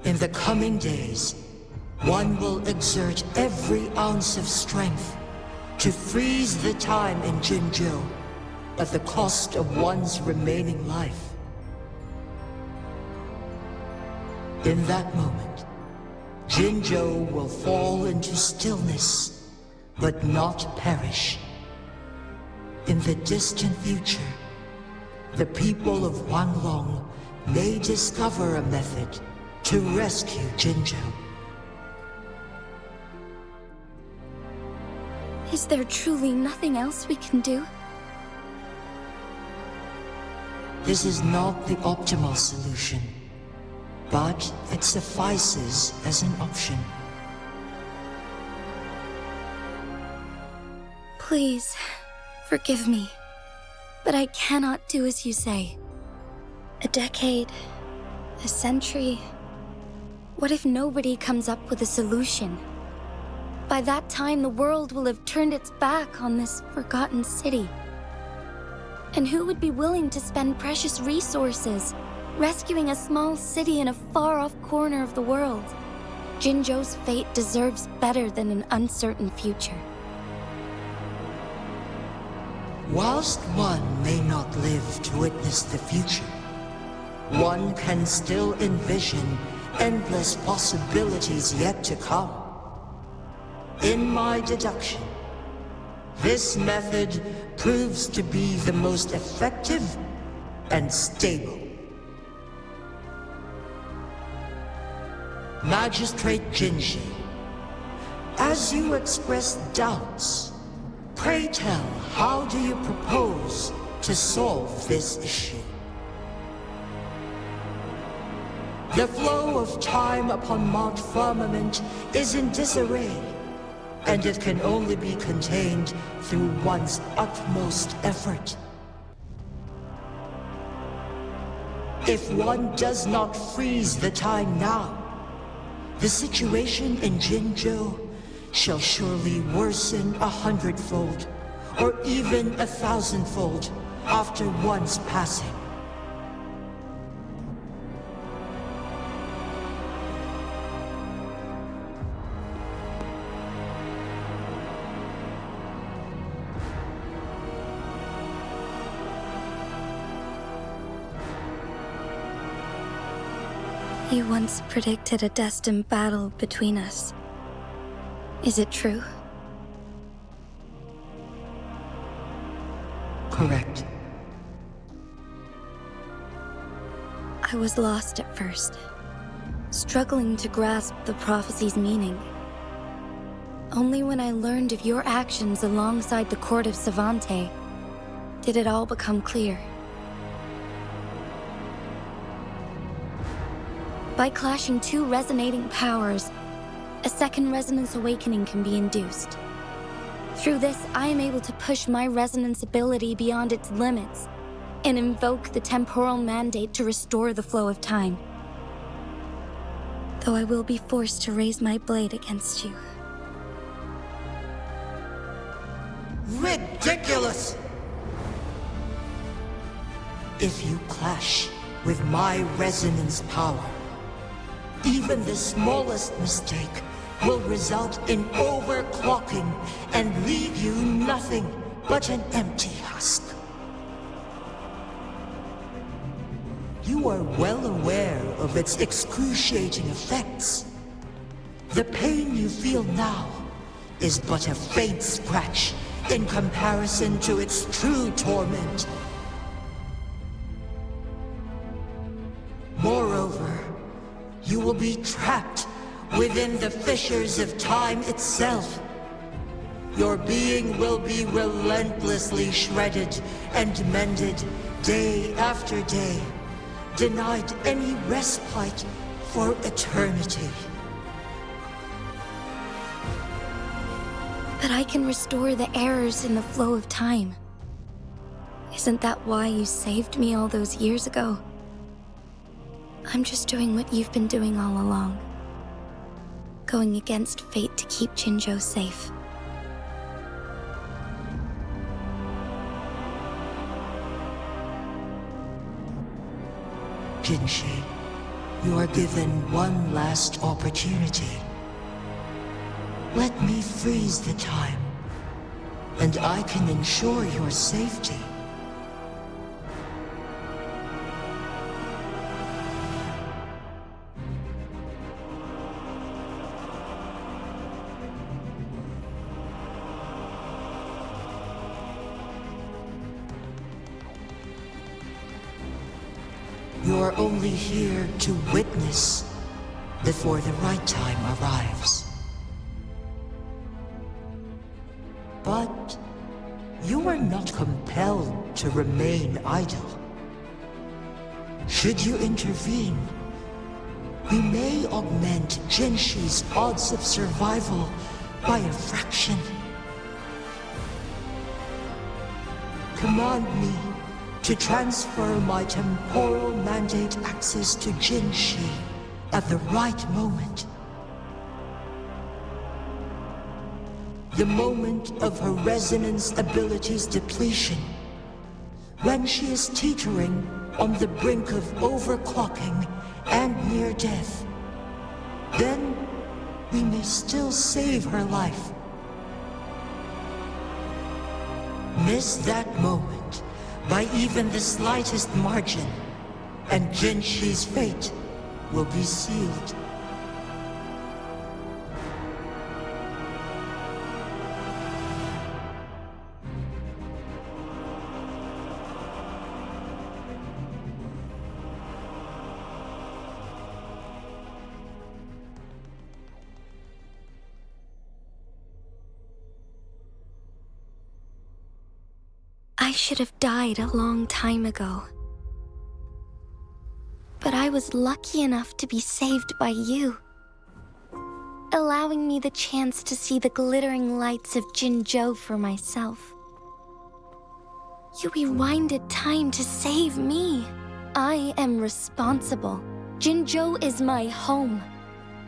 In the coming days, one will exert every ounce of strength to freeze the time in Jinzhou at the cost of one's remaining life. In that moment, Jinzhou will fall into stillness, but not perish. In the distant future, the people of Wanglong may discover a method to rescue Jinzhou. Is there truly nothing else we can do? This is not the optimal solution, but it suffices as an option. Please, forgive me, but I cannot do as you say. A decade, a century. What if nobody comes up with a solution? By that time, the world will have turned its back on this forgotten city. And who would be willing to spend precious resources rescuing a small city in a far-off corner of the world? Jinzhou's fate deserves better than an uncertain future. Whilst one may not live to witness the future, one can still envision endless possibilities yet to come. In my deduction, this method proves to be the most effective and stable. Magistrate Jinzhou, as you express doubts, pray tell, how do you propose to solve this issue? The flow of time upon Mount Firmament is in disarray, and it can only be contained through one's utmost effort. If one does not freeze the time now, the situation in Jinzhou shall surely worsen 100-fold, or even 1,000-fold after one's passing. You once predicted a destined battle between us. Is it true? Correct. I was lost at first, struggling to grasp the prophecy's meaning. Only when I learned of your actions alongside the court of Savante did it all become clear. By clashing two resonating powers, a second resonance awakening can be induced. Through this, I am able to push my resonance ability beyond its limits and invoke the temporal mandate to restore the flow of time. Though I will be forced to raise my blade against you. Ridiculous! If you clash with my resonance power, even the smallest mistake will result in overclocking and leave you nothing but an empty husk. You are well aware of its excruciating effects. The pain you feel now is but a faint scratch in comparison to its true torment. Moreover, you will be trapped within the fissures of time itself. Your being will be relentlessly shredded and mended day after day, denied any respite for eternity. But I can restore the errors in the flow of time. Isn't that why you saved me all those years ago? I'm just doing what you've been doing all along. Going against fate to keep Jinzhou safe. Jinzhou, you are given one last opportunity. Let me freeze the time, and I can ensure your safety. You're only here to witness before the right time arrives. But you are not compelled to remain idle. Should you intervene, we may augment Jinzhou's odds of survival by a fraction. Command me to transfer my temporal mandate access to Jinzhou at the right moment. The moment of her resonance ability's depletion, when she is teetering on the brink of overclocking and near death. Then we may still save her life. Miss that moment by even the slightest margin, and Jinzhou's fate will be sealed. I should have died a long time ago. But I was lucky enough to be saved by you, allowing me the chance to see the glittering lights of Jinzhou for myself. You rewinded time to save me. I am responsible. Jinzhou is my home.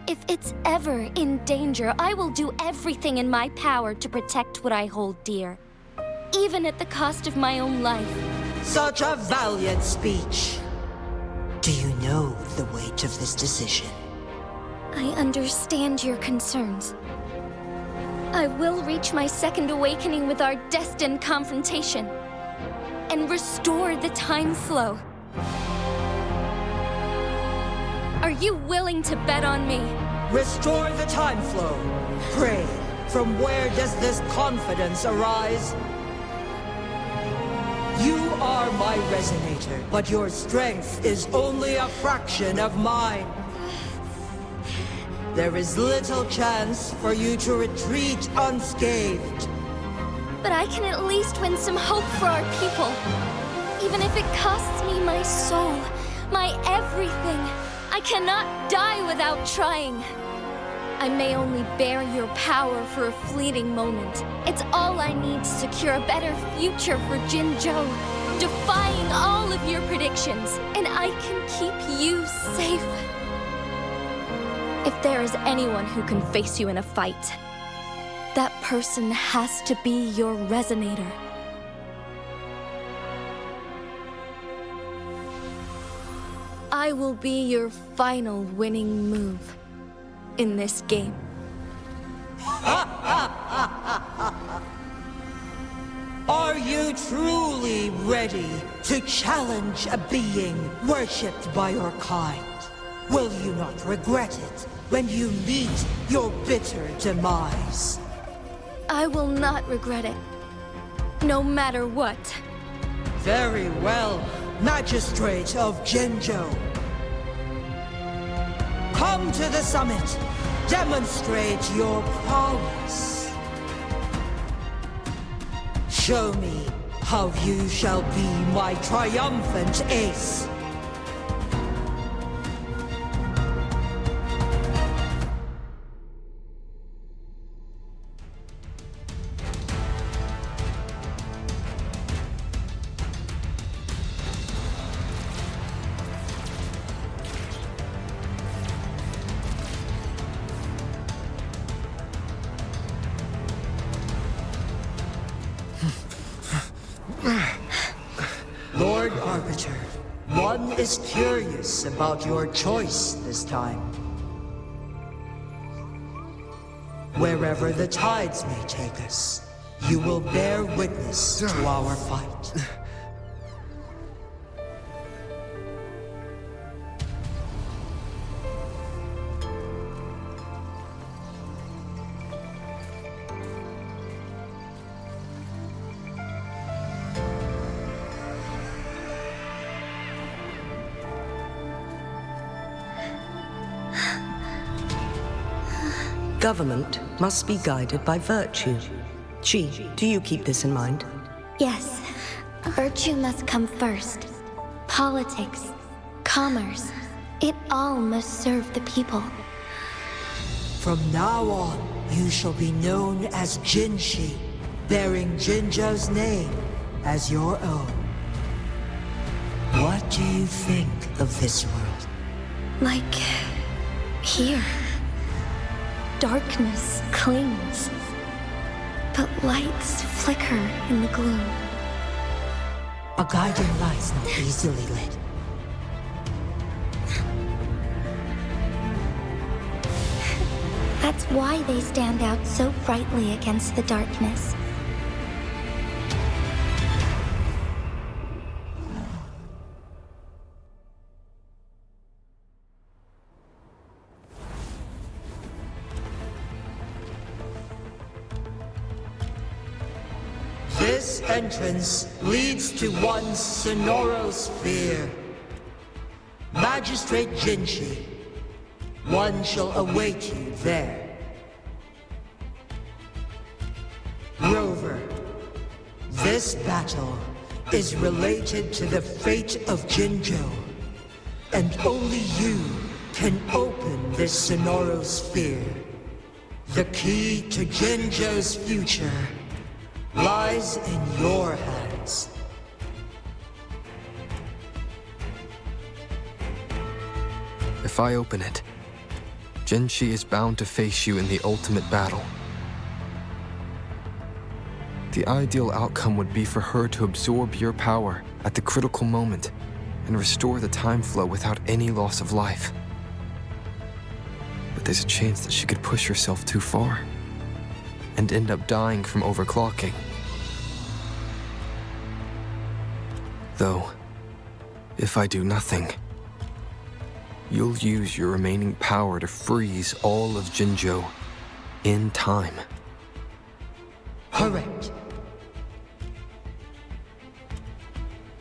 If it's ever in danger, I will do everything in my power to protect what I hold dear, even at the cost of my own life. Such a valiant speech. Do you know the weight of this decision? I understand your concerns. I will reach my second awakening with our destined confrontation and restore the time flow. Are you willing to bet on me? Restore the time flow. Pray, from where does this confidence arise? You are my resonator, but your strength is only a fraction of mine. There is little chance for you to retreat unscathed. But I can at least win some hope for our people. Even if it costs me my soul, my everything, I cannot die without trying. I may only bear your power for a fleeting moment. It's all I need to secure a better future for Jinzhou, defying all of your predictions, and I can keep you safe. If there is anyone who can face you in a fight, that person has to be your resonator. I will be your final winning move in this game. Are you truly ready to challenge a being worshipped by your kind? Will you not regret it when you meet your bitter demise? I will not regret it, no matter what. Very well, Magistrate of Jinzhou. Come to the summit. Demonstrate your prowess. Show me how you shall be my triumphant ace. Lord Arbiter, one is curious about your choice this time. Wherever the tides may take us, you will bear witness to our fight. Government must be guided by virtue. Chi, do you keep this in mind? Yes, virtue must come first. Politics, commerce, it all must serve the people. From now on, you shall be known as Jinshi, bearing Jinzhou's name as your own. What do you think of this world? Like here. Darkness clings, but lights flicker in the gloom. A guiding light's not easily lit. That's why they stand out so brightly against the darkness. This entrance leads to one Sonoro sphere. Magistrate Jinshi, one shall await you there. Rover, this battle is related to the fate of Jinzhou, and only you can open this Sonoro sphere. The key to Jinzhou's future lies in your hands. If I open it, Jinshi is bound to face you in the ultimate battle. The ideal outcome would be for her to absorb your power at the critical moment and restore the time flow without any loss of life. But there's a chance that she could push herself too far and end up dying from overclocking. Though, if I do nothing, you'll use your remaining power to freeze all of Jinzhou in time. Correct.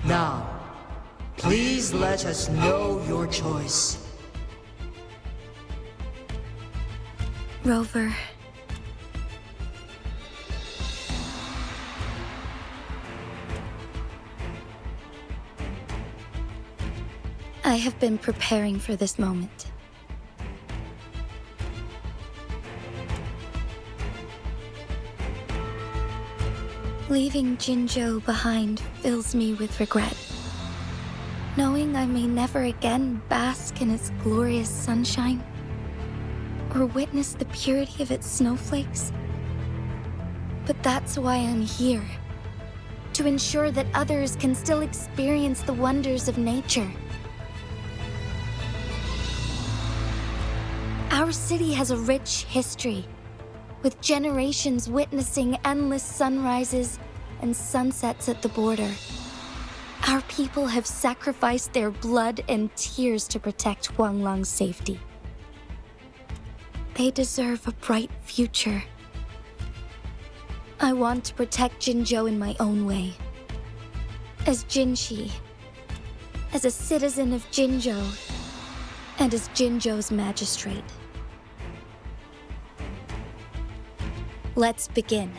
Now, please let us know your choice. Rover. I have been preparing for this moment. Leaving Jinzhou behind fills me with regret. Knowing I may never again bask in its glorious sunshine, or witness the purity of its snowflakes. But that's why I'm here. To ensure that others can still experience the wonders of nature. Our city has a rich history, with generations witnessing endless sunrises and sunsets at the border. Our people have sacrificed their blood and tears to protect Huanglang's safety. They deserve a bright future. I want to protect Jinzhou in my own way. As Jinshi, as a citizen of Jinzhou, and as Jinzhou's magistrate. Let's begin.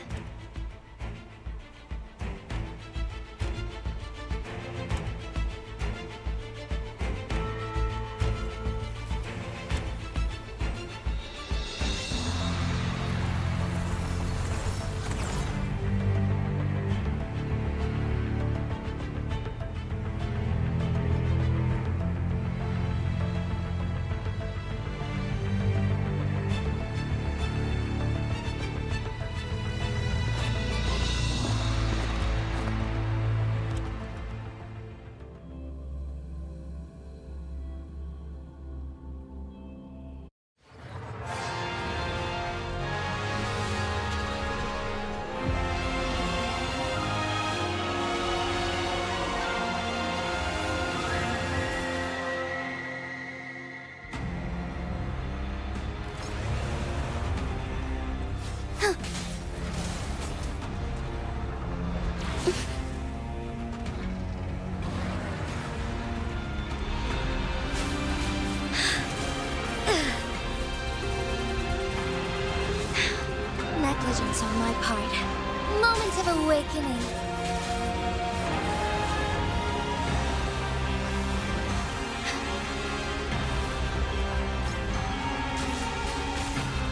Negligence on my part. Moment of awakening.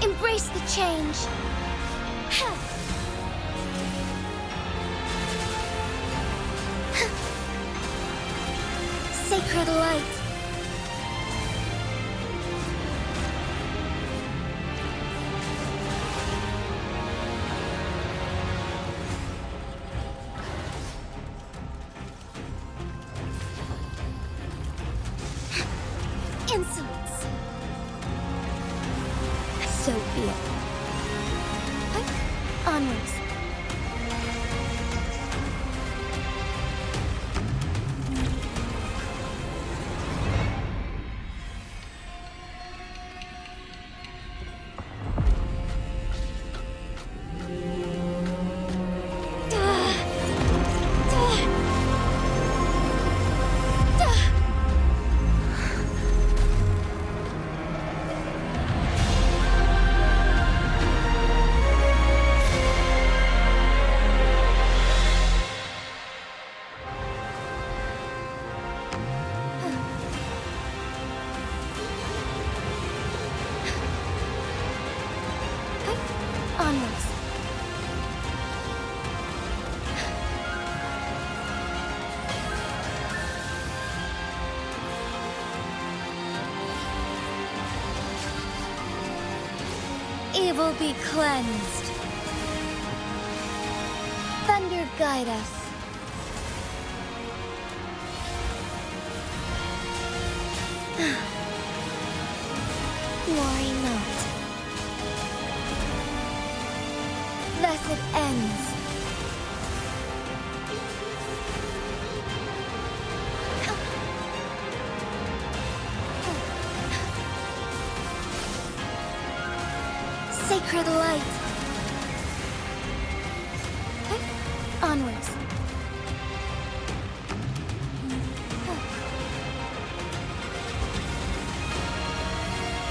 Embrace the change. Sacred light. Insolence. So be it. Onwards. Onwards. Evil be cleansed. Thunder guide us. Worry not. Thus it ends. Sacred light. Onwards.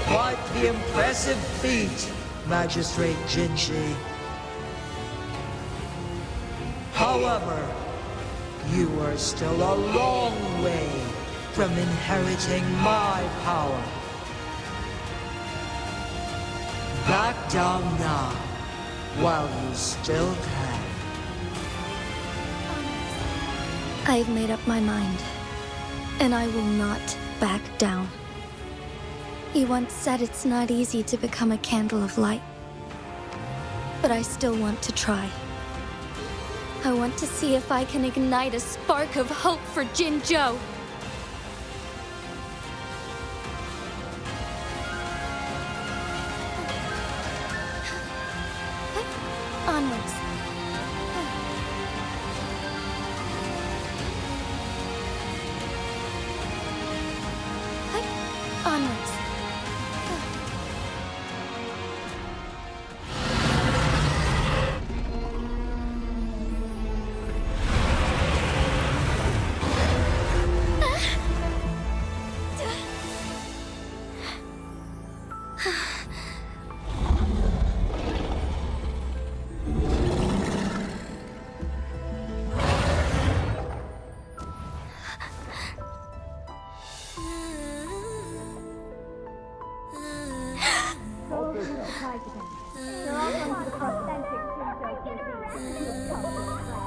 Quite the impressive feat, Magistrate Jinzhou. However, you are still a long way from inheriting my power. Back down now, while you still can. I've made up my mind, and I will not back down. You once said it's not easy to become a candle of light, but I still want to try. I want to see if I can ignite a spark of hope for Jinzhou. Onwards. Onwards.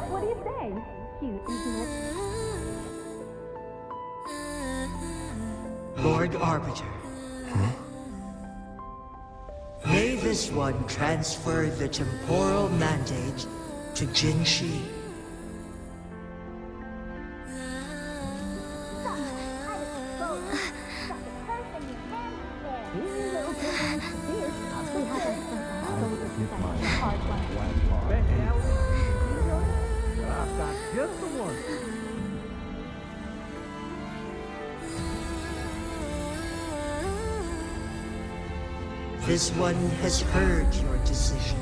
What do you say? Cute, isn't it? Lord Arbiter. May this one transfer the temporal mandate to Jinzhou. I've got just the one. This one has heard your decision.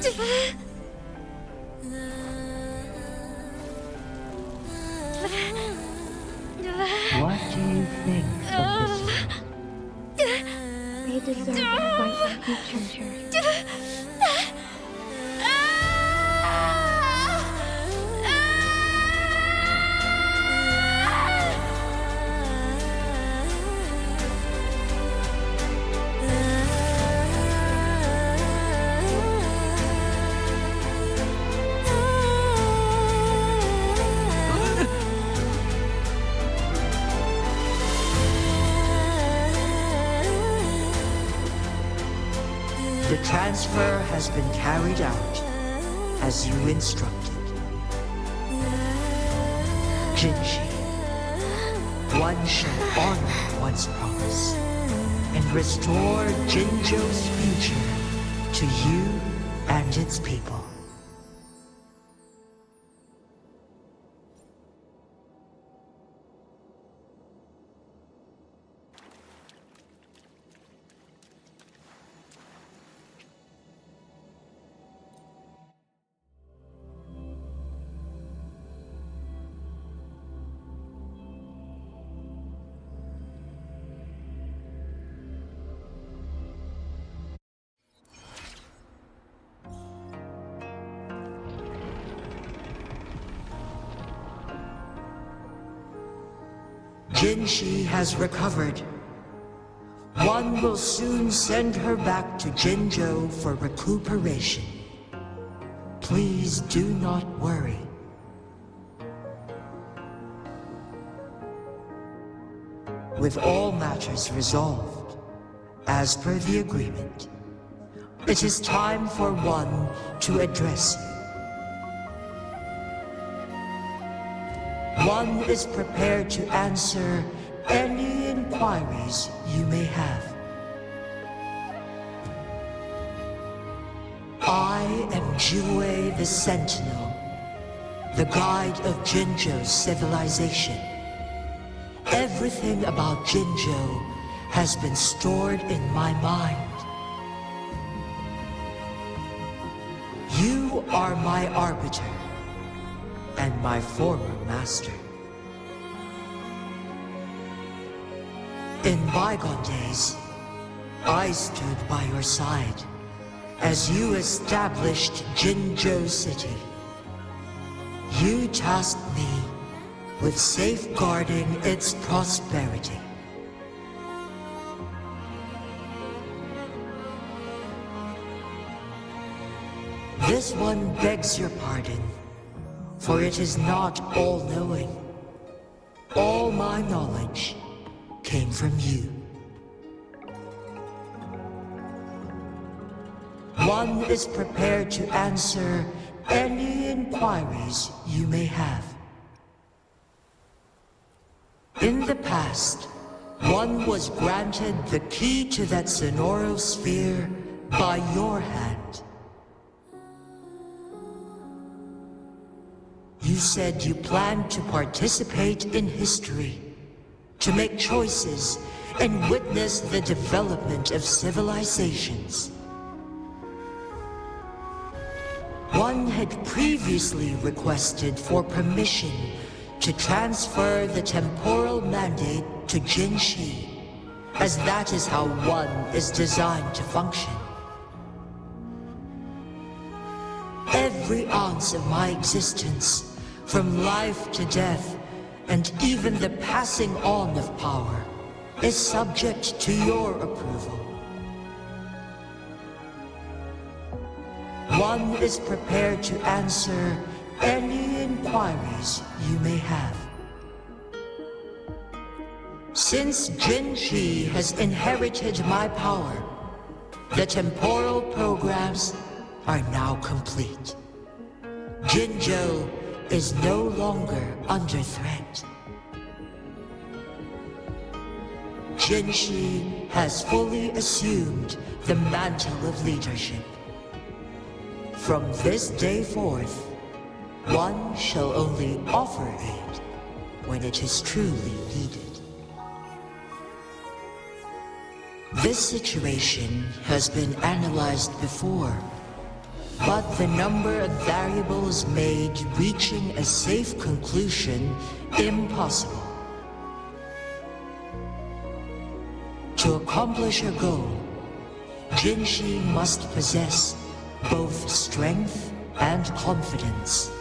What do you think of this one? They deserve a brighter future. The transfer has been carried out as you instructed. Jinzhou, one shall honor one's promise and restore Jinzhou's future to you and its people. Jinzhou has recovered. One will soon send her back to Jinzhou for recuperation. Please do not worry. With all matters resolved, as per the agreement, it is time for one to address you. One is prepared to answer any inquiries you may have. I am WuWa the Sentinel, the guide of Jinzhou's civilization. Everything about Jinzhou has been stored in my mind. You are my arbiter and my former master. In bygone days, I stood by your side as you established Jinzhou City. You tasked me with safeguarding its prosperity. This one begs your pardon, for it is not all-knowing. All my knowledge came from you. One is prepared to answer any inquiries you may have. In the past, one was granted the key to that Sonoral sphere by your hand. You said you planned to participate in history, to make choices and witness the development of civilizations. One had previously requested for permission to transfer the temporal mandate to Jinzhou, as that is how one is designed to function. Every ounce of my existence, from life to death, and even the passing on of power, is subject to your approval. One is prepared to answer any inquiries you may have. Since Jinzhou has inherited my power, the temporal programs are now complete. Jinzhou is no longer under threat. Jinzhou has fully assumed the mantle of leadership. From this day forth, one shall only offer aid when it is truly needed. This situation has been analyzed before, but the number of variables made reaching a safe conclusion impossible. To accomplish her goal, Jinzhou must possess both strength and confidence.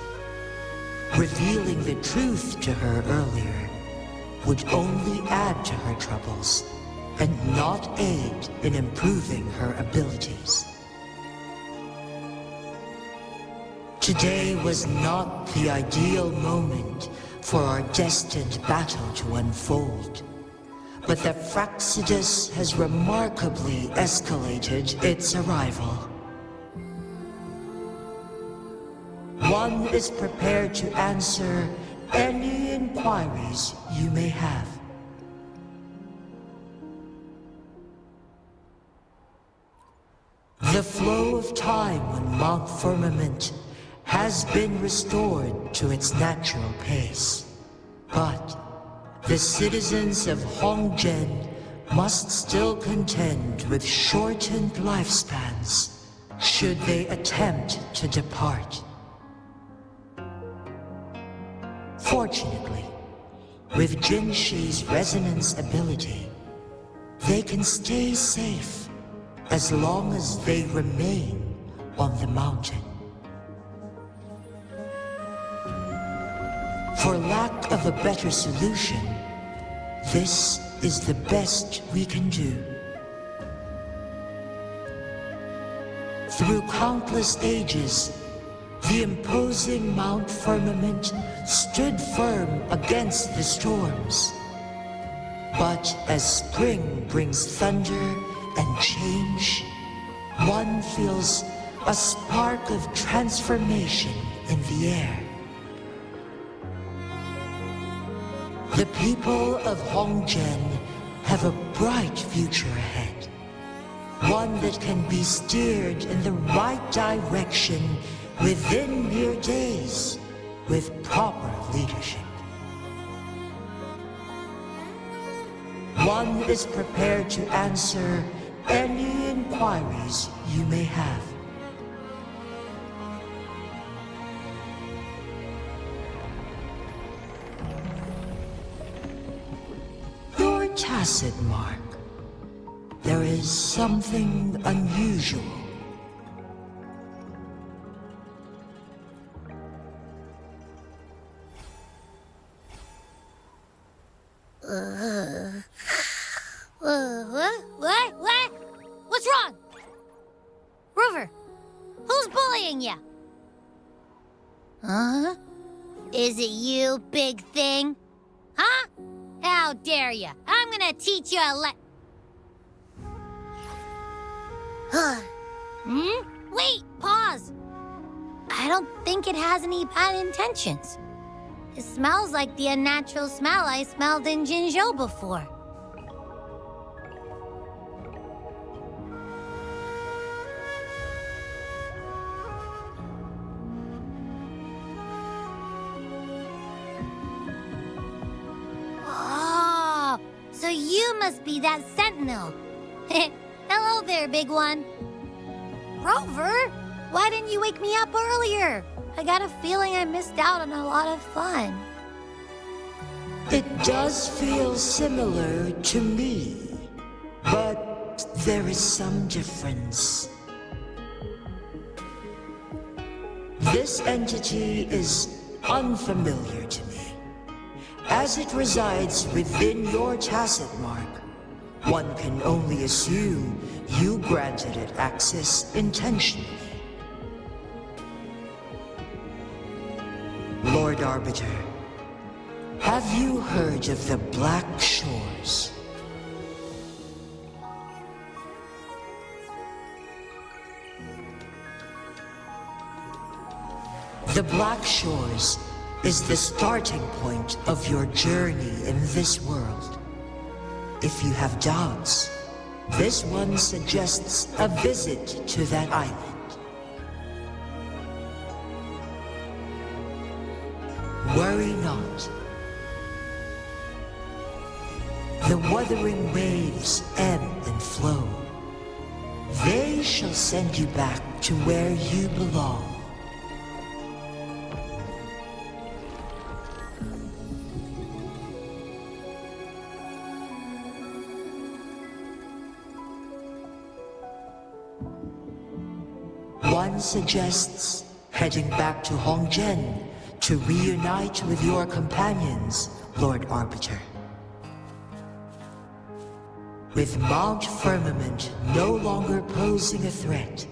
Revealing the truth to her earlier would only add to her troubles and not aid in improving her abilities. Today was not the ideal moment for our destined battle to unfold, but the Fraxidus has remarkably escalated its arrival. One is prepared to answer any inquiries you may have. The flow of time on Mount Firmament has been restored to its natural pace, but the citizens of Hongzhen must still contend with shortened lifespans should they attempt to depart. Fortunately, with Jinzhou's resonance ability, they can stay safe as long as they remain on the mountain. For lack of a better solution, this is the best we can do. Through countless ages, the imposing Mount Firmament stood firm against the storms. But as spring brings thunder and change, one feels a spark of transformation in the air. The people of Hongzhen have a bright future ahead. One that can be steered in the right direction within mere days with proper leadership. One is prepared to answer any inquiries you may have. Your tacit mark. There is something unusual. What? What's wrong? Rover, who's bullying you? Huh? Is it you, big thing? Huh? How dare you? I'm gonna teach you a Wait, pause. I don't think it has any bad intentions. It smells like the unnatural smell I smelled in Jinzhou before. Oh, so you must be that sentinel. Hello there, big one. Rover, why didn't you wake me up earlier? I got a feeling I missed out on a lot of fun. It does feel similar to me, but there is some difference. This entity is unfamiliar to me. As it resides within your tacit mark, one can only assume you granted it access intentionally. Lord Arbiter, have you heard of the Black Shores? The Black Shores is the starting point of your journey in this world. If you have doubts, this one suggests a visit to that island. Worry not. The wuthering waves ebb and flow. They We shall send you back to where you belong. One suggests heading back to Hongzhen to reunite with your companions, Lord Arbiter. With Mount Firmament no longer posing a threat,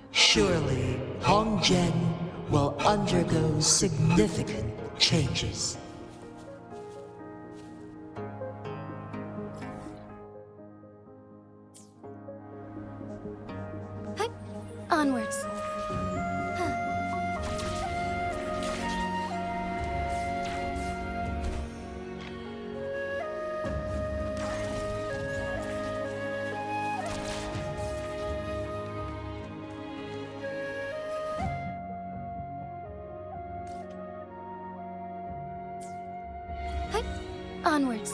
surely Hongzhen will undergo significant changes. Onwards. Onwards.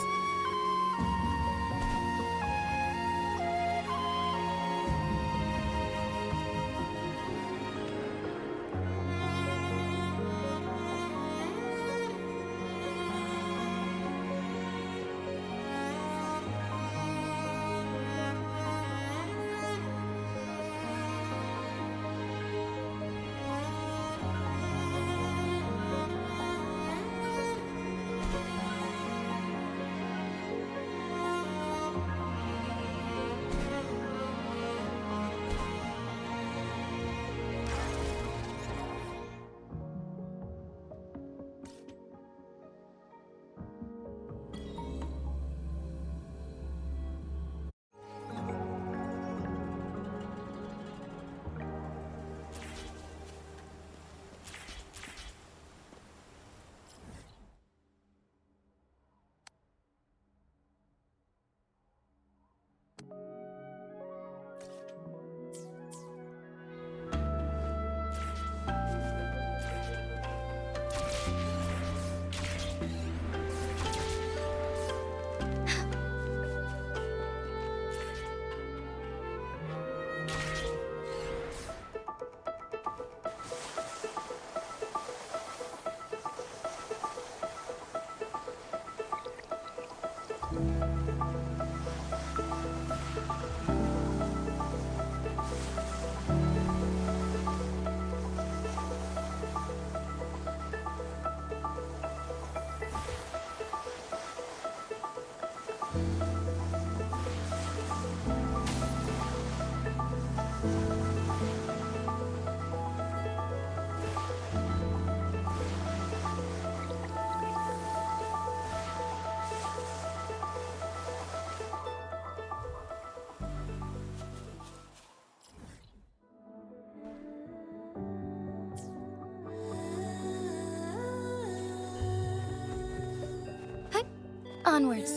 Onwards.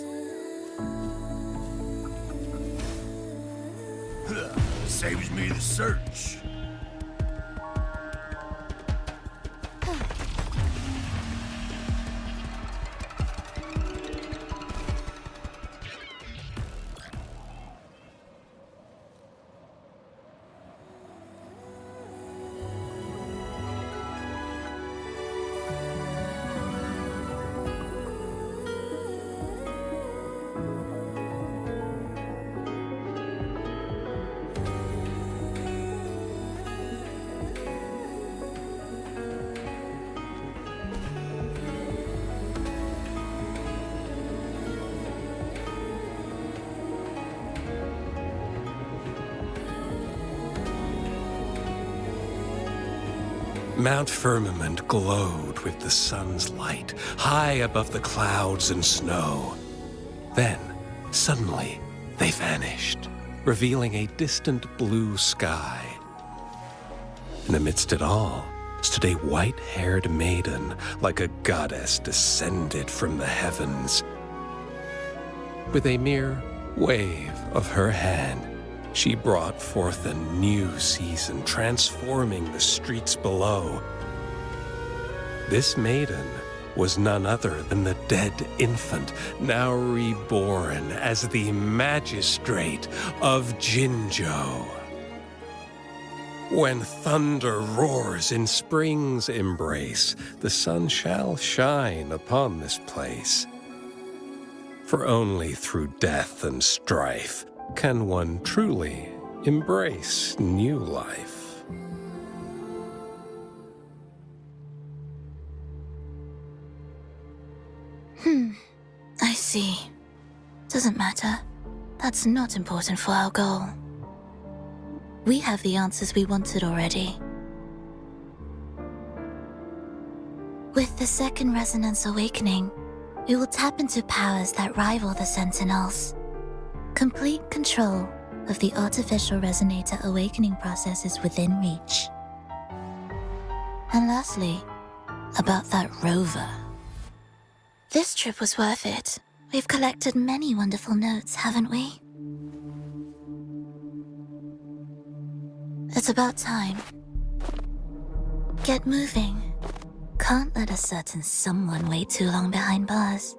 Saves me the search. Mount Firmament glowed with the sun's light, high above the clouds and snow. Then, suddenly, they vanished, revealing a distant blue sky. And amidst it all stood a white-haired maiden, like a goddess descended from the heavens. With a mere wave of her hand, she brought forth a new season, transforming the streets below. This maiden was none other than the dead infant, now reborn as the magistrate of Jinzhou. When thunder roars in spring's embrace, the sun shall shine upon this place. For only through death and strife can one truly embrace new life. I see. Doesn't matter. That's not important for our goal. We have the answers we wanted already. With the second resonance awakening, we will tap into powers that rival the Sentinels. Complete control of the artificial resonator awakening process is within reach. And lastly, about that rover. This trip was worth it. We've collected many wonderful notes, haven't we? It's about time. Get moving. Can't let a certain someone wait too long behind bars.